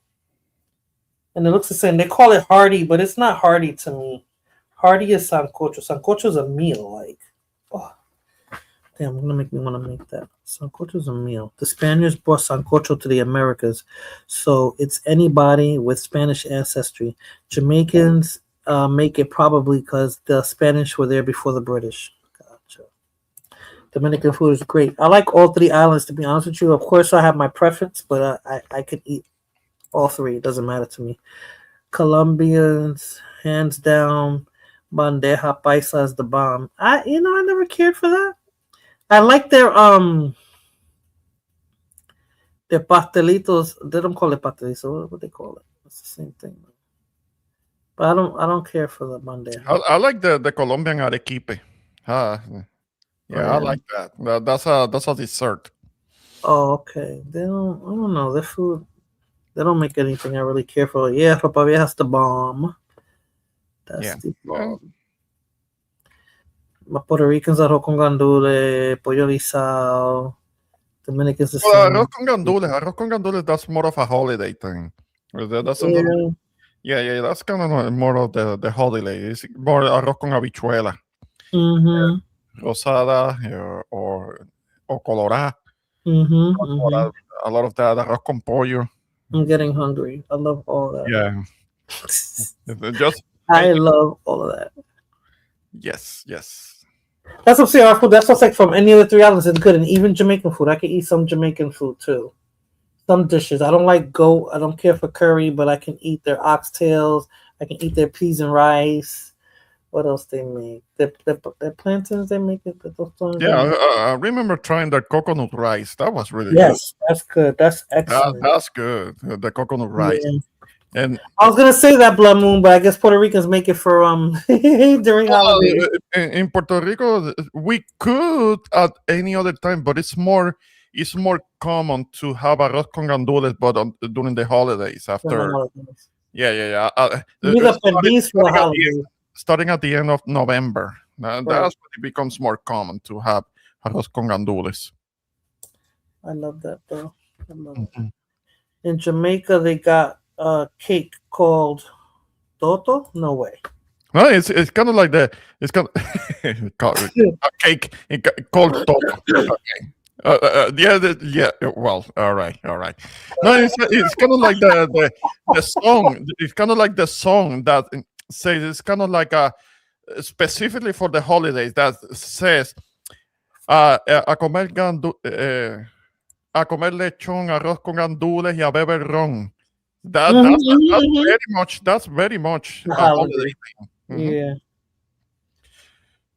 and it looks the same. They call it hearty, but it's not hearty to me. Hearty is sancocho. Sancocho is a meal, like. Oh, damn, gonna make me want to make that. Sancocho is a meal. The Spaniards brought sancocho to the Americas, so it's anybody with Spanish ancestry. Jamaicans make it probably because the Spanish were there before the British. Gotcha. Dominican food is great. I like all three islands, to be honest with you. Of course, I have my preference, but I can eat all three. It doesn't matter to me. Colombians, hands down. Bandeja paisa is the bomb. I never cared for that. I like their pastelitos. They don't call it pastelitos. What they call it? It's the same thing. But I don't care for the bandeja. I like the Colombian arequipe. I like that. That's a dessert. Oh, okay. I don't know. Their food, they don't make anything I really care for. Yeah, Ropa Vieja's the bomb. That's the bomb. Puerto Ricans, arroz con gandules, pollo guisado. Dominicans, the same. Arroz con gandules, that's more of a holiday thing. That's something. Yeah, that's kind of more of the holiday. It's more arroz con habichuela. Rosada or colorada. A lot of that arroz con pollo. I'm getting hungry. I love all that. Yeah. I love all of that. Yes. That's what I'm saying. Our food, that's what's like from any of the three islands. It's good, and even Jamaican food. I can eat some Jamaican food too. Some dishes. I don't like goat. I don't care for curry, but I can eat their oxtails. I can eat their peas and rice. What else they make? Their plantains. They make it. I remember trying the coconut rice. That was really good. Yes, that's good. That's excellent. That's good. The coconut rice. Yeah. And I was gonna say that Blood Moon, but I guess Puerto Ricans make it for during holidays. In Puerto Rico, we could at any other time, but it's more common to have arroz con gandules, but during the holidays after. Yeah. Starting at the end of November, that's when it becomes more common to have arroz con gandules. I love that, though. I love it. In Jamaica, they got a cake called Toto. No way. No, it's kind of like it's kind of a cake called Toto. Okay. Well, all right. No, it's kind of like the song. It's kind of like the song that says it's kind of like a specifically for the holidays that says a comer lechón, arroz con gandules y a beber ron. That's very much a holiday thing. Yeah.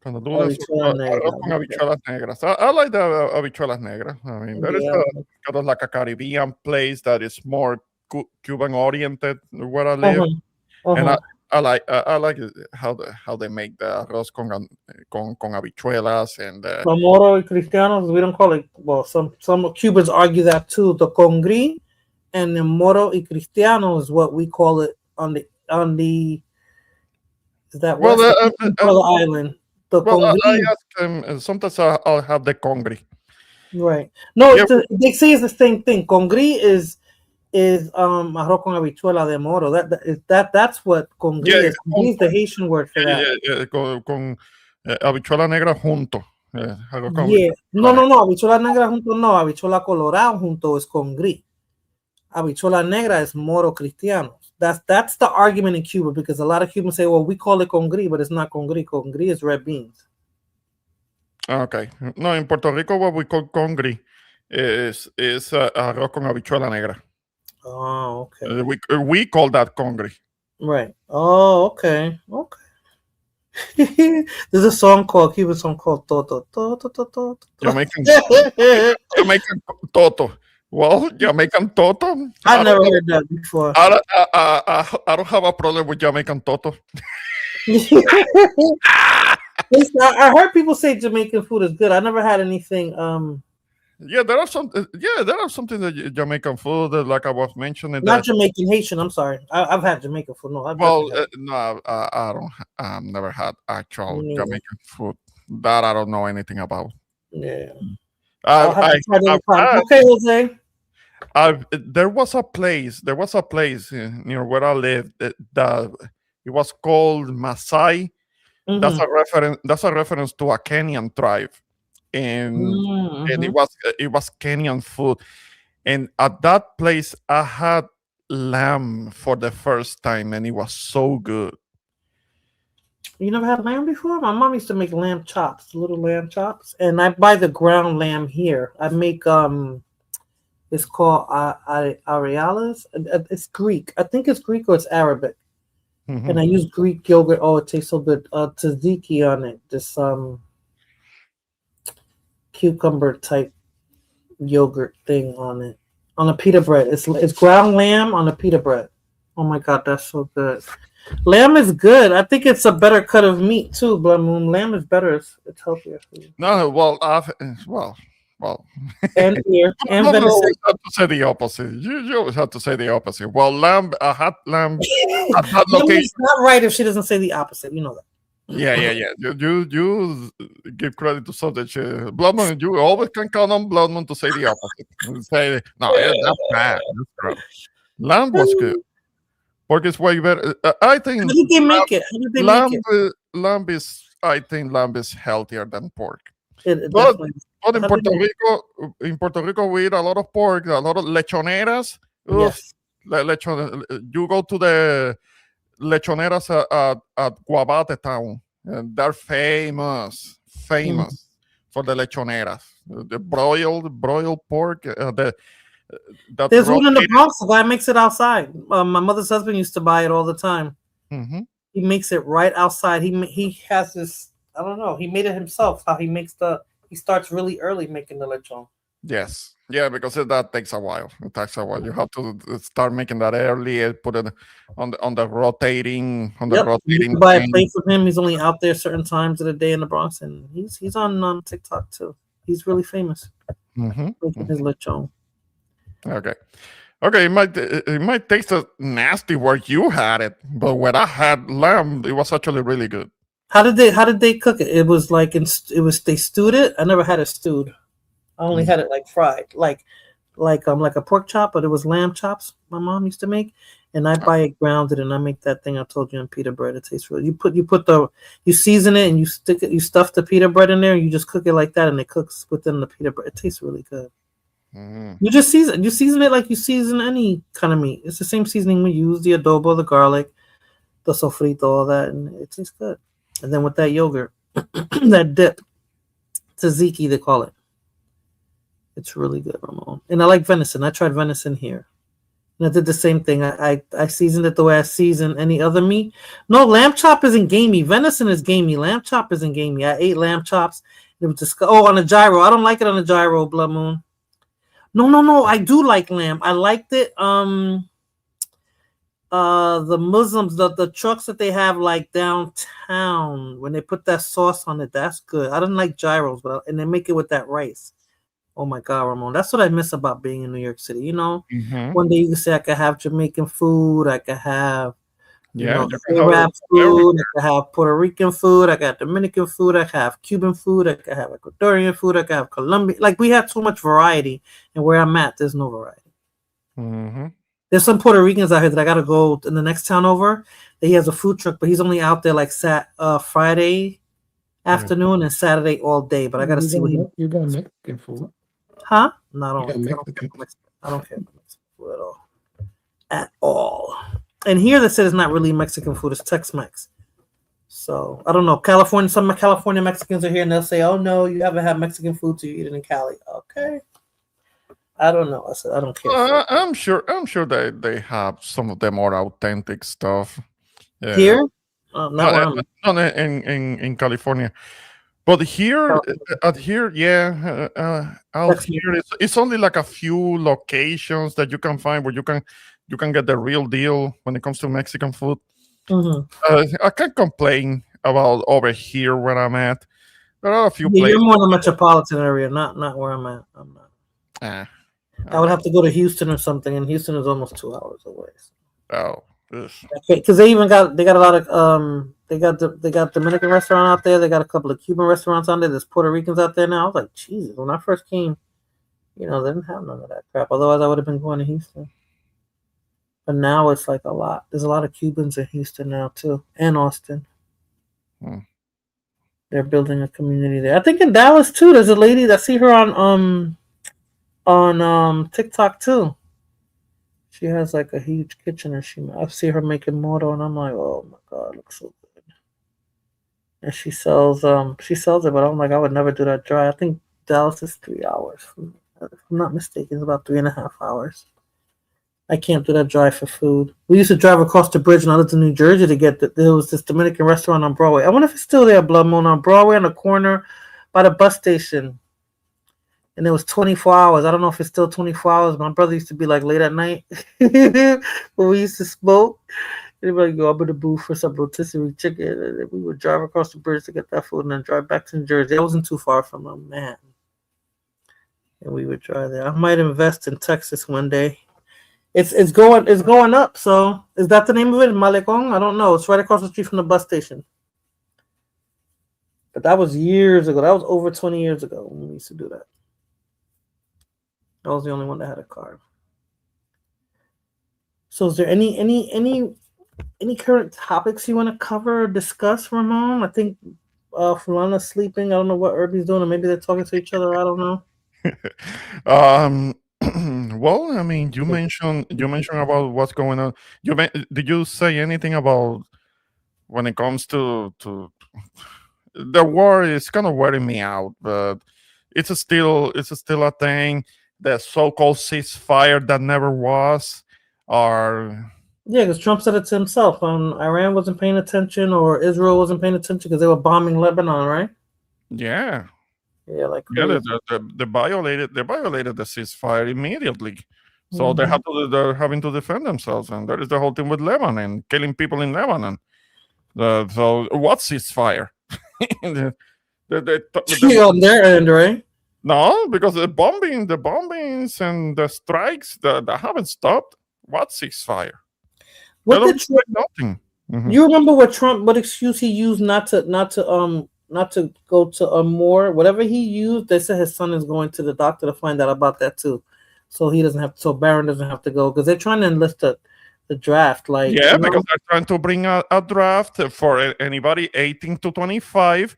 Arroz con habichuelas negras. I like the habichuelas negras. I mean, there is kind of like a Caribbean place that is more Cuban oriented where I live, and I like how they make the arroz con habichuelas and the moro y cristianos. We don't call it. Well, some Cubans argue that too. The congri and the moro y cristiano is what we call it on the. Is that the island? I ask them. Sometimes I'll have the congri. Right. No, they say it's the same thing. Congri is arroz con habichuela de moro. That's what congri is. Congri is the Haitian word for that. Yeah, con habichuela negra junto. No, habichuela negra junto no. Habichuela colorada junto es congri. Habichuela negra is moro cristianos. That's the argument in Cuba, because a lot of Cubans say, well, we call it congri, but it's not congri. Congri is red beans. Okay. No, in Puerto Rico, what we call congri is arroz con habichuela negra. Oh, okay. We call that congri. Right. Oh, okay. There's a song called Cuban song called Toto. Toto. Jamaican Toto. Well, Jamaican Toto. I never heard that before. I don't have a problem with Jamaican Toto. I heard people say Jamaican food is good. I never had anything. There are something that Jamaican food that, like I was mentioning. Not Jamaican, Haitian. I'm sorry. I've had Jamaican food. No, I don't. I've never had actual Jamaican food that I don't know anything about. Yeah. Okay, Jose. There was a place near where I lived that it was called Maasai. Mm-hmm. That's a reference to a Kenyan tribe, and it was Kenyan food. And at that place, I had lamb for the first time, and it was so good. You never had lamb before? My mom used to make lamb chops, little lamb chops, and I buy the ground lamb here. I make it's called areolas. It's Greek. I think it's Greek or it's Arabic. Mm-hmm. And I use Greek yogurt. Oh, it tastes so good. Tzatziki on it. This cucumber type yogurt thing on it. On a pita bread. It's ground lamb on a pita bread. Oh my God, that's so good. Lamb is good. I think it's a better cut of meat too, Blood Moon. Lamb is better. It's healthier for you. No, well. And here, and you always have to say the opposite. You always have to say the opposite. Well, lamb, I had lamb at that location. It's not right if she doesn't say the opposite. You know that. Yeah. You give credit to Sausage. Bloodman, you always can count on Bloodman to say the opposite. Say, no, that's bad. That's gross. Lamb was good. Pork is way better. I think. How did they make it? Lamb is healthier than pork. But in Puerto Rico, we eat a lot of pork, a lot of lechoneras. Yes. You go to the lechoneras at Guabate town, and they're famous for the lechoneras. The broiled pork. There's one in the Bronx. The guy makes it outside. My mother's husband used to buy it all the time. Mm-hmm. He makes it right outside. He has this. I don't know. He made it himself. How he makes he starts really early making the lechon. Yes. Yeah, because that takes a while. It takes a while. You have to start making that early, put it on the rotating. You buy a plate from him. He's only out there certain times of the day in the Bronx, and he's on TikTok too. He's really famous. Making his lechon. Okay. It might taste nasty where you had it, but when I had lamb, it was actually really good. How did they cook it? It was like they stewed it. I never had it stewed. I only had it like fried, like a pork chop, but it was lamb chops. My mom used to make, and I buy it grounded, and I make that thing I told you in pita bread. It tastes really. You season it and you stick it. You stuff the pita bread in there, and you just cook it like that, and it cooks within the pita bread. It tastes really good. You just season it like you season any kind of meat. It's the same seasoning we use: the adobo, the garlic, the sofrito, all that, and it tastes good. And then with that yogurt, that dip, tzatziki they call it. It's really good, Ramon. And I like venison. I tried venison here. And I did the same thing. I seasoned it the way I season any other meat. No, lamb chop isn't gamey. Venison is gamey. Lamb chop isn't gamey. I ate lamb chops. It was just on a gyro. I don't like it on a gyro, Blood Moon. No. I do like lamb. I liked it. The Muslims, the trucks that they have like downtown, when they put that sauce on it, that's good. I don't like gyros, and they make it with that rice. Oh my God, Ramon, that's what I miss about being in New York City. You know, one day you can say I could have Jamaican food, I could have Arab food, I could have Puerto Rican food, I got Dominican food, I could have Cuban food, I could have Ecuadorian food, I could have Colombian. Like we have so much variety, and where I'm at, there's no variety. There's some Puerto Ricans out here that I gotta go in the next town over. That he has a food truck, but he's only out there like Friday afternoon and Saturday all day. But I gotta see what you got Mexican food. Huh? No, I don't care about Mexican food at all. And here they said it's not really Mexican food; it's Tex-Mex. So I don't know. California, some California Mexicans are here, and they'll say, "Oh no, you haven't had Mexican food, so you eat it in Cali." Okay. I don't know. I said I don't care. I'm sure they have some of the more authentic stuff. Yeah. Here, not where I'm at. Not in California, but here out here, out here it's only like a few locations that you can find where you can get the real deal when it comes to Mexican food. I can't complain about over here where I'm at. There are a few places. You're more in the metropolitan area, not where I'm at. I'm not. I would have to go to Houston or something, and Houston is almost 2 hours away. So. Because they got a lot of they got Dominican restaurant out there. They got a couple of Cuban restaurants out there. There's Puerto Ricans out there now. I was like, Jesus, when I first came, they didn't have none of that crap. Otherwise, I would have been going to Houston. But now it's like a lot. There's a lot of Cubans in Houston now too, and Austin. They're building a community there. I think in Dallas too. There's a lady that I see her on TikTok too. She has like a huge kitchen, and I see her making moro, and I'm like, oh my god, it looks so good. And she sells it, but I'm like, I would never do that dry. I think Dallas is 3 hours. If I'm not mistaken, it's about 3.5 hours. I can't do that dry for food. We used to drive across the bridge when I lived in New Jersey to get there was this Dominican restaurant on Broadway. I wonder if it's still there, Blood Moon, on Broadway on the corner by the bus station. And it was 24 hours. I don't know if it's still 24 hours. My brother used to be like late at night when we used to smoke. And he'd go up in the booth for some rotisserie chicken. And we would drive across the bridge to get that food and then drive back to New Jersey. I wasn't too far from them, man. And we would drive there. I might invest in Texas one day. It's going up. So is that the name of it? Malecon? I don't know. It's right across the street from the bus station. But that was years ago. That was over 20 years ago when we used to do that. I was the only one that had a car. So is there any current topics you want to cover or discuss, Ramon? I think Fulana's sleeping. I don't know what Irby's doing, or maybe they're talking to each other. I don't know. Well, I mean, you mentioned about what's going on. Did you say anything about when it comes to the war? Is kind of wearing me out, but it's still a thing. The so-called ceasefire that never was, or because Trump said it to himself. Iran wasn't paying attention, or Israel wasn't paying attention because they were bombing Lebanon, right? Yeah. Yeah, like they violated the ceasefire immediately, so they're having to defend themselves, and that is the whole thing with Lebanon, killing people in Lebanon. So what ceasefire? On their end, right? No, because the bombings and the strikes that haven't stopped. What ceasefire? What did Trump, nothing. You remember what excuse he used not to go to more? Whatever he used, they said his son is going to the doctor to find out about that too, so he doesn't have. So Barron doesn't have to go because they're trying to enlist the draft. Like because they're trying to bring a draft for anybody 18 to 25.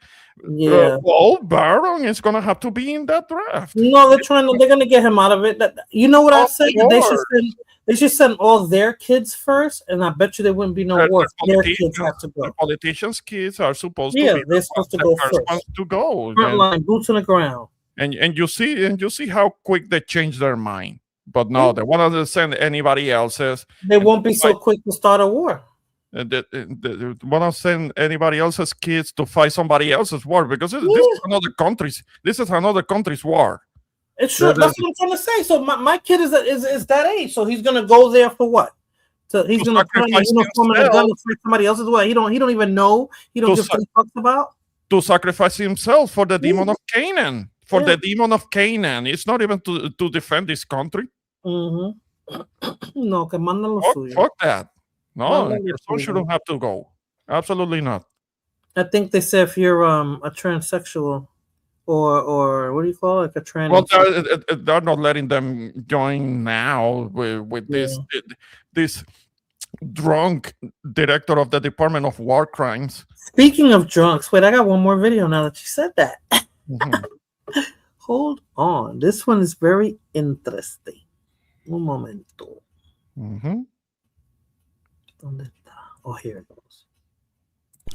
Yeah. Barron is gonna have to be in that draft. No, they're gonna get him out of it. You know what I said? They should send all their kids first, and I bet you there wouldn't be no war. Their kids have to go. The politicians' kids are supposed to be they're supposed to go first. To go. Front line, boots on the ground. And you see how quick they change their mind. But no, they want to send anybody else's. They won't be so quick to start a war. They want to send anybody else's kids to fight somebody else's war because this is another country's. This is another country's war. It's true. That's what I'm trying to say. So my kid is that age. So he's gonna go there for what? So he's gonna put on a uniform and a gun and fight somebody else's war. He don't even know. He don't give a fuck about. To sacrifice himself for the demon of Canaan. For the demon of Canaan. It's not even to defend this country. No, que manda lo suyo. Fuck that. No, your son shouldn't have to go. Absolutely not. I think they say if you're a transsexual or what do you call it, like a trans. Well, they're not letting them join now with this drunk director of the Department of War Crimes. Speaking of drunks, wait, I got one more video now that you said that. Hold on, this one is very interesting. Un momento. ¿Dónde está? Oh, here it goes.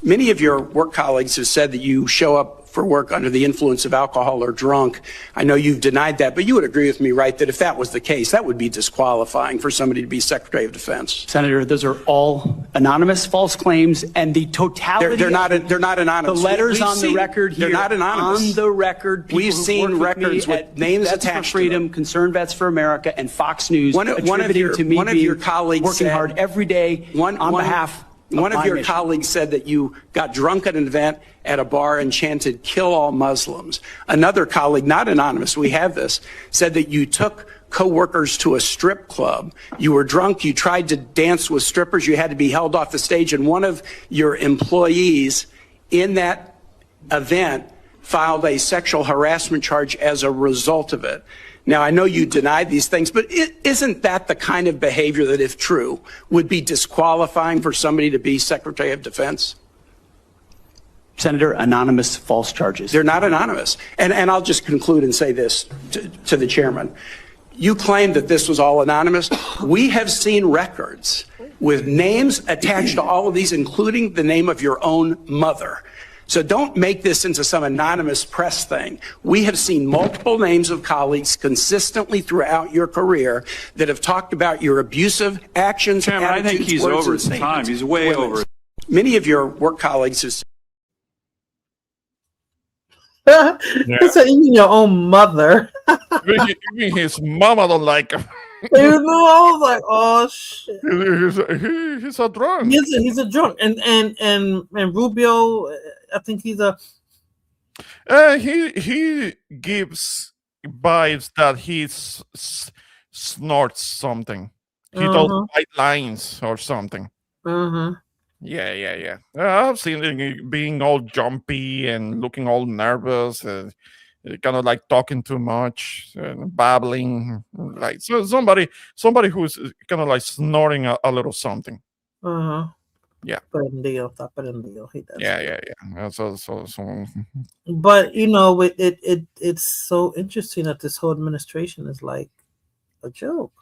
Many of your work colleagues have said that you show up for work under the influence of alcohol or drunk. I know you've denied that, but you would agree with me, right, that if that was the case, that would be disqualifying for somebody to be Secretary of Defense. Senator, those are all anonymous false claims, and the totality. They're not anonymous. The letters We've on seen, the record here. They're not anonymous. On the record, we've seen records with names Vets attached for Freedom, to them. Concerned Vets for America, and Fox News. One of your colleagues working said, hard every day on behalf. One of your mission. colleagues said that you got drunk at an event at a bar and chanted, "Kill all Muslims." Another colleague, not anonymous, we have this, said that you took co-workers to a strip club. You were drunk, you tried to dance with strippers, you had to be held off the stage, and one of your employees in that event filed a sexual harassment charge as a result of it. Now, I know you denied these things, but isn't that the kind of behavior that, if true, would be disqualifying for somebody to be Secretary of Defense? Senator, anonymous false charges. They're not anonymous. And I'll just conclude and say this to the chairman. You claim that this was all anonymous. We have seen records with names attached to all of these, including the name of your own mother. So don't make this into some anonymous press thing. We have seen multiple names of colleagues consistently throughout your career that have talked about your abusive actions. Chairman, I think attitudes, he's words, over and his time. statements He's way to women. over it. Many of your work colleagues have He said, even your own mother. Even his mama don't like him. I was like, oh shit. He's a drunk. He's a drunk, and Rubio, I think he's a. He gives vibes that he snorts something. He does white lines or something. Yeah. I've seen him being all jumpy and looking all nervous, kind of like talking too much and babbling, like somebody who's kind of like snoring a little something. Yeah. Prendido. He does. Yeah. So. But it's so interesting that this whole administration is like a joke.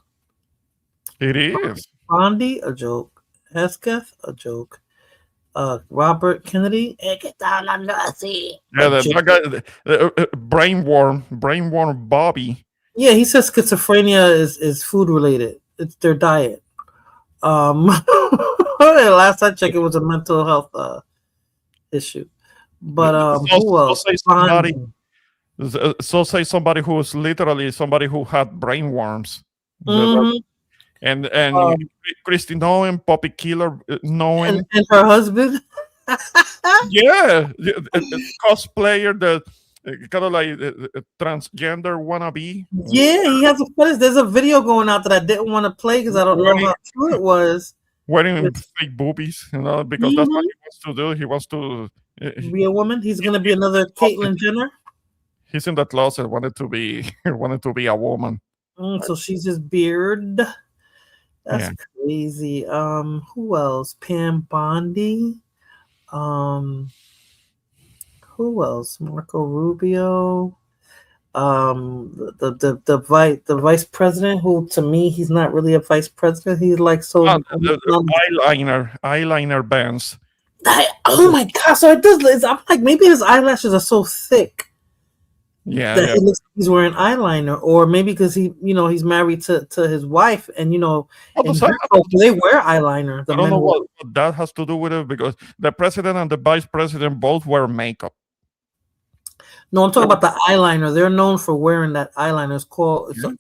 It is. Bondi, a joke. Hesketh, a joke. Robert Kennedy, Yeah, that guy, brainworm Bobby. Yeah, he says schizophrenia is food related. It's their diet. Last I checked, it was a mental health issue. But who else? Say somebody who was literally somebody who had brainworms. And Christy Nolan, Poppy Killer Nolan, and her husband. Yeah, cosplayer, the kind of like transgender wannabe. Yeah, he has a fetish. There's a video going out that I didn't want to play because I don't know how true it was. Wearing fake boobies, because that's what he wants to do. He wants to be a woman. He's going to be another Caitlyn Jenner. He's in the closet. Wanted to be a woman. So she's his beard. That's crazy. Who else? Pam Bondi. Who else? Marco Rubio. The vice president, who to me he's not really a vice president. He's like the eyeliner bands. Oh my god! So it does. I'm like, maybe his eyelashes are so thick. Yeah, It looks like he's wearing eyeliner, or maybe because he's married to his wife, and they wear eyeliner. I don't know what that has to do with it, because the president and the vice president both wear makeup. No, I'm talking about the eyeliner. They're known for wearing that eyeliner. It's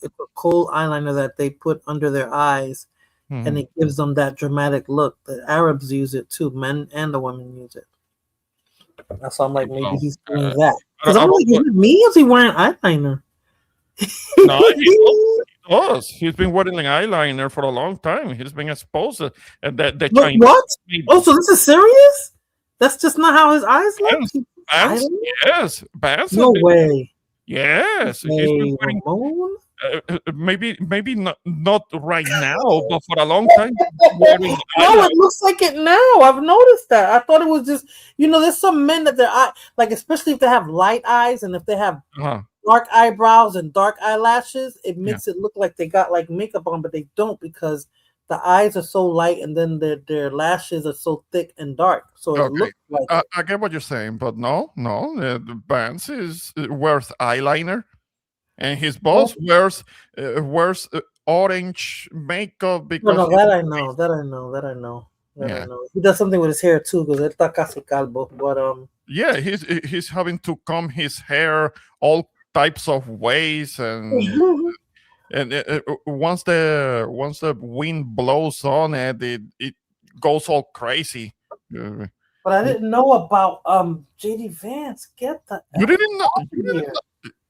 a cold eyeliner that they put under their eyes, and it gives them that dramatic look. The Arabs use it too, men and the women use it. That's why I'm like, maybe he's doing that. Because I'm like, is it me? Is he wearing eyeliner? No, he does. He's been wearing eyeliner for a long time. He's been exposed. The Chinese. What? Oh, so this is serious? That's just not how his eyes look? Yes. No way. Yes. He's been wearing, maybe not right now, but for a long time. No, it looks like it now. I've noticed that. I thought it was just, there's some men that their eye, like especially if they have light eyes and if they have dark eyebrows and dark eyelashes, it makes it look like they got like makeup on, but they don't, because the eyes are so light, and then their lashes are so thick and dark. So it Okay, looks like I get what you're saying, but no, the Vance wears eyeliner, and his boss wears orange makeup no, because no, he's that I know, that I know, that I know, that I yeah. know. He does something with his hair too, because él está casi calvo. But Yeah, he's having to comb his hair all types of ways, and once the wind blows on it, it goes all crazy. but I didn't know about JD Vance. Get the You didn't know? out You of didn't here. know?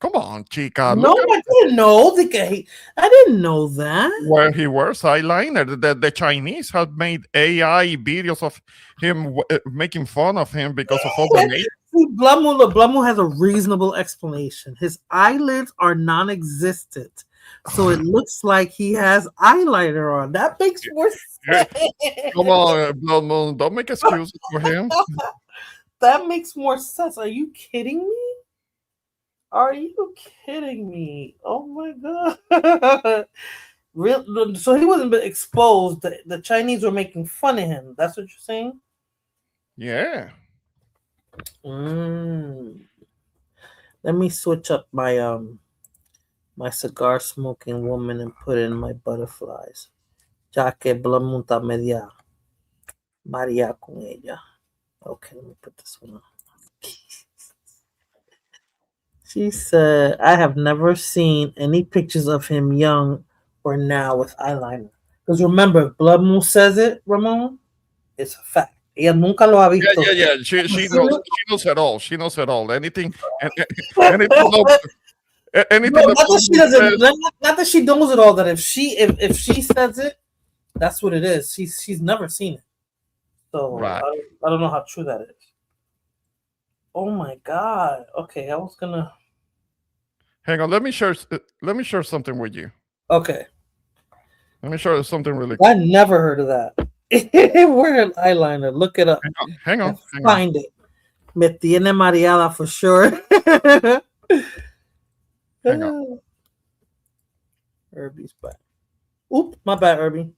Come on, chica. No, Look I didn't know. I didn't know that. where he wears eyeliner. The Chinese have made AI videos of him making fun of him because of all the makeup. See, Blumel has a reasonable explanation. His eyelids are non-existent, so it looks like he has eyeliner on. That makes more sense. Come on, Blood Moon, don't make excuses for him. That makes more sense. Are you kidding me? Are you kidding me? Oh my god! Real, so he wasn't exposed. The Chinese were making fun of him. That's what you're saying? Yeah. Let me switch up my my cigar smoking woman and put in my butterflies. Ya que Blamunta media Maria con ella. Okay, let me put this one on. She said, I have never seen any pictures of him young or now with eyeliner. Because remember, Blood Moon says it, Ramon. It's a fact. Ella nunca lo ha visto. Yeah. She knows it all. She knows it all. Anything anything No, not that she doesn't. says, Not that she knows it all. That if she says it, that's what it is. She's never seen it. So Right. I don't know how true that is. Oh my god. Okay, I was gonna. hang on, let me share something with you. Okay. Let me share something really I never heard of that. Wear an eyeliner. Look it up. Hang on. Find it. Me tiene mareada for sure. Hang on. Herbie's back. Oop, my bad, Herbie.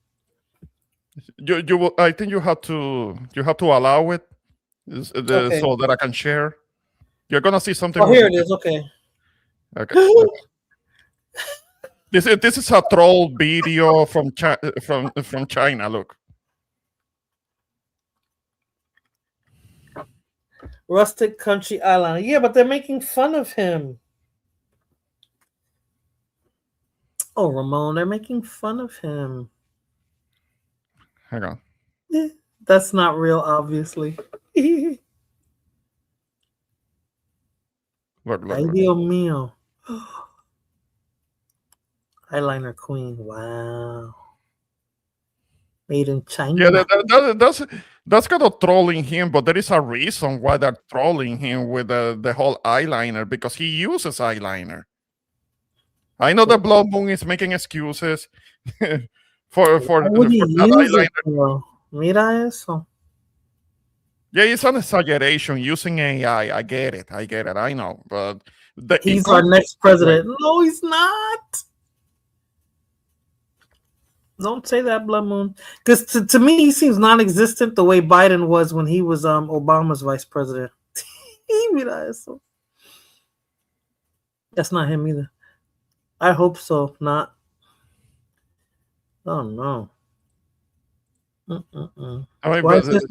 You will, I think you have to allow it Okay. so that I can share. You're gonna see something. Oh, here it is. Okay. Okay. This is a troll video from China. Look. Rustic Country Eyeliner. Yeah, but they're making fun of him. Oh, Ramon, they're making fun of him. Hang on. That's not real, obviously. Look. Ay, Dios mío. Eyeliner queen. Wow. Made in China. Yeah, that's kind of trolling him, but there is a reason why they're trolling him with the whole eyeliner, because he uses eyeliner. I know that Blood Moon is making excuses for Why would he that use it, eyeliner. bro? Mira eso. Yeah, it's an exaggeration using AI. I get it. I know, but He's our next president. No, he's not. Don't say that, Blood Moon. Because to me, he seems non-existent the way Biden was when he was Obama's vice president. Mira eso. That's not him either. I hope so. Not. Oh no. I mean, Why but, is this-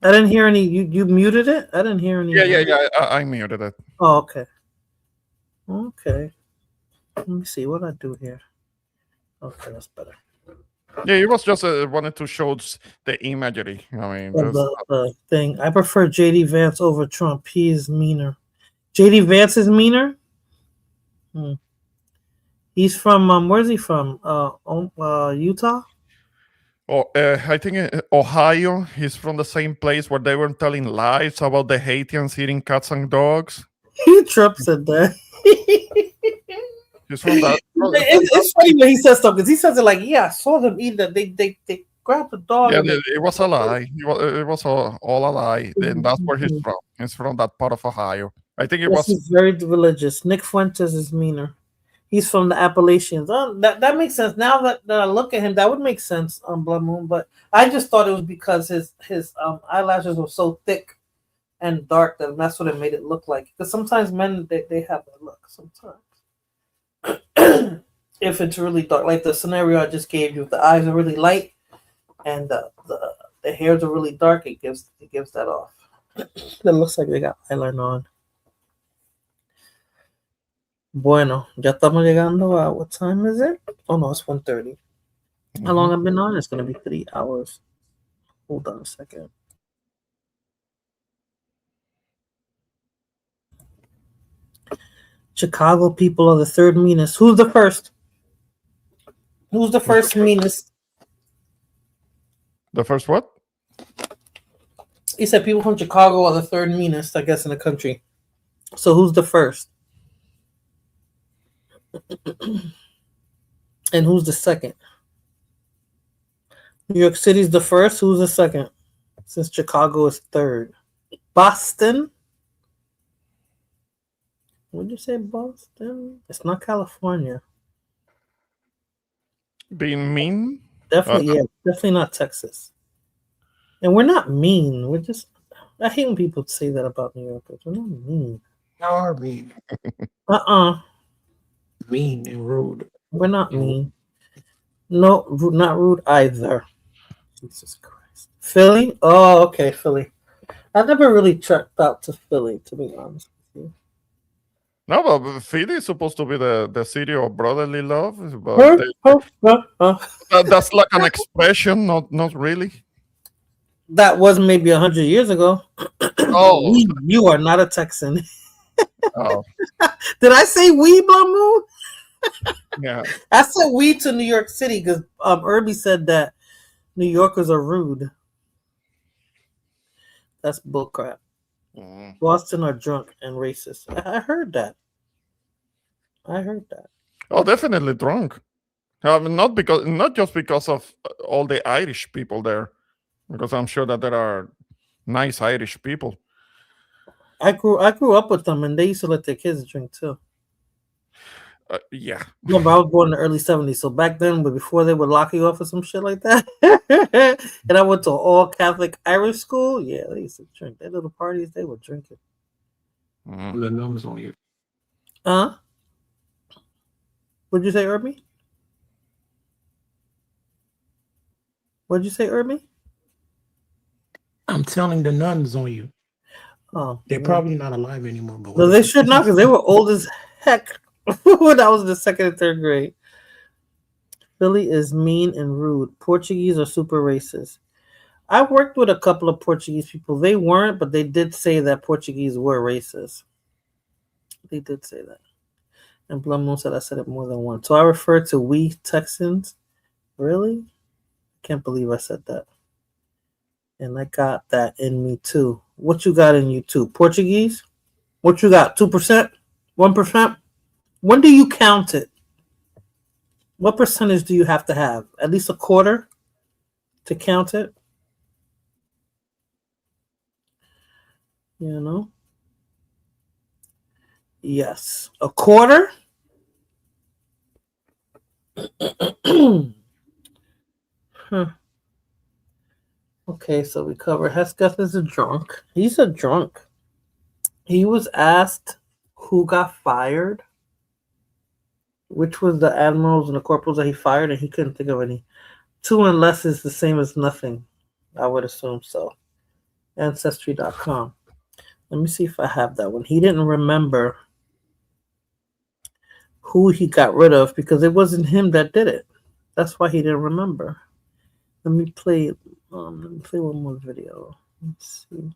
I didn't hear any. You muted it. I didn't hear any. yeah. I muted it. Oh, okay. Okay. Let me see what I do here. Okay, that's better. Yeah, it was just wanted to show the imagery. I mean, The thing. I prefer JD Vance over Trump. He is meaner. JD Vance is meaner. He's from where's he from? Utah. Oh, I think Ohio. He's from the same place where they were telling lies about the Haitians eating cats and dogs. Trump said that. He's from that. It's funny when he says something. He says it like, "Yeah, I saw them eat that. They grabbed the dog." Yeah, and it was a lie. It was all a lie. And that's where he's from. He's from that part of Ohio. I think it Yes, was. he's very religious. Nick Fuentes is meaner. He's from the Appalachians. That makes sense. Now that I look at him, that would make sense on Blood Moon. But I just thought it was because his eyelashes were so thick and dark that that's what it made it look like. Because sometimes men they have that look. Sometimes if it's really dark, like the scenario I just gave you, if the eyes are really light and the hairs are really dark, it gives that off. It looks like they got eyeliner on. Bueno, ya estamos llegando a what time is it? Oh no, it's 1:30. How long I've been on? It's gonna be 3 hours. Hold on a second. Chicago people are the third meanest. Who's the first? Who's the first meanest? The first what? He said people from Chicago are the third meanest, I guess, in the country. So who's the first? And who's the second? New York City's the first. Who's the second? Since Chicago is third. Boston? Would you say Boston? It's not California. Being mean? Definitely, yeah. Definitely not Texas. And we're not mean. We're just... I hate when people say that about New Yorkers. We're not mean. Y'all are mean. Mean and rude. We're not mean. No, not rude either. Jesus Christ. Philly? Oh, okay, Philly. I never really trekked out to Philly, to be honest with you. No, but Philly is supposed to be the city of brotherly love. But that's like an expression, not really. That was maybe 100 years ago. Oh. You are not a Texan. Oh. Did I say we, Blood Moon? Yeah. I said we to New York City because Irby said that New Yorkers are rude. That's bullcrap. Boston are drunk and racist. I heard that. Oh, definitely drunk. Not just because of all the Irish people there, because I'm sure that there are nice Irish people. I grew up with them, and they used to let their kids drink too. Yeah. Yeah, but I was born in the early 70s, so back then, but before they would lock you up or some shit like that, and I went to all Catholic Irish school. Yeah, they used to drink. Their little parties, they were drinking. The numbers on you. What'd you say, Irby? What'd you say, Irby? I'm telling the nuns on you. Oh, they're probably not alive anymore. But no, they should not, because they were old as heck when I was in the second and third grade. Philly is mean and rude. Portuguese are super racist. I worked with a couple of Portuguese people. They weren't, but they did say that Portuguese were racist. They did say that. And Blood Moon said I said it more than once. So I refer to we Texans. Really? Can't believe I said that. And I got that in me too. What you got in you too? Portuguese? What you got? 2%? 1%? When do you count it? What percentage do you have to have? At least a quarter to count it? You know? Yes. A quarter? Huh. Okay, so we cover Hesketh is a drunk. He's a drunk. He was asked who got fired, which was the admirals and the corporals that he fired, and he couldn't think of any. 2 and less is the same as nothing. I would assume so. Ancestry.com. Let me see if I have that one. He didn't remember who he got rid of because it wasn't him that did it. That's why he didn't remember. Let me play one more video. Let's see.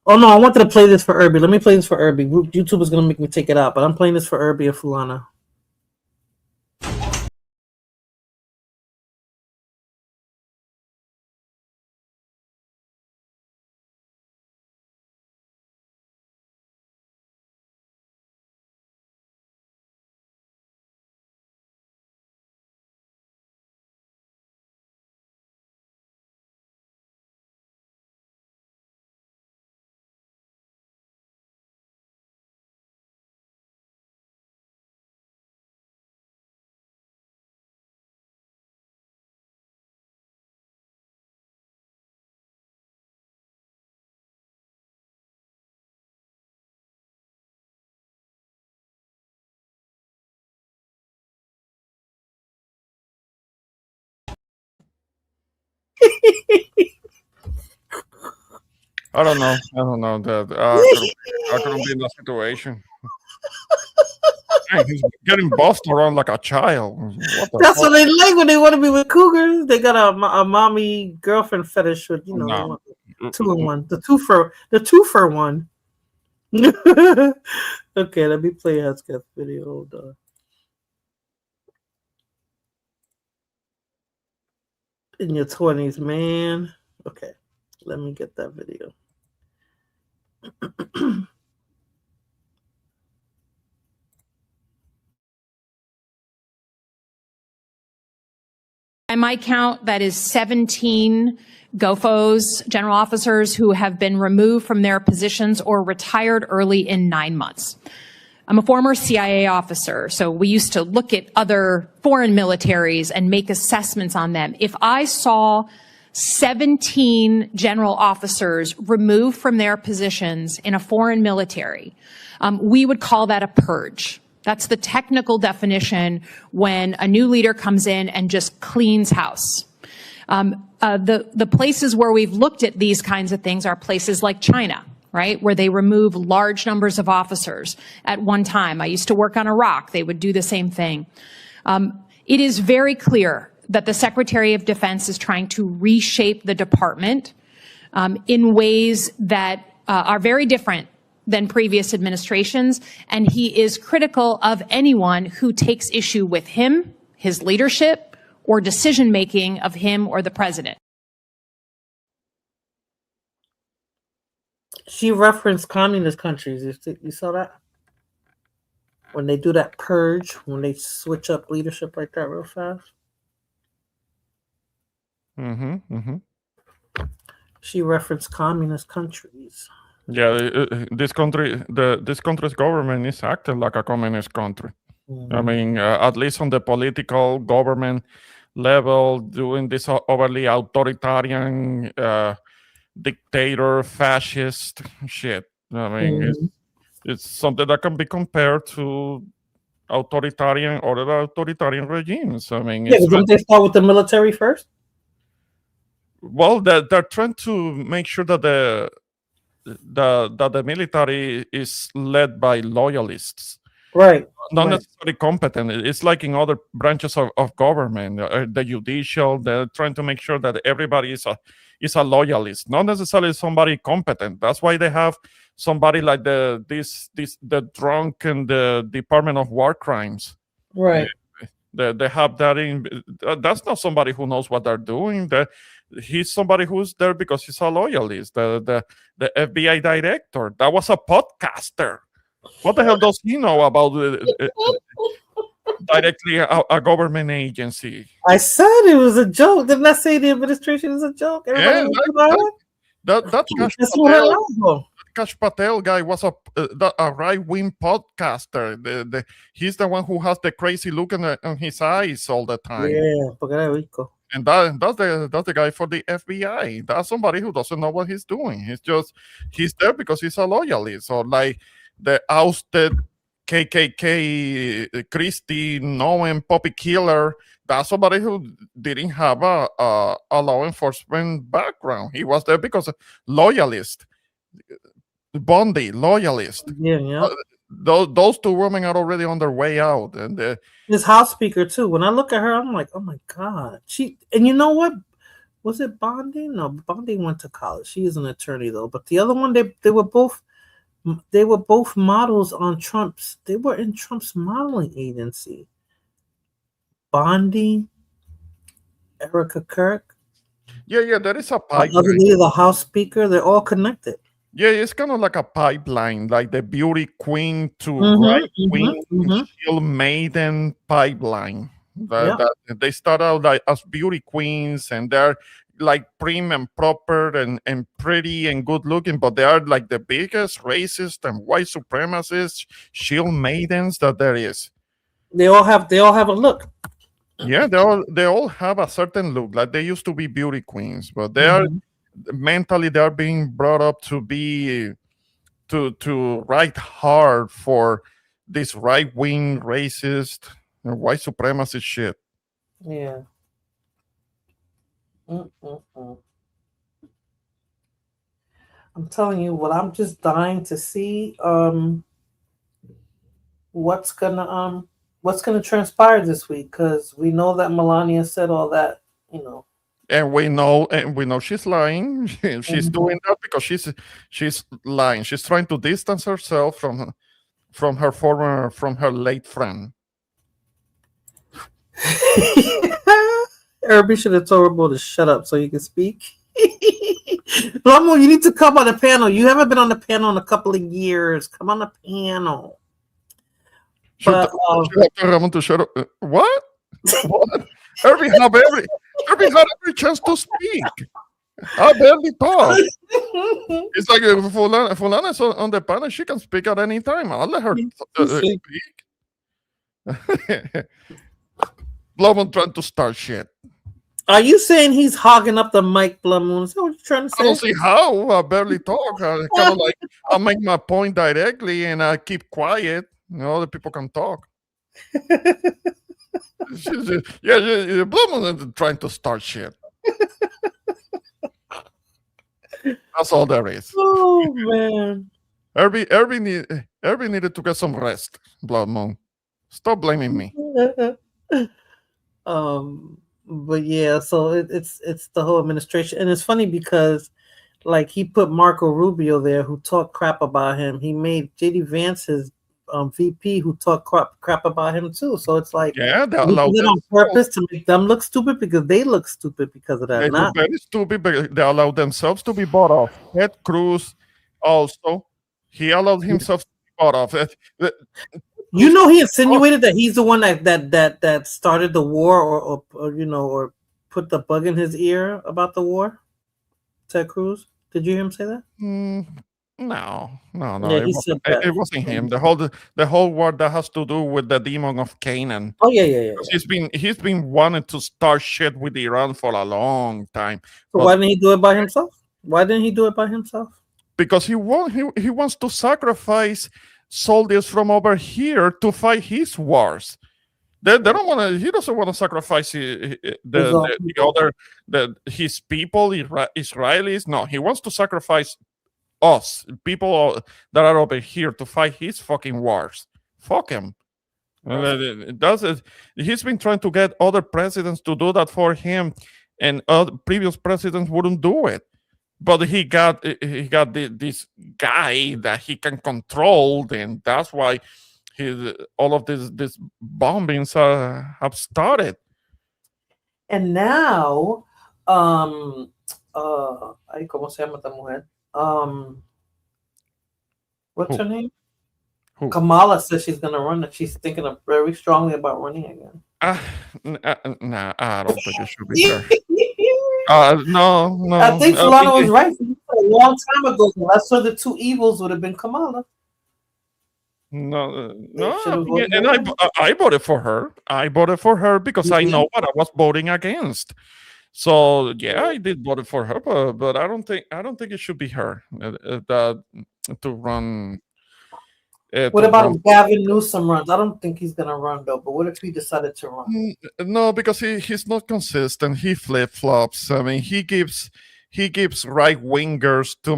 Oh no, I wanted to play this for Irby. Let me play this for Irby. YouTube is gonna make me take it out, but I'm playing this for Irby and Fulana. I don't know. That I couldn't be in that situation. Dang, he's getting bossed around like a child. What the That's fuck? what they like when they want to be with cougars. They got a mommy girlfriend fetish with No. 2-in-1, the twofer one. Okay, let me play Hesketh video. Hold on. In your 20s, man. Okay, let me get that video. By my count, that is 17 GOFOs, general officers, who have been removed from their positions or retired early in 9 months. I'm a former CIA officer, so we used to look at other foreign militaries and make assessments on them. If I saw 17 general officers removed from their positions in a foreign military, we would call that a purge. That's the technical definition when a new leader comes in and just cleans house. The places where we've looked at these kinds of things are places like China, right, where they remove large numbers of officers at one time. I used to work on Iraq. They would do the same thing. It is very clear that the Secretary of Defense is trying to reshape the department in ways that are very different than previous administrations, and he is critical of anyone who takes issue with him, his leadership, or decision-making of him or the president. She referenced communist countries. You saw that? When they do that purge, when they switch up leadership like that real fast. She referenced communist countries. Yeah, this country's government is acting like a communist country. I mean, at least on the political government level, doing this overly authoritarian, dictator, fascist shit. I mean, it's something that can be compared to other authoritarian regimes. I mean, Yeah, don't they start with the military first? Well, they're trying to make sure that the military is led by loyalists, right? Not necessarily competent. It's like in other branches of government, the judicial. They're trying to make sure that everybody is a loyalist, not necessarily somebody competent. That's why they have somebody like the drunk in the Department of War Crimes, right? They have that in. That's not somebody who knows what they're doing. He's somebody who's there because he's a loyalist. The FBI director, that was a podcaster. What the hell does he know about directly a government agency? I said it was a joke. Didn't I say the administration is a joke? Yeah, that Kash Patel guy was a right-wing podcaster. He's the one who has the crazy look on his eyes all the time. Yeah, Puerto Rico. And that's the guy for the FBI. That's somebody who doesn't know what he's doing. He's there because he's a loyalist, or like the ousted KKK Christie Noem Poppy Killer. That's somebody who didn't have a law enforcement background. He was there because of loyalist. Bondi, loyalist. Yeah. Those two women are already on their way out, and this House Speaker too. When I look at her, I'm like, oh my god. And you know what? Was it Bondi? No, Bondi went to college. She is an attorney though. But the other one, they were both models on Trump's. They were in Trump's modeling agency. Bondi, Erica Kirk. Yeah. There is a pipeline. Other than the House Speaker, they're all connected. Yeah, it's kind of like a pipeline, like the beauty queen to right-wing shield maiden pipeline. They start out like as beauty queens, and they're like prim and proper and pretty and good looking, but they are like the biggest racist and white supremacist shield maidens that there is. They all have a look. Yeah, they all have a certain look. Like they used to be beauty queens, but they are mentally they're being brought up to be to write hard for this right-wing racist white supremacist shit. Yeah. I'm telling you, what I'm just dying to see what's gonna transpire this week, because we know that Melania said all that, you know. And we know she's lying. She's doing that because she's lying. She's trying to distance herself from her late friend. Herbie should have told Robo to shut up so you can speak. Romo, you need to come on the panel. You haven't been on the panel in a couple of years. Come on the panel. But, Ramon to shut up. What? What? Herbie had every chance to speak. I barely talk. It's like Fulana is on the panel. She can speak at any time. I'll let her speak. Blumon trying to start shit. Are you saying he's hogging up the mic, Blood Moon? Is that what you're trying to say? I don't see how. I barely talk. I kind of like I make my point directly and I keep quiet. Other people can talk. Blood Moon is trying to start shit. That's all there is. Oh man. Herbie needed to get some rest. Blood Moon, stop blaming me. But yeah, so it's the whole administration, and it's funny because like he put Marco Rubio there, who talked crap about him. He made JD Vance his VP, who talked crap about him too. So it's like, yeah, they allowed them on purpose to make them look stupid because they look stupid because of that. They look very stupid, but they allowed themselves to be bought off. Ted Cruz also, he allowed himself to be bought off. You know, he insinuated that he's the one that started the war, or put the bug in his ear about the war. Ted Cruz, did you hear him say that? No. Yeah, it wasn't him. The whole war that has to do with the demon of Canaan. Oh yeah. He's been wanting to start shit with Iran for a long time. So why didn't he do it by himself? Because he wants to sacrifice soldiers from over here to fight his wars. They don't want to. He doesn't want to sacrifice his people, Israelis. No, he wants to sacrifice us, people that are over here, to fight his fucking wars. Fuck him. He's been trying to get other presidents to do that for him, and previous presidents wouldn't do it. But he got this guy that he can control, and that's why all of these bombings have started. And now, ¿cómo se llama esta mujer? What's her name? Who? Kamala says she's gonna run, and she's thinking very strongly about running again. Nah, I don't think it should be her. No. I think Solana was right a long time ago. That's where the two evils would have been Kamala. No. And I voted for her. I voted for her because I know what I was voting against. So yeah, I did vote for her, but I don't think it should be her to run. What about if Gavin Newsom runs? I don't think he's gonna run though. But what if he decided to run? No, because he's not consistent. He flip flops. I mean, he gives right wingers too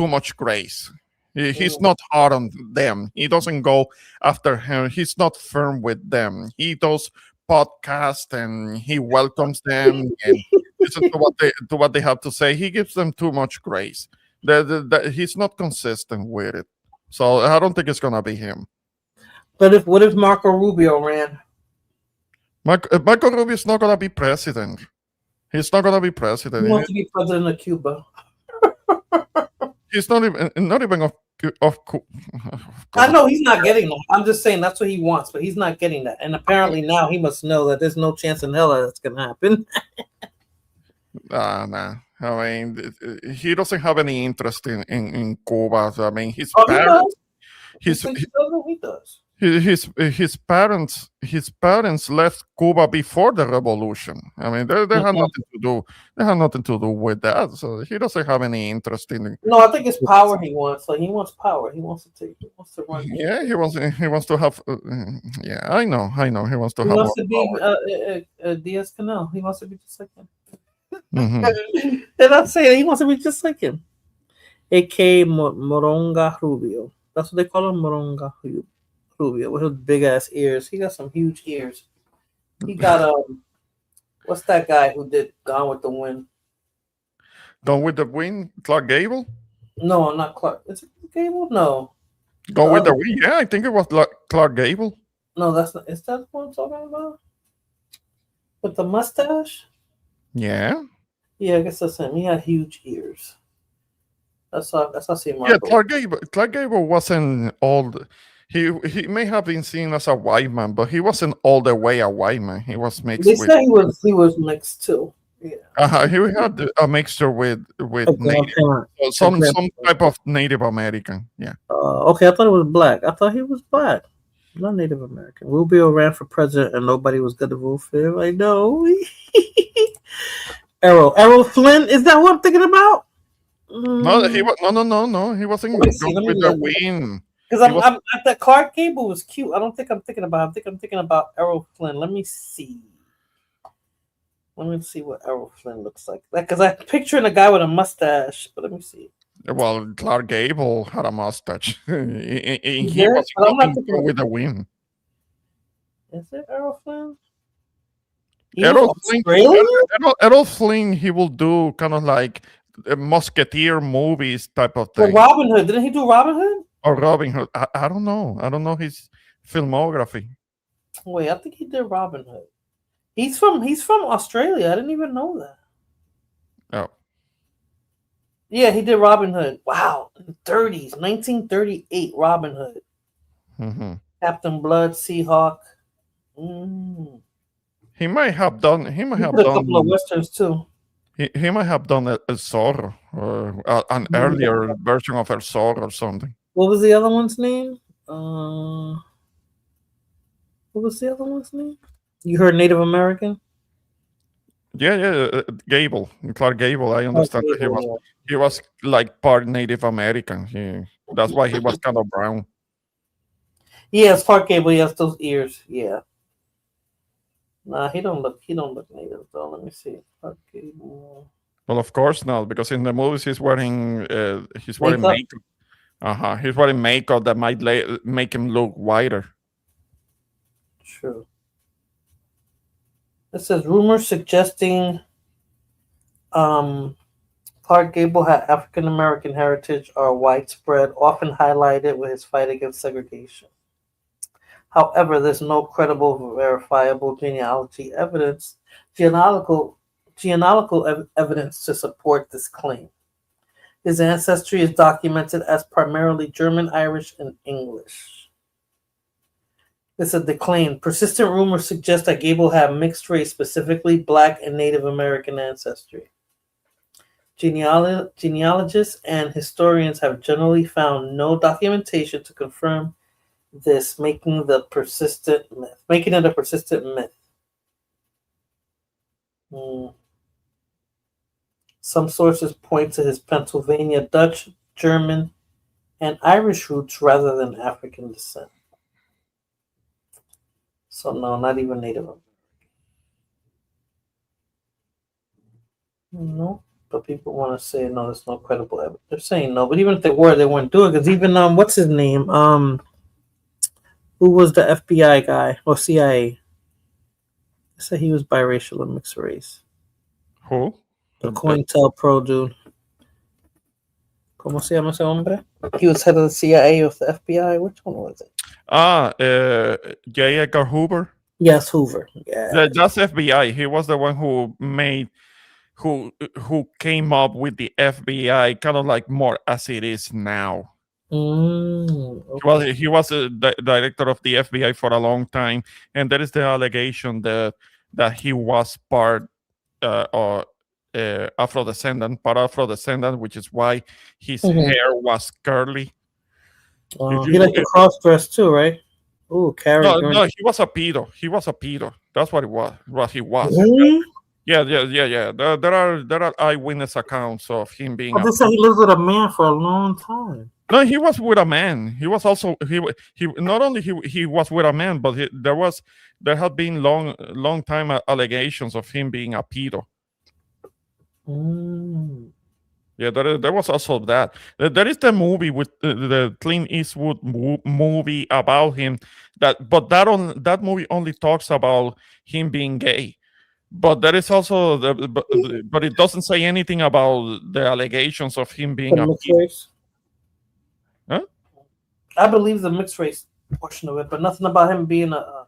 much grace. He's not hard on them. He doesn't go after him. He's not firm with them. He does podcasts and he welcomes them and listen to what they have to say. He gives them too much grace. He's not consistent with it. So I don't think it's gonna be him. But what if Marco Rubio ran? Marco Rubio is not gonna be president. He's not gonna be president. He wants to be president of Cuba. He's not even of I know he's not getting that. I'm just saying that's what he wants, but he's not getting that. And apparently now he must know that there's no chance in hell that's gonna happen. Nah. I mean, he doesn't have any interest in Cuba. I mean, his parents left Cuba before the revolution. I mean, they had nothing to do. They had nothing to do with that. So he doesn't have any interest in. No, I think it's power he wants. Like he wants power. He wants to run. Yeah, he wants to have. Yeah, I know. He wants to have. He wants to be Diaz-Canel. He wants to be just like him. Mm-hmm. And I'm saying he wants to be just like him. A.K. Moronga Rubio. That's what they call him, Moronga Rubio, with his big ass ears. He got some huge ears. He got what's that guy who did Gone with the Wind? Gone with the Wind, Clark Gable? No, not Clark. Is it Gable? No. Gone with the Wind? Yeah, I think it was Clark Gable. No, that's not. Is that what I'm talking about? With the mustache? Yeah. Yeah, I guess that's him. He had huge ears. That's how I see him. Yeah, Clark Gable wasn't old. He may have been seen as a white man, but he wasn't all the way a white man. He was mixed. They say he was mixed too. Yeah. He had a mixture with native, some type of Native American. Yeah. Okay, I thought it was black. I thought he was black, not Native American. Rubio ran for president, and nobody was going to vote for him. I know. Errol Flynn, is that what I'm thinking about? No, he was no. He wasn't Gone with the Wind. Because I'm that Clark Gable was cute. I don't think I'm thinking about. I think I'm thinking about Errol Flynn. Let me see. Let me see what Errol Flynn looks like. Because I'm picturing a guy with a mustache. But let me see. Well, Clark Gable had a mustache. He Yeah, was but I'm not Gone thinking- with the Wind. Is it Errol Flynn? Errol Flynn, he will do kind of like Musketeer movies type of Well, thing. Robin Hood. Didn't he do Robin Hood? Or Robin Hood. I don't know. I don't know his filmography. Wait, I think he did Robin Hood. He's from Australia. I didn't even know that. Oh. Yeah, he did Robin Hood. Wow. In the 30s, 1938, Robin Hood. Mm-hmm. Captain Blood, Seahawk. He might have done. He might He have did a done. couple of westerns too. He might have done a Zorro or an Yeah. earlier version of El Zorro or something. What was the other one's name? What was the other one's name? You heard Native American? Yeah, Gable, Clark Gable. I understand that he was like part Native American. That's why he was kind of brown. Yes, Clark Gable. He has those ears. Yeah. Nah, he don't look native though. Let me see. Clark Gable. Well, of course not, because in the movies he's wearing Makeup? makeup. He's wearing makeup that might make him look whiter. True. It says rumors suggesting Clark Gable had African American heritage are widespread, often highlighted with his fight against segregation. However, there's no credible, verifiable genealogical evidence to support this claim. His ancestry is documented as primarily German, Irish, and English. This is the claim. Persistent rumors suggest that Gable had mixed race, specifically Black and Native American ancestry. Genealogists and historians have generally found no documentation to confirm this, making it a persistent myth. Some sources point to his Pennsylvania Dutch, German, and Irish roots rather than African descent. So no, not even Native American. No, but people want to say no. There's no credible evidence. They're saying no, but even if they were, they wouldn't do it because even what's his name? Who was the FBI guy or CIA? They said he was biracial and mixed race. Who? The COINTELPRO dude. ¿Cómo se llama ese hombre? He was head of the CIA or the FBI. Which one was it? J. Edgar Hoover. Yes, Hoover. Yeah. That's FBI. He was the one who came up with the FBI kind of like more as it is now. Okay. Well, he was the director of the FBI for a long time, and there is the allegation that he was part Afro-descendant, which is why his hair was curly. He liked to cross dress too, right? Oh, Cary Grant. No, he was a pedo. He was a pedo. That's what it was. What he was. Really? Yeah. There are eyewitness accounts of him being. But they said he lived with a man for a long time. No, he was with a man. He was also he not only he was with a man, but there had been long time allegations of him being a pedo. Yeah, there was also that. There is the movie with the Clint Eastwood movie about him. That movie only talks about him being gay. But there is also but it doesn't say anything about the allegations of him being The a mixed race. Huh? I believe the mixed race portion of it, but nothing about him being a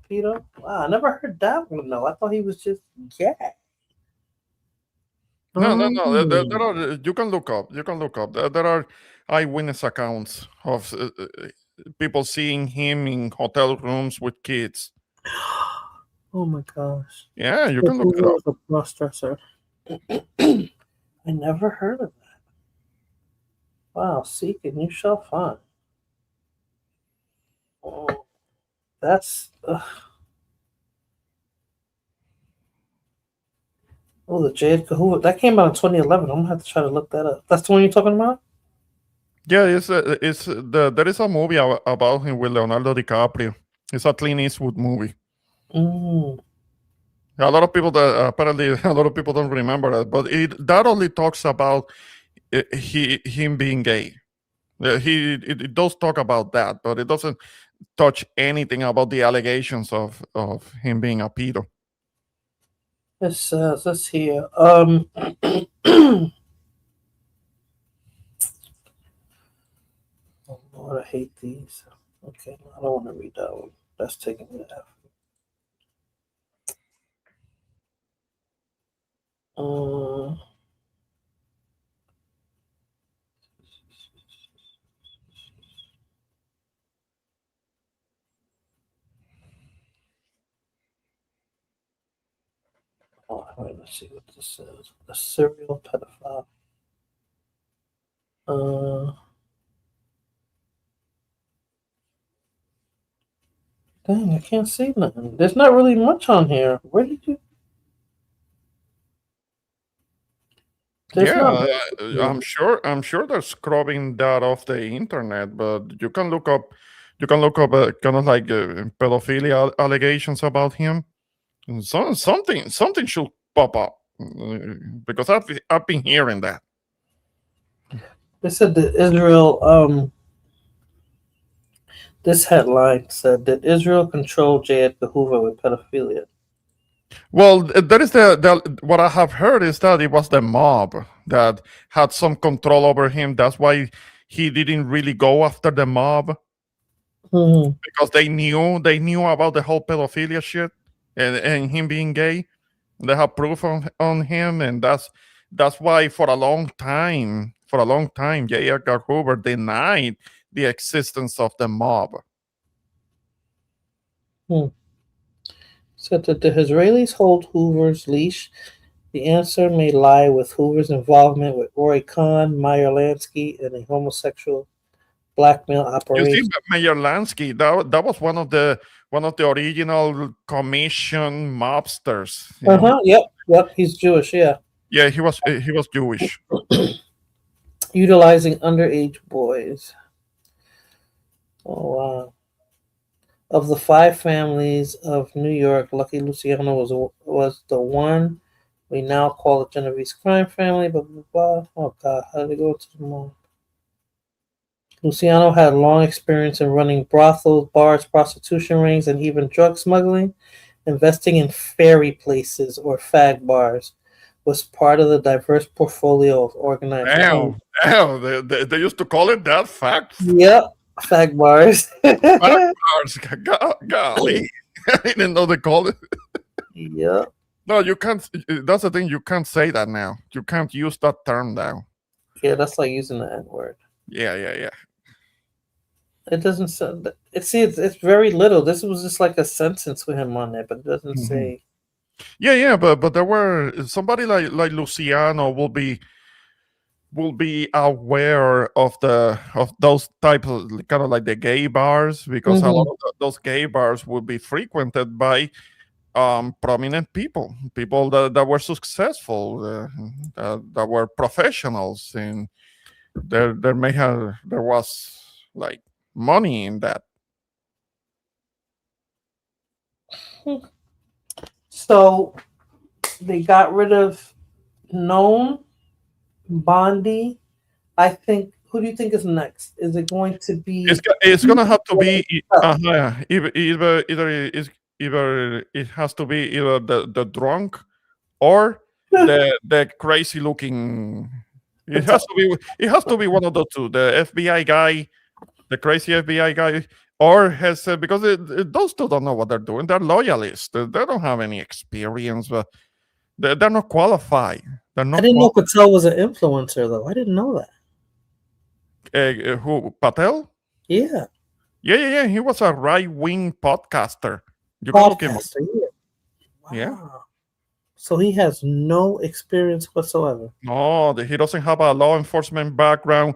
pedo. Wow, I never heard that one though. I thought he was just gay. No. There are, you can look up. You can look up. There are eyewitness accounts of people seeing him in hotel rooms with kids. Oh my gosh. Yeah, you can look it up. A cross-dresser. I never heard of that. Wow, seek and you shall find. Oh, that's. Oh, the Jade Kahua. That came out in 2011. I'm gonna have to try to look that up. That's the one you're talking about? Yeah, there is a movie about him with Leonardo DiCaprio. It's a Clint Eastwood movie. Mm. A lot of people don't remember that, but that only talks about him being gay. It does talk about that, but it doesn't touch anything about the allegations of him being a pedo. It says this here. Oh Lord, I hate these. Okay, I don't want to read that one. That's taking me out. Wait, let's see what this says. A serial pedophile. Dang, I can't see nothing. There's not really much on here. Where did you? I'm sure they're scrubbing that off the internet, but you can look up kind of like pedophilia allegations about him. And something should pop up because I've been hearing that. They said that Israel. This headline said that Israel controlled J. Edgar Hoover with pedophilia. Well, there is what I have heard is that it was the mob that had some control over him. That's why he didn't really go after the mob, because they knew about the whole pedophilia shit and him being gay. They have proof on him, and that's why for a long time, J. Edgar Hoover denied the existence of the mob. Said that the Israelis hold Hoover's leash. The answer may lie with Hoover's involvement with Roy Cohn, Meyer Lansky, and a homosexual blackmail operation. You see, Meyer Lansky, that was one of the original commission mobsters. Yep. He's Jewish. Yeah. Yeah, he was Jewish. Utilizing underage boys. Oh wow. Of the 5 families of New York, Lucky Luciano was the one we now call the Genovese crime family. Blah blah blah. Oh God, how did it go to the mall? Luciano had long experience in running brothels, bars, prostitution rings, and even drug smuggling. Investing in fairy places or fag bars was part of the diverse portfolio of organized crime. They used to call it that, fact. Yep. Fag bars. Fag bars. Golly. I didn't know they called it. Yeah. No, you can't. That's the thing. You can't say that now. You can't use that term now. Yeah, that's like using the N-word. Yeah. It doesn't sound. It's very little. This was just like a sentence with him on there, but it doesn't say. Yeah. But there were somebody like Luciano will be aware of those type of kind of like the gay bars, because a lot of those gay bars would be frequented by prominent people that were successful, that were professionals, and there was like money in that. So they got rid of known Bondi. I think. Who do you think is next? Is it going to be? It's gonna have to be either it has to be either the drunk or the crazy looking. It has to be one of the two. The FBI guy, the crazy FBI guy, or has because those two don't know what they're doing. They're loyalists. They don't have any experience. But they're not qualified. They're not. I didn't know Patel was an influencer though. I didn't know that. Who, Patel? Yeah. Yeah. He was a right-wing podcaster. You can look him up. Yeah. So he has no experience whatsoever. No, he doesn't have a law enforcement background.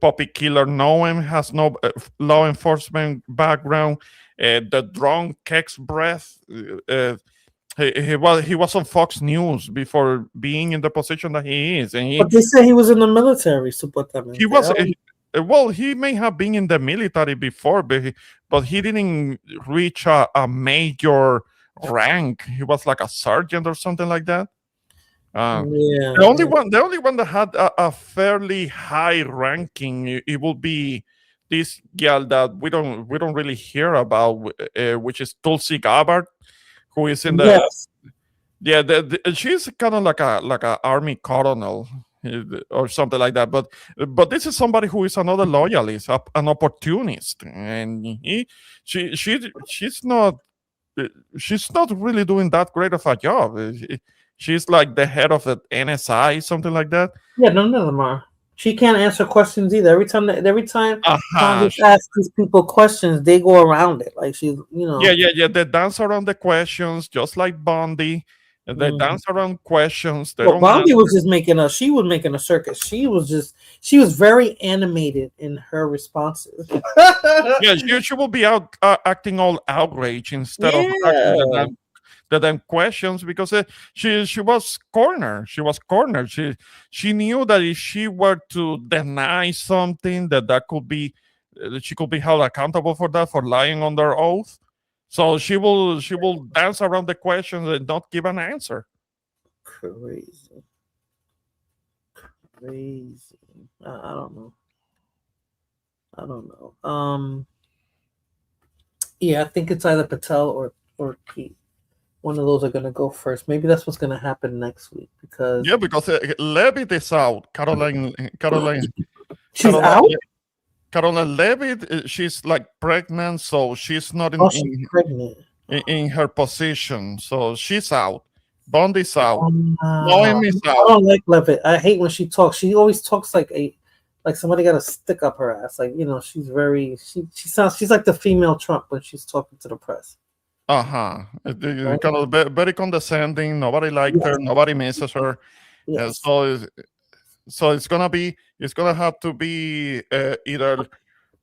Puppy Killer Noam has no law enforcement background. The drunk Kex Breath, he was on Fox News before being in the position that he is. And But they say he was in the military, supuestamente. he was. Well, he may have been in the military before, but he didn't reach a major rank. He was like a sergeant or something like that. The only one that had a fairly high ranking, it will be this girl that we don't really hear about, which is Tulsi Gabbard, who is in the she's kind of like a army colonel or something like that. But this is somebody who is another loyalist, an opportunist, and she's not really doing that great of a job. She's like the head of the NSI, something like that. Yeah, none of them are. She can't answer questions either. Every time Congress asks these people questions, they go around it. Like she's, Yeah. They dance around the questions, just like Bondi. They dance around questions. Bondi was just making a circus. She was very animated in her responses. Yeah, she will be out acting all outraged instead of acting the damn questions, because she was cornered. She was cornered. She knew that if she were to deny something, that could be she could be held accountable for that, for lying under oath. So she will dance around the questions and not give an answer. Crazy. I don't know. Yeah, I think it's either Patel or Pete. One of those are going to go first. Maybe that's what's going to happen next week because Levitt is out. Caroline. She's out. Caroline Levitt, she's like pregnant, so she's not in her position. So she's out. Bondi's out. Noemi's out. I don't like Levitt. I hate when she talks. She always talks like somebody got a stick up her ass. Like, she's she's like the female Trump when she's talking to the press. Kind of very condescending. Nobody liked her. Nobody misses her. Yes. So it's gonna have to be either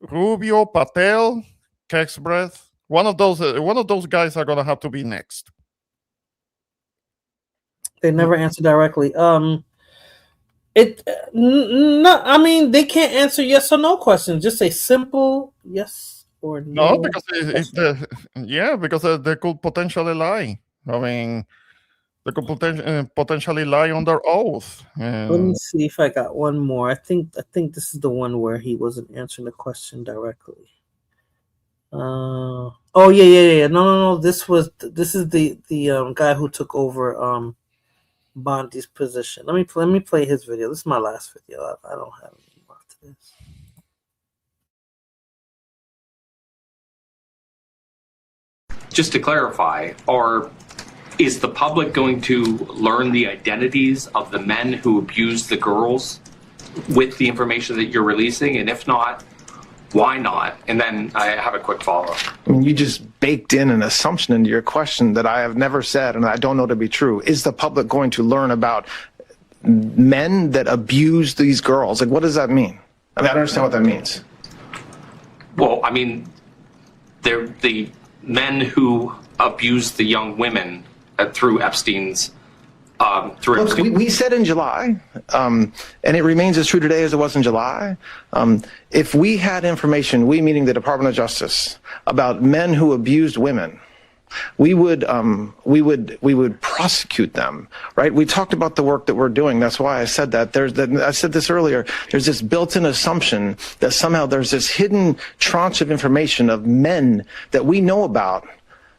Rubio, Patel, Kex Breath. One of those guys are gonna have to be next. They never answer directly. They can't answer yes or no questions. Just a simple yes or no. No, because because they could potentially lie. I mean, they could potentially lie under oath. Let me see if I got one more. I think this is the one where he wasn't answering the question directly. No. This is the guy who took over Bondi's position. Let me play his video. This is my last video. I don't have any more after this. Just to clarify, is the public going to learn the identities of the men who abused the girls with the information that you're releasing? And if not, why not? And then I have a quick follow-up. You just baked in an assumption into your question that I have never said and I don't know to be true. Is the public going to learn about men that abuse these girls? Like, what does that mean? I don't understand what that means. Well, I mean, they're the men who abused the young women through Epstein's. Look, we said in July, and it remains as true today as it was in July. If we had information, we meaning the Department of Justice, about men who abused women, we would prosecute them, right? We talked about the work that we're doing. That's why I said that. I said this earlier. There's this built-in assumption that somehow there's this hidden tranche of information of men that we know about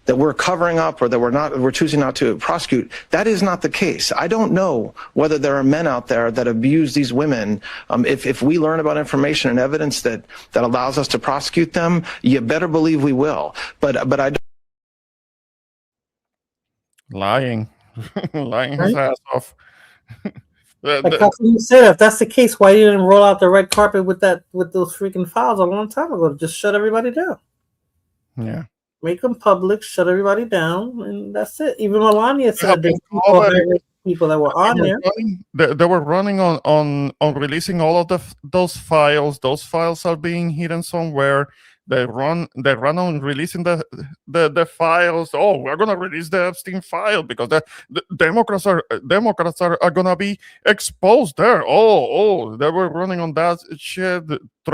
that we're covering up or that we're choosing not to prosecute. That is not the case. I don't know whether there are men out there that abuse these women. If we learn about information and evidence that allows us to prosecute them, you better believe we will. But I don't. Lying his ass off. Like you said, if that's the case, why you didn't roll out the red carpet with those freaking files a long time ago? Just shut everybody down. Yeah. Make them public, shut everybody down, and that's it. Even Melania said there's people that were on there. They were running on releasing all of those files. Those files are being hidden somewhere. They run on releasing the files. Oh, we're gonna release the Epstein file because the Democrats are gonna be exposed there. Oh, they were running on that shit,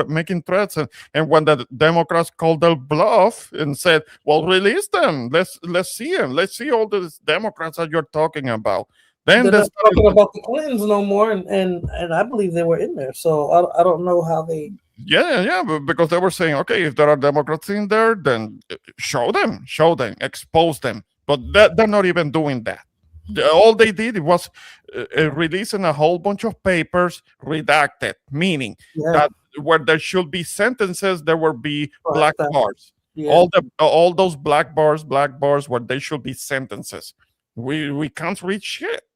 making threats, and when the Democrats called their bluff and said, "Well, release them. Let's see them. Let's see all these Democrats that you're talking about." Then they're not talking about the Clintons no more, and I believe they were in there. So I don't know how they. Yeah, because they were saying, okay, if there are Democrats in there, then show them, expose them. But they're not even doing that. All they did was releasing a whole bunch of papers redacted, meaning that where there should be sentences, there will be black bars. Yeah. All those black bars where there should be sentences. We can't read shit.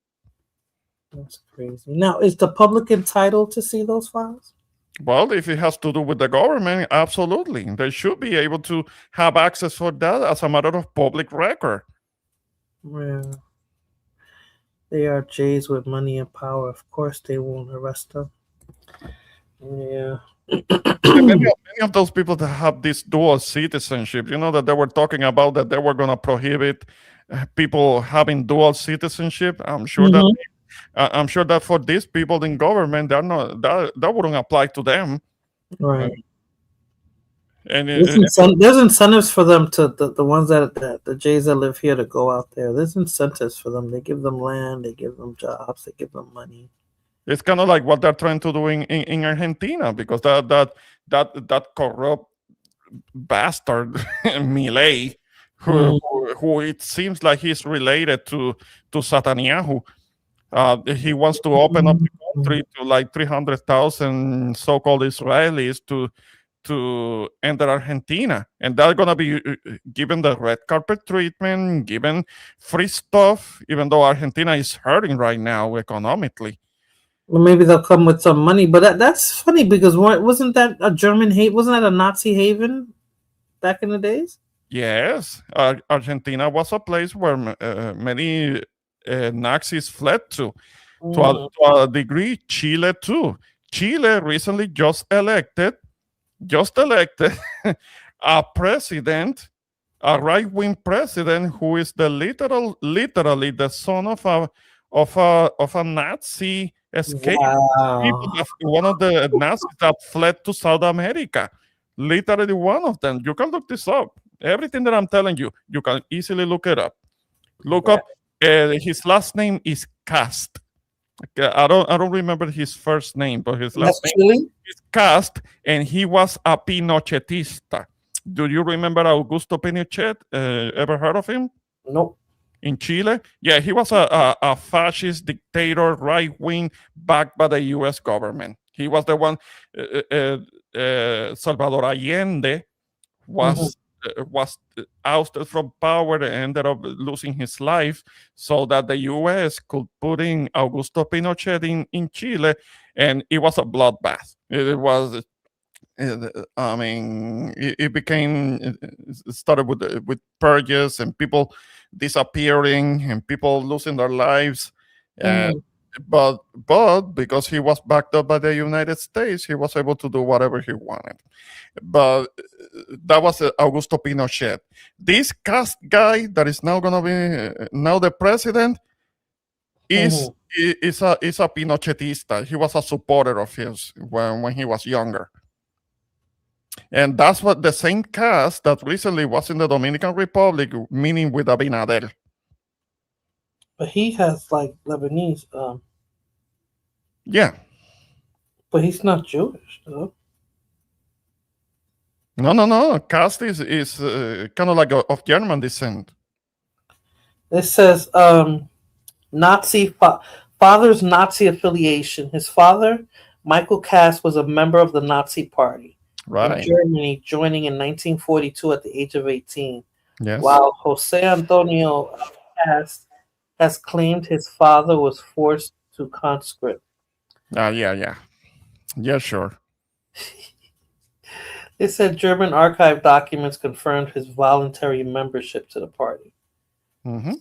That's crazy. Now, is the public entitled to see those files? Well, if it has to do with the government, absolutely. They should be able to have access for that as a matter of public record. Yeah. They are Jays with money and power. Of course, they won't arrest them. Yeah. Many of those people that have this dual citizenship, that they were talking about that they were going to prohibit people having dual citizenship. I'm sure that for these people in government, that wouldn't apply to them. Right. And there's incentives for them to the ones that the Jays that live here to go out there. There's incentives for them. They give them land, they give them jobs, they give them money. It's kind of like what they're trying to do in Argentina, because that corrupt bastard Milei, who it seems like he's related to Netanyahu. He wants to open up the country to like 300,000 so-called Israelis to enter Argentina, and they're gonna be given the red carpet treatment, given free stuff, even though Argentina is hurting right now economically. Well, maybe they'll come with some money, but that's funny because wasn't that a German wasn't that a Nazi haven back in the days? Yes, Argentina was a place where many Nazis fled to a degree. Chile too. Chile recently just elected a president, a right-wing president who is literally the son of a Nazi escape. Wow. One of the Nazis that fled to South America. Literally one of them. You can look this up. Everything that I'm telling you, you can easily look it up. Look up. His last name is Cast. I don't remember his first name, but his last name is Cast, and he was a Pinochetista. Do you remember Augusto Pinochet? Ever heard of him? No. In Chile? Yeah, he was a fascist dictator, right-wing, backed by the U.S. government. He was the one, Salvador Allende was ousted from power and ended up losing his life so that the U.S. could put in Augusto Pinochet in Chile, and it was a bloodbath. It started with purges and people disappearing and people losing their lives. But because he was backed up by the United States, he was able to do whatever he wanted. But that was Augusto Pinochet. This Cast guy that is now going to be now the president is a Pinochetista. He was a supporter of his when he was younger. And that's what the same cast that recently was in the Dominican Republic meeting with Abinader. But he has like Lebanese. Yeah. But he's not Jewish, though. No. Cast is kind of like of German descent. It says father's Nazi affiliation. His father, Michael Cass, was a member of the Nazi Party Right. in Germany, joining in 1942 at the age of 18. Yes. While Jose Antonio Cass has claimed his father was forced to conscript. Yeah, sure. They said German archive documents confirmed his voluntary membership to the party. Mm-hmm.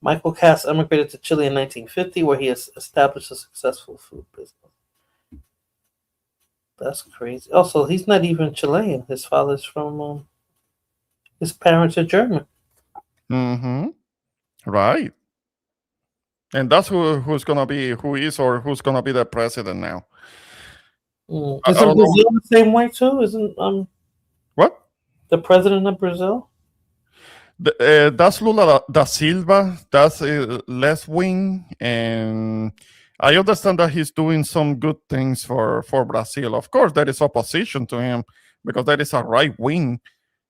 Michael Cass emigrated to Chile in 1950, where he has established a successful food business. That's crazy. Also, he's not even Chilean. His father's from. His parents are German. Mm-hmm. Right. And that's who's gonna be who's gonna be the president now. Isn't Brazil the same way too? Isn't what? The president of Brazil? That's Lula da Silva. That's left wing, and I understand that he's doing some good things for Brazil. Of course, there is opposition to him because there is a right wing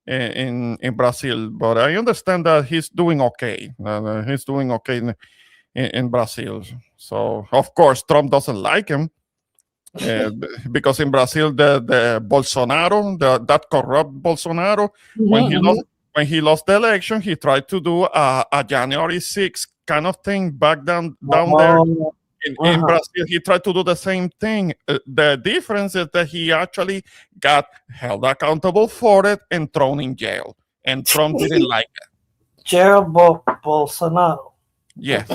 in Brazil, but I understand that he's doing okay. He's doing okay in Brazil. So of course, Trump doesn't like him. Because in Brazil, the Bolsonaro, that corrupt Bolsonaro, when he lost the election, he tried to do a January 6th kind of thing back down there in Brazil. He tried to do the same thing. The difference is that he actually got held accountable for it and thrown in jail. And Trump didn't like it. Jair Bolsonaro. Yes.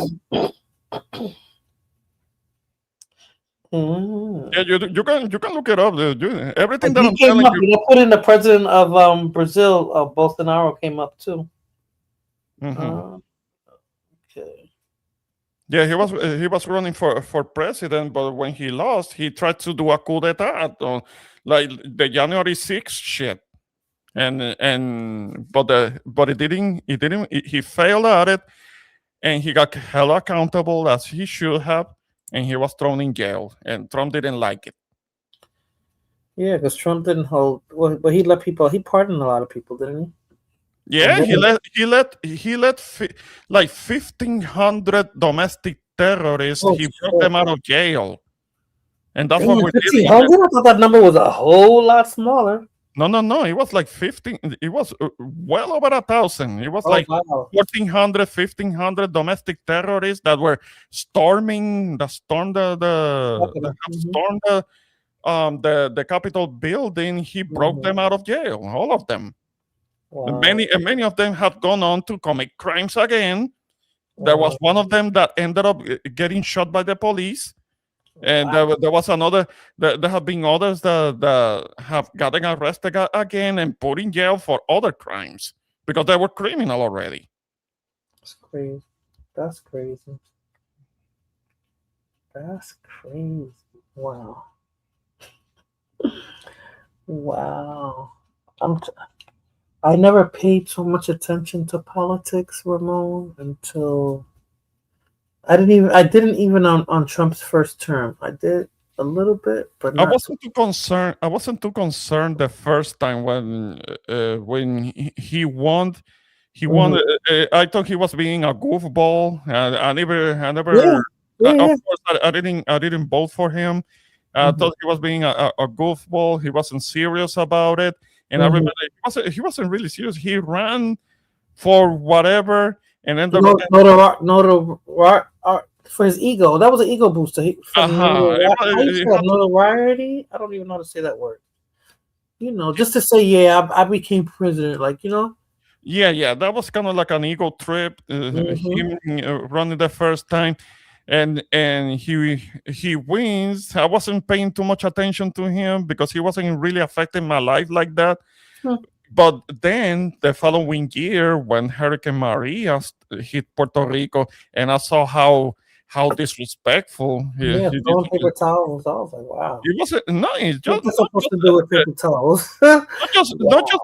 Yeah, you can look it up. Everything that I'm telling you. You put in the president of Brazil, Bolsonaro came up too. Mm-hmm. Okay. Yeah, he was running for president, but when he lost, he tried to do a coup d'état, like the January 6th shit, but it didn't. He failed at it, and he got held accountable as he should have. And he was thrown in jail, and Trump didn't like it. Yeah, because Trump didn't hold. Well, but he pardoned a lot of people, didn't he? Yeah, he let like 1,500 domestic terrorists. He brought them out of jail, and that's what we're dealing with. I thought that number was a whole lot smaller. No. It was like 15. It was well over 1,000. It was 1,400, 1,500 domestic terrorists that were stormed the Capitol building. He broke them out of jail, all of them. Wow. Many of them have gone on to commit crimes again. There was one of them that ended up getting shot by the police. And there was another. There have been others that have gotten arrested again and put in jail for other crimes because they were criminal already. That's crazy. That's crazy. That's crazy. Wow. Wow. I never paid so much attention to politics, Ramon, until. I didn't even on Trump's first term. I did a little bit, but I wasn't too concerned the first time when he won. I thought he was being a goofball. I never. Of course, I didn't vote for him. I thought he was being a goofball. He wasn't serious about it, and I remember he wasn't really serious. He ran for whatever. And then for his ego. That was an ego booster. Notoriety. I don't even know how to say that word. Just to say, I became president. Yeah. That was kind of like an ego trip. Him running the first time, and he wins. I wasn't paying too much attention to him because he wasn't really affecting my life like that. But then the following year, when Hurricane Maria hit Puerto Rico, and I saw how how disrespectful Yeah, he throwing paper towels. I was like, wow. It was no, it's just What's supposed to do with paper towels? not just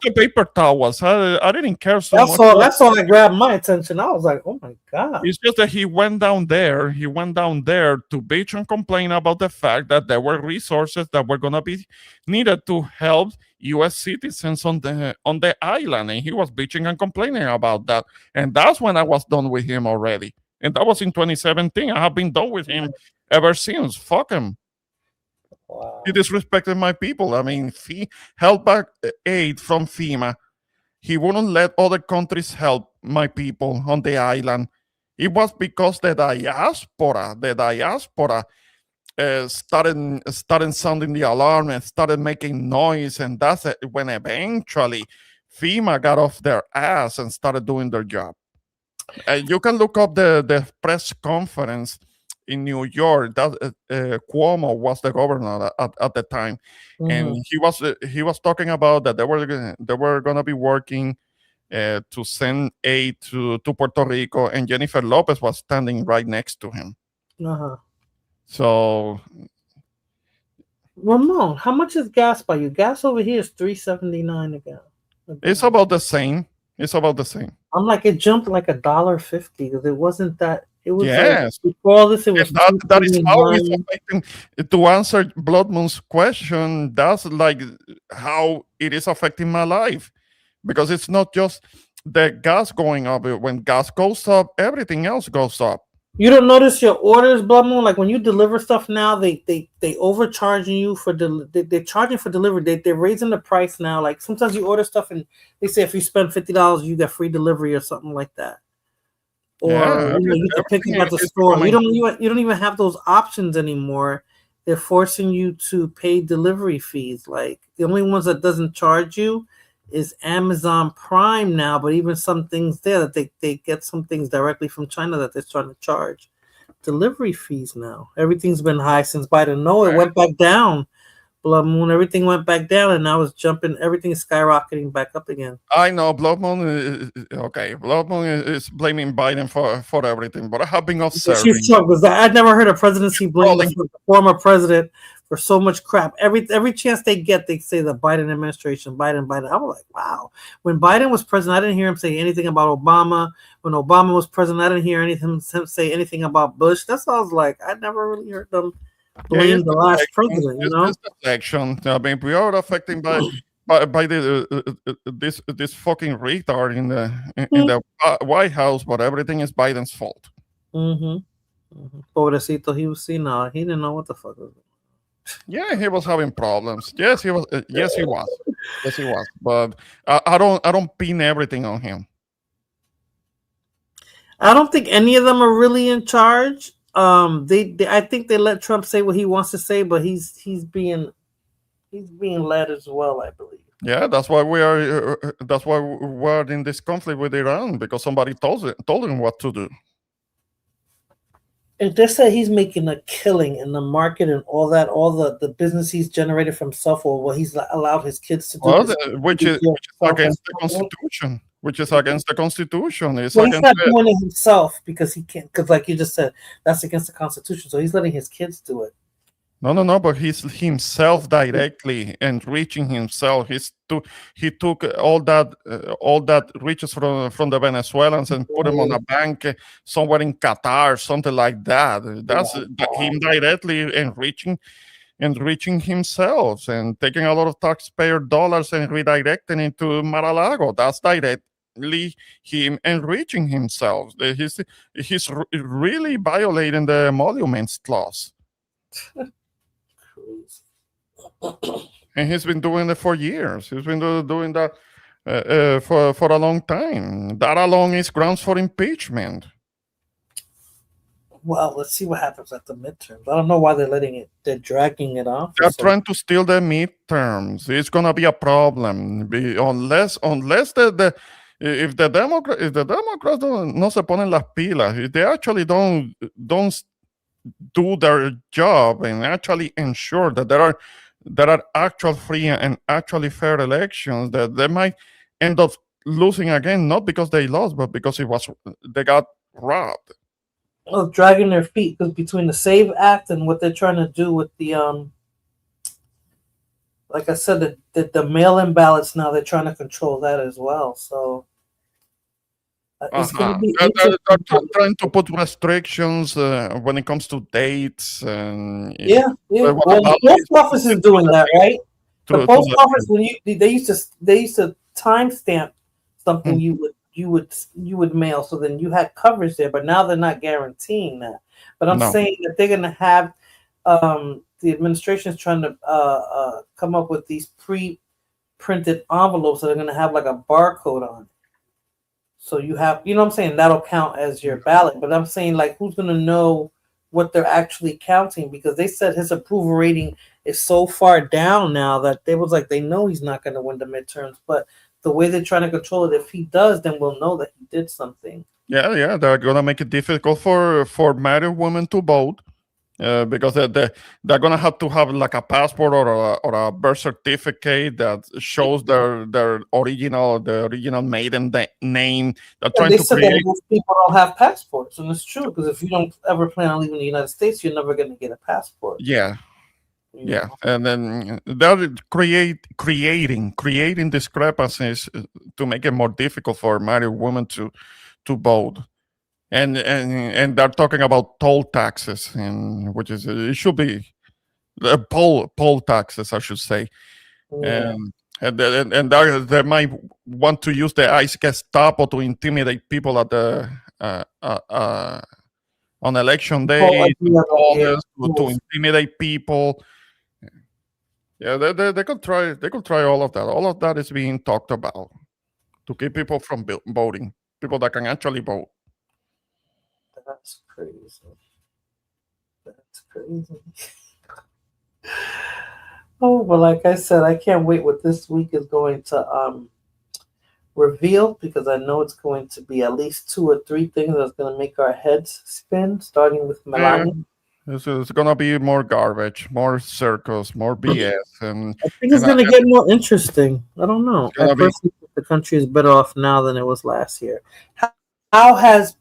the paper towels. I didn't care so much. That's all that grabbed my attention. I was like, oh my god. It's just that he went down there to bitch and complain about the fact that there were resources that were gonna be needed to help U.S. citizens on the island, and he was bitching and complaining about that. And that's when I was done with him already. And that was in 2017. I have been done with him ever since. Fuck him. Wow. He disrespected my people. I mean, he held back aid from FEMA. He wouldn't let other countries help my people on the island. It was because the diaspora started sounding the alarm and started making noise, and that's when eventually FEMA got off their ass and started doing their job. You can look up the press conference in New York. That Cuomo was the governor at the time, and he was talking about that they were going to be working to send aid to Puerto Rico, and Jennifer Lopez was standing right next to him. So, Ramon, how much is gas by you? Gas over here is $3.79 a gallon. It's about the same. I'm like, it jumped like $1.50 because it wasn't that. It was yes. like, before all this, it was that is how it's affecting. To answer Blood Moon's question, that's like how it is affecting my life, because it's not just the gas going up. When gas goes up, everything else goes up. You don't notice your orders, Blood Moon? Like when you deliver stuff now, they overcharging you for they're charging for delivery. They're raising the price now. Like sometimes you order stuff and they say if you spend $50, you get free delivery or something like that. Or you can pick it at the store. You don't even have those options anymore. They're forcing you to pay delivery fees. Like the only ones that doesn't charge you is Amazon Prime now, but even some things there that they get some things directly from China that they're starting to charge delivery fees now. Everything's been high since Biden. No, it went back down. Blood Moon, everything went back down, and now it's jumping. Everything's skyrocketing back up again. I know Blood Moon. Okay, Blood Moon is blaming Biden for everything, but I have been observing. She's shocked because I'd never heard a presidency blame the former president for so much crap. Every chance they get, they say the Biden administration, Biden. I was like, wow. When Biden was president, I didn't hear him say anything about Obama. When Obama was president, I didn't hear him say anything about Bush. That's why I was like, I never really heard them blame the last president. You know, it's the election. I mean, we are affected by this fucking retard in the White House, but everything is Biden's fault. Pobrecito, he was senile. He didn't know what the fuck was. Yeah, he was having problems. Yes, he was. Yes, he was. Yes, he was. But I don't pin everything on him. I don't think any of them are really in charge. I think they let Trump say what he wants to say, but he's being led as well, I believe. Yeah, that's why we're in this conflict with Iran, because somebody told him what to do. And they say he's making a killing in the market and all that, all the business he's generated from himself, or what he's allowed his kids to do. Well, which is against the Constitution. Which is against the Constitution. He's not doing it himself because he can't. Because, like you just said, that's against the Constitution. So he's letting his kids do it. No. But he's himself directly enriching himself. He took all that riches from the Venezuelans and put them on a bank somewhere in Qatar, something like that. That's him directly enriching himself and taking a lot of taxpayer dollars and redirecting it to Mar-a-Lago. That's directly him enriching himself. He's really violating the Emoluments Clause. And he's been doing it for years. He's been doing that for a long time. That alone is grounds for impeachment. Well, let's see what happens at the midterms. I don't know why they're dragging it off. They're trying to steal the midterms. It's gonna be a problem unless if the Democrats no se ponen las pilas, if they actually don't do their job and actually ensure that there are actual free and actually fair elections, that they might end up losing again, not because they lost, but because they got robbed. of dragging their feet because between the SAVE Act and what they're trying to do with the like I said, the mail-in ballots now they're trying to control that as well. So it's going to be They're trying to put restrictions when it comes to dates and yeah. Well, the post office is doing that, right? The post office when they used to timestamp something you would mail, so then you had coverage there. But now they're not guaranteeing that. But I'm saying that they're going to have the administration is trying to come up with these pre-printed envelopes that are going to have like a barcode on it. So you have, you know what I'm saying, that'll count as your ballot. But I'm saying, like, who's going to know what they're actually counting? Because they said his approval rating is so far down now that they was like, they know he's not going to win the midterms. But the way they're trying to control it, if he does, then we'll know that he did something. Yeah, they're gonna make it difficult for married women to vote. Because they're gonna have to have like a passport or a birth certificate that shows their original maiden name. They're trying to said create. that most people don't have passports, and it's true because if you don't ever plan on leaving the United States, you're never going to get a passport. Yeah, and then they're creating discrepancies to make it more difficult for married women to vote. And they're talking about toll taxes, and which is it should be poll taxes, I should say. Yeah. And they might want to use the ICE Gestapo to intimidate people at the on election day, to intimidate people. Yeah, they could try all of that. All of that is being talked about to keep people from voting, people that can actually vote. That's crazy. That's crazy. Oh, but like I said, I can't wait what this week is going to reveal, because I know it's going to be at least 2 or 3 things that's going to make our heads spin, starting with Melania. It's going to be more garbage, more circus, more BS. And I think it's going to get more interesting. I don't know. I personally think the country is better off now than it was last year. How has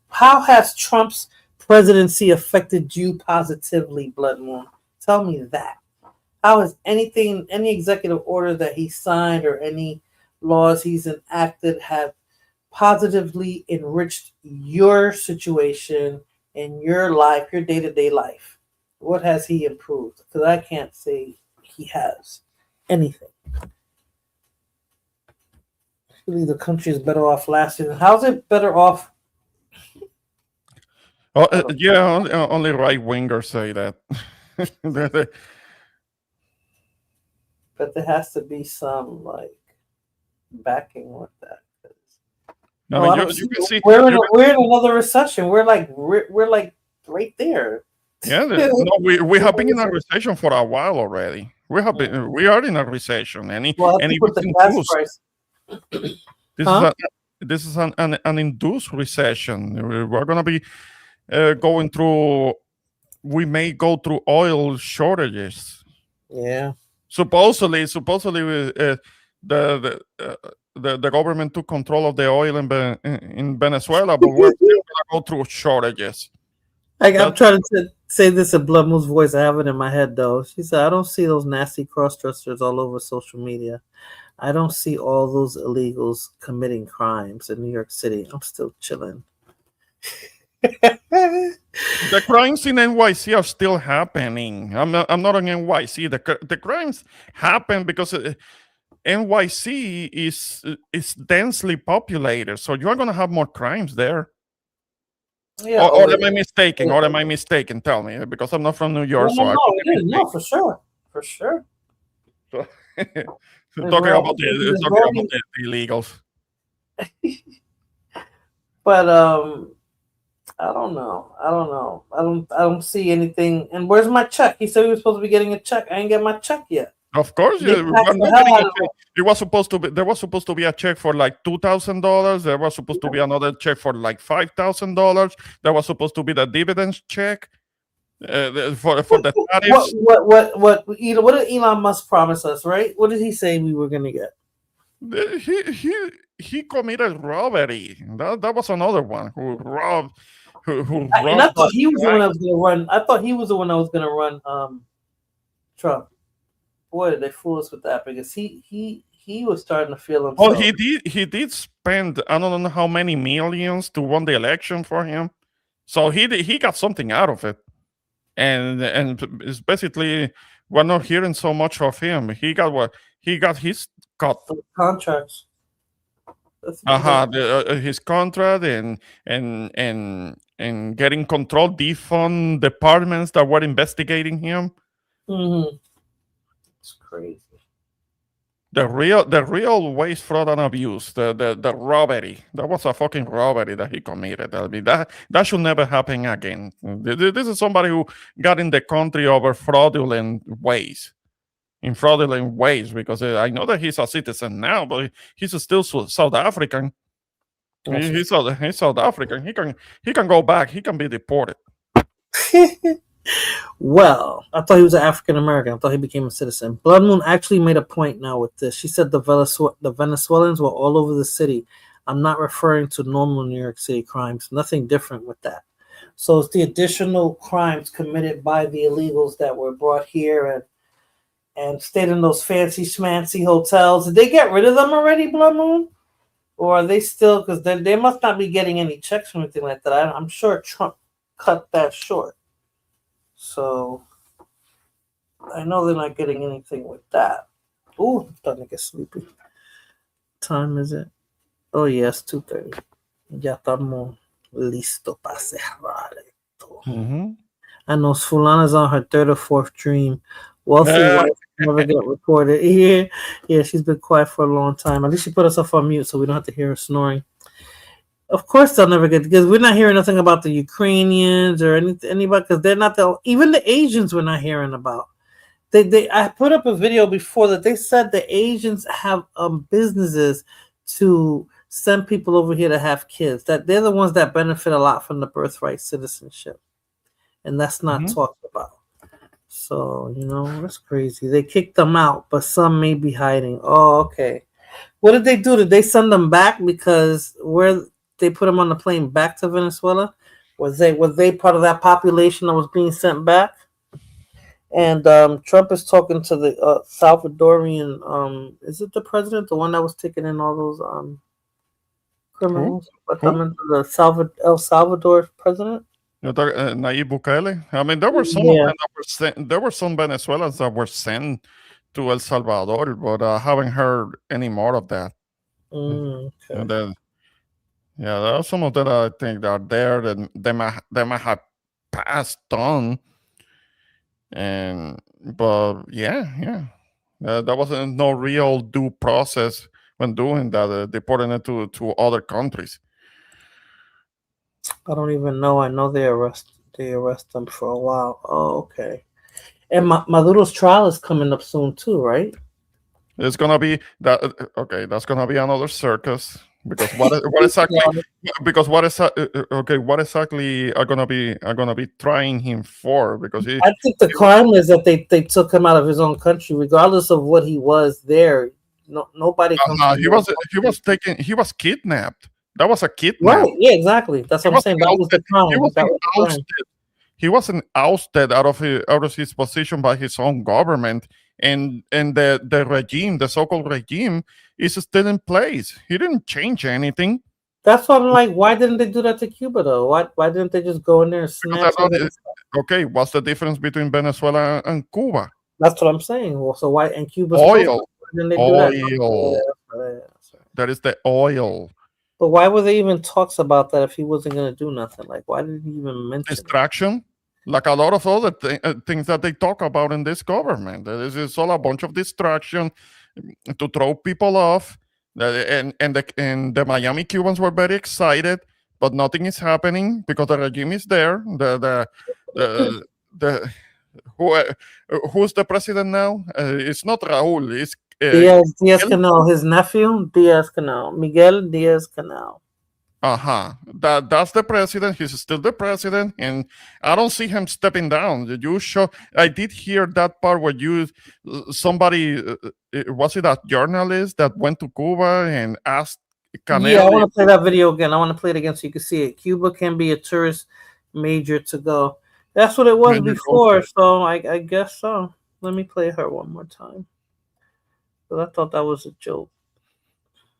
Trump's presidency affected you positively, Blood Moon? Tell me that. How has any executive order that he signed or any laws he's enacted have positively enriched your situation in your life, your day-to-day life? What has he improved? Because I can't say he has anything. Really, the country is better off last year. How's it better off? Only right wingers say that. But there has to be some like backing with that. You can see we're in another recession. We're like right there. Yeah, we have been in a recession for a while already. We are in a recession. This is an induced recession. We're going to be going through. We may go through oil shortages. Yeah. Supposedly, the government took control of the oil in Venezuela, but we're still going to go through shortages. I'm trying to say this in Blood Moon's voice. I have it in my head, though. She said, I don't see those nasty cross-dressers all over social media. I don't see all those illegals committing crimes in New York City. I'm still chilling. The crimes in NYC are still happening. I'm not on NYC. The crimes happen because NYC is densely populated, so you are going to have more crimes there. Yeah, or am I mistaken? Or am I mistaken? Tell me, because I'm not from New York. No, for sure. So, talking about the illegals. But I don't know. I don't see anything. And where's my check? He said he was supposed to be getting a check. I ain't get my check yet. Of course, there was supposed to be a check for like $2,000. There was supposed to be another check for like $5,000. There was supposed to be the dividends check for the tariffs. What did Elon Musk promise us? Right? What did he say we were gonna get? He committed robbery. That was another one who who And I runs thought he was the one the that was going to run. I thought he was the one that was going to run Trump. Boy, did they fool us with that because he was starting to feel himself. Oh, he did spend I don't know how many millions to win the election for him, so he got something out of it, and it's basically we're not hearing so much of him. He got his cut. Contracts. His contract and getting control defund departments that were investigating him. It's crazy. The real waste, fraud, and abuse, the robbery. That was a fucking robbery that he committed. I mean, that should never happen again. This is somebody who got in the country over fraudulent ways. Because I know that he's a citizen now, but he's still South African. He's South African. He can go back. He can be deported. Well, I thought he was an African American. I thought he became a citizen. Blood Moon actually made a point now with this. She said the Venezuelans were all over the city. I'm not referring to normal New York City crimes. Nothing different with that. So it's the additional crimes committed by the illegals that were brought here and stayed in those fancy schmancy hotels. Did they get rid of them already, Blood Moon? Or are they still, because they must not be getting any checks or anything like that. I'm sure Trump cut that short. So I know they're not getting anything with that. Ooh, I'm starting to get sleepy. Time is it? Oh yes, 2:30. Ya estamos listo para cerrar esto. And those fulanas on her third or fourth dream. Wealthy wife never get reported. Yeah, she's been quiet for a long time. At least she put herself on mute so we don't have to hear her snoring. Of course they'll never get, because we're not hearing nothing about the Ukrainians or anybody, because they're not even the Asians we're not hearing about. I put up a video before that they said the Asians have businesses to send people over here to have kids. That they're the ones that benefit a lot from the birthright citizenship, and that's not talked about. So that's crazy. They kicked them out, but some may be hiding. Oh, okay. What did they do? Did they send them back because they put them on the plane back to Venezuela? Was they part of that population that was being sent back? And Trump is talking to the Salvadorian. Is it the president, the one that was taking in all those criminals? Coming to the El Salvador president. Nayib Bukele. I mean, there were some of them that were sent. There were some Venezuelans that were sent to El Salvador, but I haven't heard any more of that. Okay. And then, there are some of them I think that are there that they might have passed on. But there wasn't no real due process when doing that, deporting it to other countries. I don't even know. I know they arrest them for a while. Oh, okay. And Maduro's trial is coming up soon too, right? It's gonna be that. Okay, that's gonna be another circus. Because what exactly? Because what exactly are gonna be trying him for? Because I think the crime is that they took him out of his own country, regardless of what he was there. Nobody. He was kidnapped. That was a kidnap. Right? Yeah, exactly. That's what I'm saying. That was the crime. He wasn't ousted out of his position by his own government, and the regime, the so-called regime, is still in place. He didn't change anything. That's what I'm like. Why didn't they do that to Cuba though? Why didn't they just go in there and snatch? Okay, what's the difference between Venezuela and Cuba? That's what I'm saying. Well, so why and Cuba's oil? Didn't they do oil. That is the oil. But why were there even talks about that if he wasn't going to do nothing? Like, why did he even mention distraction? Like a lot of other things that they talk about in this government. This is all a bunch of distraction to throw people off. And the Miami Cubans were very excited, but nothing is happening because the regime is there. Who's the president now? It's not Raúl. It's Diaz-Canel, his nephew, Diaz-Canel, Miguel Diaz-Canel. That's the president. He's still the president, and I don't see him stepping down. I did hear that part where somebody was it a journalist that went to Cuba and asked Canel. Yeah, I want to play that video again. I want to play it again so you can see it. Cuba can be a tourist major to go. That's what it was before, so I guess so. Let me play her one more time. But I thought that was a joke.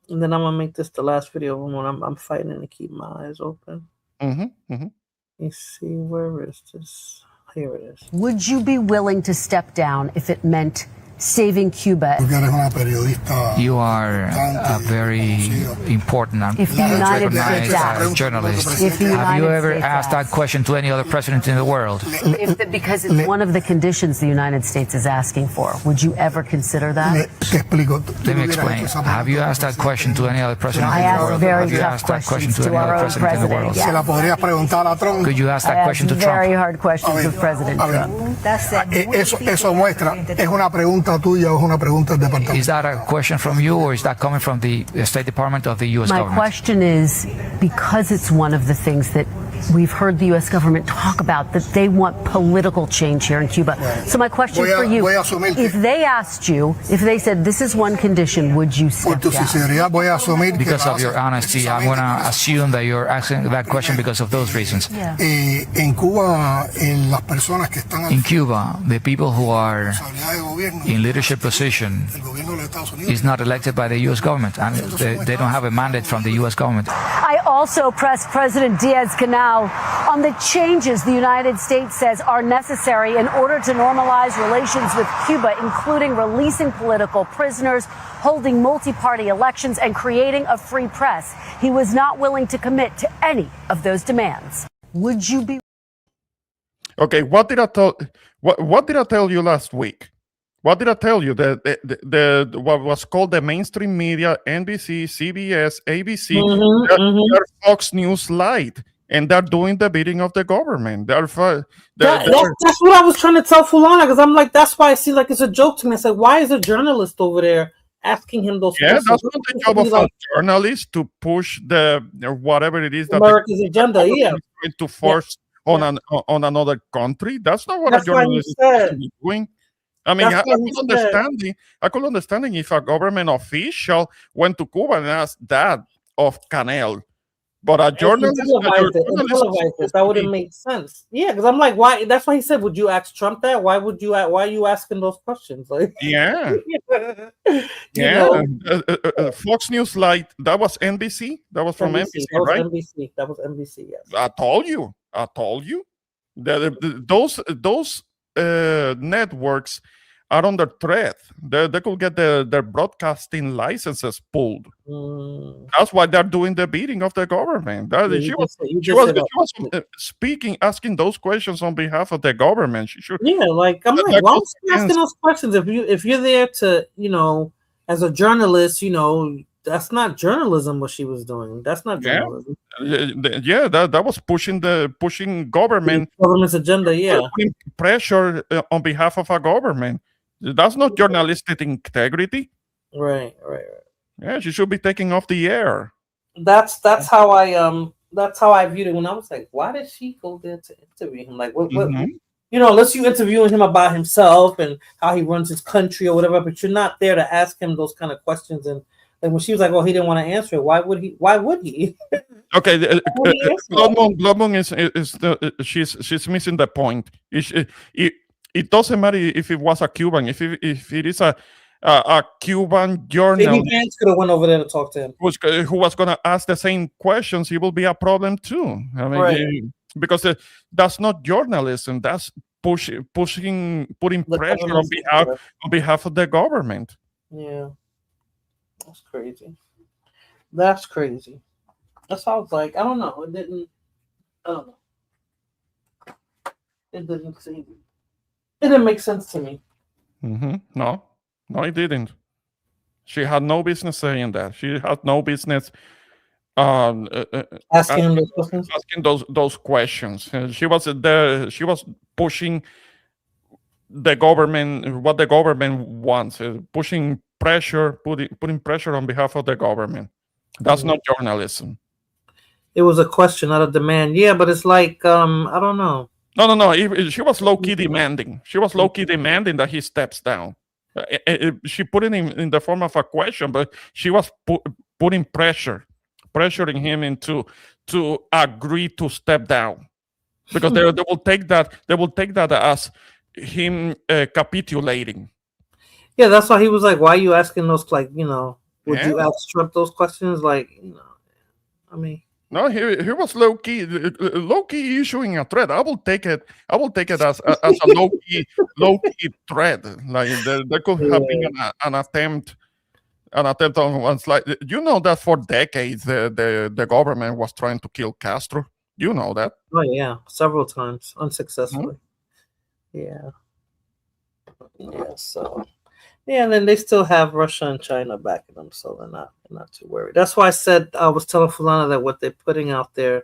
And then I'm gonna make this the last video when I'm fighting to keep my eyes open. Let me see, where is this? Here it is. Would you be willing to step down if it meant saving Cuba? You are a very important and If the United recognized States asked- journalist. If the Have you United ever States asked that question to any other president in the world? Because it's one of the conditions the United States is asking for. Would you ever consider that? Let me explain. Have you asked that question to any other president I in the asked world? very Have you tough asked that question questions to to any our other own president in the president, world? yes. Could you ask I that question to asked very Trump? hard questions of President Trump. Eso muestra, ¿es una pregunta tuya o es una pregunta del departamento? Is that a question from you, or is that coming from the State Department of the U.S. My government? question is, because it's one of the things that we've heard the U.S. government talk about, that they want political change here in Cuba. So my question for you, if they asked you, if they said this is one condition, would you step down? Because of your honesty, I'm going to assume that you're asking that question because of those reasons. En Cuba, las personas que están In Cuba, the people who are in leadership position is not elected by the U.S. government, and they don't have a mandate from the U.S. government. I also pressed President Diaz-Canel on the changes the United States says are necessary in order to normalize relations with Cuba, including releasing political prisoners, holding multi-party elections, and creating a free press. He was not willing to commit to any of those demands. Would you be? Okay, what did I tell? What did I tell you last week? What did I tell you? The what was called the mainstream media, NBC, CBS, ABC, they're Fox News Light, and they're doing the bidding of the government. That's what I was trying to tell Fulana, because I'm like, that's why I see like it's a joke to me. I said, why is a journalist over there asking him those questions? That's not the job of a journalist to push the whatever it is that America's agenda. Yeah, to force on another country. That's not what a journalist is supposed to be doing. I mean, I could understand if a government official went to Cuba and asked that of Canel, but a journalist that wouldn't make sense. Yeah, because I'm like, why? That's why he said, "Would you ask Trump that? Why would you? Why are you asking those questions?" Like, yeah, Fox News Light. That was NBC. That was from NBC, right? NBC. That was NBC. Yes. I told you. Those networks are under threat. They could get their broadcasting licenses pulled. That's why they're doing the bidding of the government. She was speaking, asking those questions on behalf of the government. She should. Yeah, like I'm like, why are you asking those questions? If you're there to, as a journalist, that's not journalism what she was doing. That's not journalism. Yeah, that was pushing government's agenda. Yeah, putting pressure on behalf of a government. That's not journalistic integrity. Right. Yeah, she should be taken off the air. That's how I viewed it when I was like, why did she go there to interview him? Like, what unless you interviewing him about himself and how he runs his country or whatever, but you're not there to ask him those kind of questions. And when she was like, "Oh, he didn't want to answer it," why would he? Okay, Globon she's missing the point. It doesn't matter if it was a Cuban, if it is a Cuban journalist. Maybe Vance could have went over there to talk to him. Who was going to ask the same questions? It will be a problem too. I mean, because that's not journalism. That's putting pressure on behalf of the government. Yeah. That's crazy. That's why I was like, I don't know. It didn't make sense to me. No, it didn't. She had no business saying that. She had no business asking those questions. She was pushing the government, what the government wants, pushing pressure, putting pressure on behalf of the government. That's not journalism. It was a question, not a demand. Yeah, but it's like, I don't know. No. She was low-key demanding. She was low-key demanding that he steps down. She put it in the form of a question, but she was putting pressure pressuring him into to agree to step down, because they will take that as him capitulating. Yeah, that's why he was like, "Why are you asking those? Like, you know, would you Yeah. ask Trump those questions? Like, you know, I mean." No, he was low key issuing a threat. I will take it as a low key threat. Like there could have been an attempt on one slide. You know that for decades the government was trying to kill Castro. You know that. Oh yeah, several times unsuccessfully. Yeah. So yeah, and then they still have Russia and China backing them, so they're not too worried. That's why I was telling Fulana that what they're putting out there,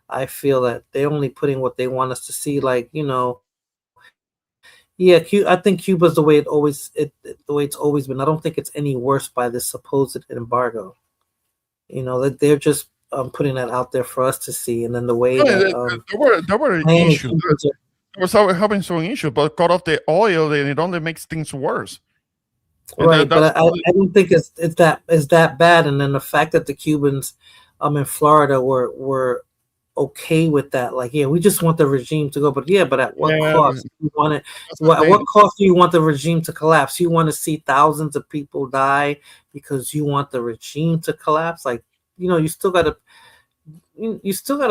I feel that they're only putting what they want us to see. Like, you know, yeah, I think Cuba's the way it's always been. I don't think it's any worse by this supposed embargo. You know, that they're just putting that out there for us to see, and then the way there were issues. There was having some issues, but cut off the oil, and it only makes things worse. And right, but I don't think it's that bad. And then the fact that the Cubans in Florida were okay with that, like, yeah, we just want the regime to go, but at what cost? You want it? What cost do you want the regime to collapse? You want to see thousands of people die because you want the regime to collapse? Like, you know, you still got to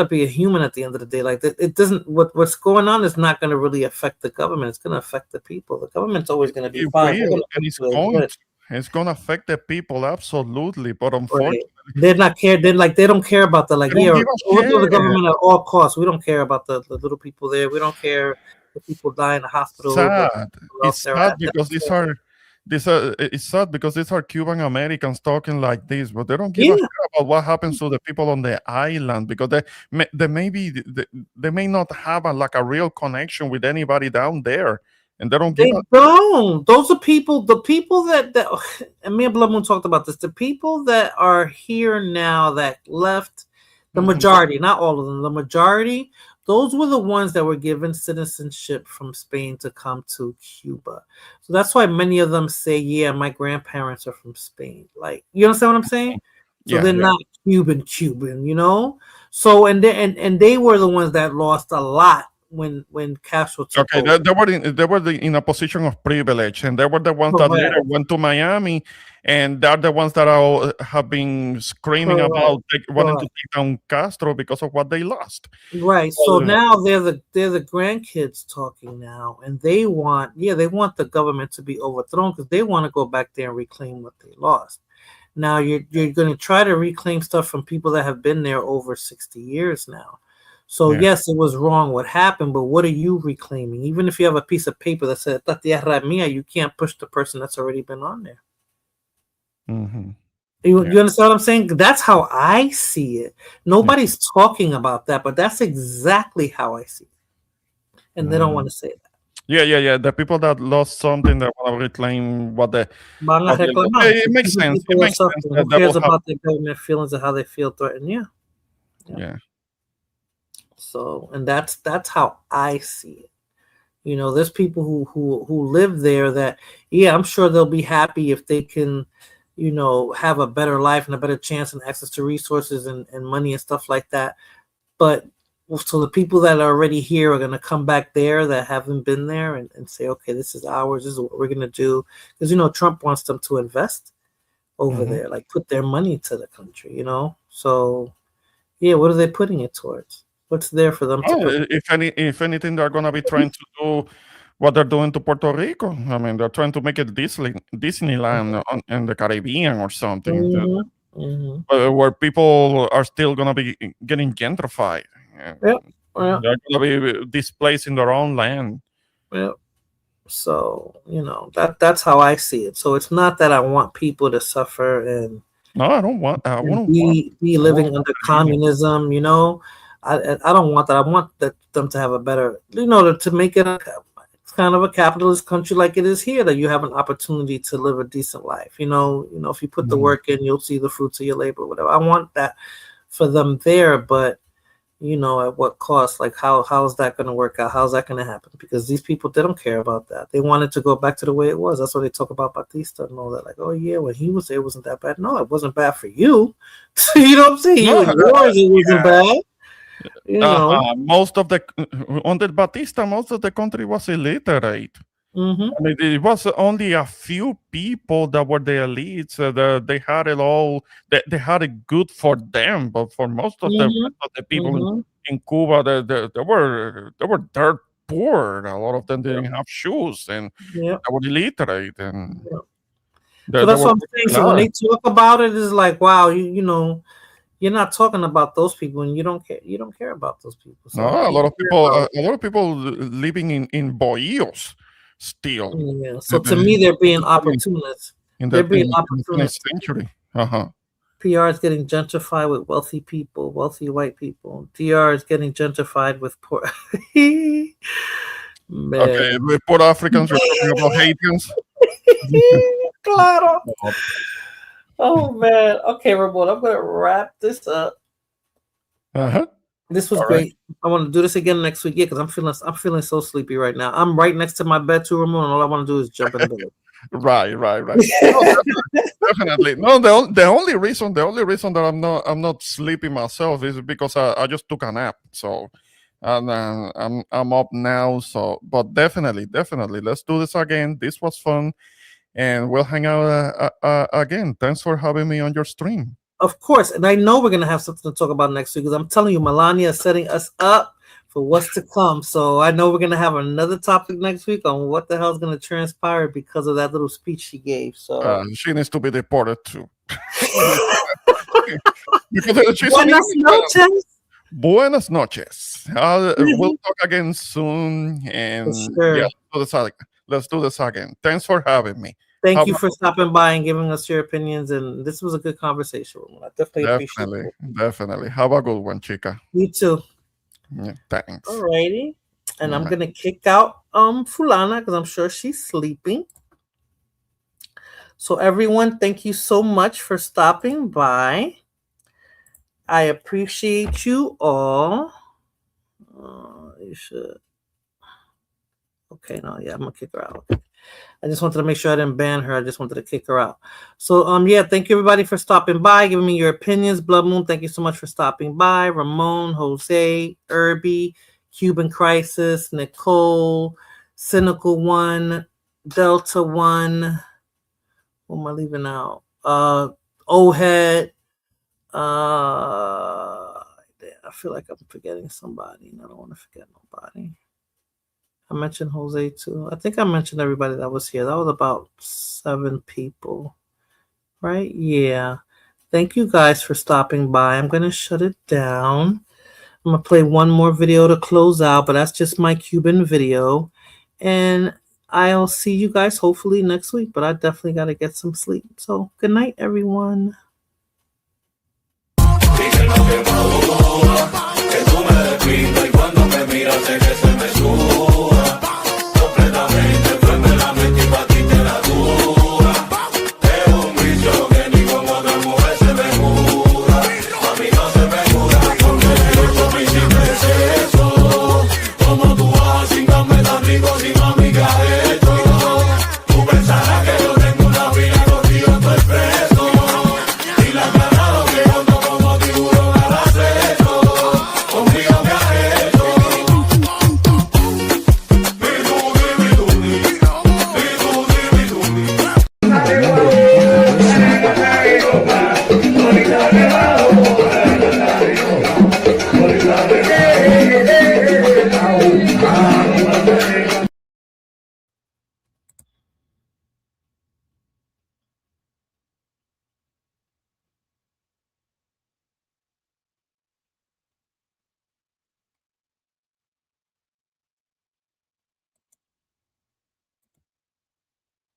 be a human at the end of the day. Like, it doesn't. What's going on is not going to really affect the government. It's going to affect the people. The government's always going to be fine. It's going to affect the people, absolutely. But unfortunately, They're not care. They don't care about the overthrow the government at all costs. We don't care about the little people there. We don't care if people die in the hospital. It's sad because it's sad because these are Cuban Americans talking like this, but they don't give a crap about what happens to the people on the island, because they may not have a real connection with anybody down there, and they don't give. Those are people. The people that and me and Blood Moon talked about this. The people that are here now that left, the majority, not all of them, the majority. Those were the ones that were given citizenship from Spain to come to Cuba. So that's why many of them say, yeah, my grandparents are from Spain. Like, you understand what I'm saying? So they're not Cuban, you know? So, and they were the ones that lost a lot when Castro took over. They were in a position of privilege, and they were the ones that later went to Miami, and they're the ones that have been screaming about wanting to take down Castro because of what they lost. Right. So now they're the grandkids talking now, and they want the government to be overthrown because they want to go back there and reclaim what they lost. Now you're going to try to reclaim stuff from people that have been there over 60 years now. So yes, it was wrong what happened, but what are you reclaiming? Even if you have a piece of paper that says "Esta tierra es mía," you can't push the person that's already been on there. You understand what I'm saying? That's how I see it. Nobody's talking about that, but that's exactly how I see it. And they don't want to say that. Yeah. The people that lost something that want to reclaim what they. It makes sense. It makes sense. Who cares about their government feelings and how they feel threatened? Yeah. So, and that's how I see it. You know, there's people who live there that, I'm sure they'll be happy if they can, you know, have a better life and a better chance and access to resources and money and stuff like that. But so the people that are already here are going to come back there that haven't been there and say, okay, this is ours. This is what we're going to do. Because, you know, Trump wants them to invest over there, like put their money to the country, you know? So, what are they putting it towards? What's there for them to if anything, they're going to be trying to do what they're doing to Puerto Rico. I mean, they're trying to make it Disneyland in the Caribbean or something, where people are still going to be getting gentrified. They're going to be displaced in their own land. So, you know, that's how I see it. So it's not that I want people to suffer and I wouldn't be living under communism, you know. I don't want that. I want them to have a better, you know, to make it kind of a capitalist country like it is here, that you have an opportunity to live a decent life. You know, if you put the work in, you'll see the fruits of your labor, whatever. I want that for them there, but you know, at what cost? Like, how is that going to work out? How's that going to happen? Because these people, they don't care about that. They wanted to go back to the way it was. That's why they talk about Batista and all that. Like, oh yeah, when he was there, it wasn't that bad. No, it wasn't bad for you. You know what I'm saying? You and yours, it wasn't bad. You know, most of the under Batista, most of the country was illiterate. Mm-hmm. I mean, it was only a few people that were the elites. They had it all. They had it good for them, but for most of the people in Cuba, they were dirt poor. A lot of them didn't have shoes, and they were illiterate. And so that's what I'm saying. So when they talk about it, it's like, wow, you know, you're not talking about those people, and you don't care. You don't care about those people. So no, a lot of people living in bohíos. Still, yeah. So to me, they're being opportunists. They're being opportunists. Century. PR is getting gentrified with wealthy people, wealthy white people. DR is getting gentrified with poor. Okay, with poor Africans, we're talking about Haitians. Claro. Oh man. Okay, Ramon, I'm gonna wrap this up. This was great. Right. I want to do this again next week. Yeah, because I'm feeling so sleepy right now. I'm right next to my bed too, Ramon, and all I want to do is jump in the bed. Right. No, definitely. No, the only reason that I'm not sleeping myself is because I just took a nap. So, and I'm up now. So, but definitely, let's do this again. This was fun, and we'll hang out again. Thanks for having me on your stream. Of course, and I know we're going to have something to talk about next week because I'm telling you, Melania is setting us up for what's to come. So I know we're going to have another topic next week on what the hell is going to transpire because of that little speech she gave. So she needs to be deported too. Buenas noches. We'll talk again soon, and yeah, let's do this again. Thanks for having me. Thank you for stopping by and giving us your opinions. And this was a good conversation. I definitely appreciate it. Definitely. Have a good one, chica. You too. Yeah, thanks. Alrighty. And I'm gonna kick out Fulana because I'm sure she's sleeping. So everyone, thank you so much for stopping by. I appreciate you all. You should. Okay, no, yeah, I'm gonna kick her out. Okay. I just wanted to make sure I didn't ban her. I just wanted to kick her out. So, yeah, thank you everybody for stopping by, giving me your opinions. Blood Moon, thank you so much for stopping by. Ramon, Jose, Irby, Cuban Crisis, Nicole, Cynical One, Delta One. What am I leaving out? O-Head. I feel like I'm forgetting somebody, and I don't want to forget nobody. I mentioned Jose too. I think I mentioned everybody that was here. That was about 7 people, right? Yeah. Thank you guys for stopping by. I'm going to shut it down. I'm going to play one more video to close out, but that's just my Cuban video. And I'll see you guys hopefully next week, but I definitely got to get some sleep. So good night, everyone. Que tú me despidas y cuando me miras sé que se me sube.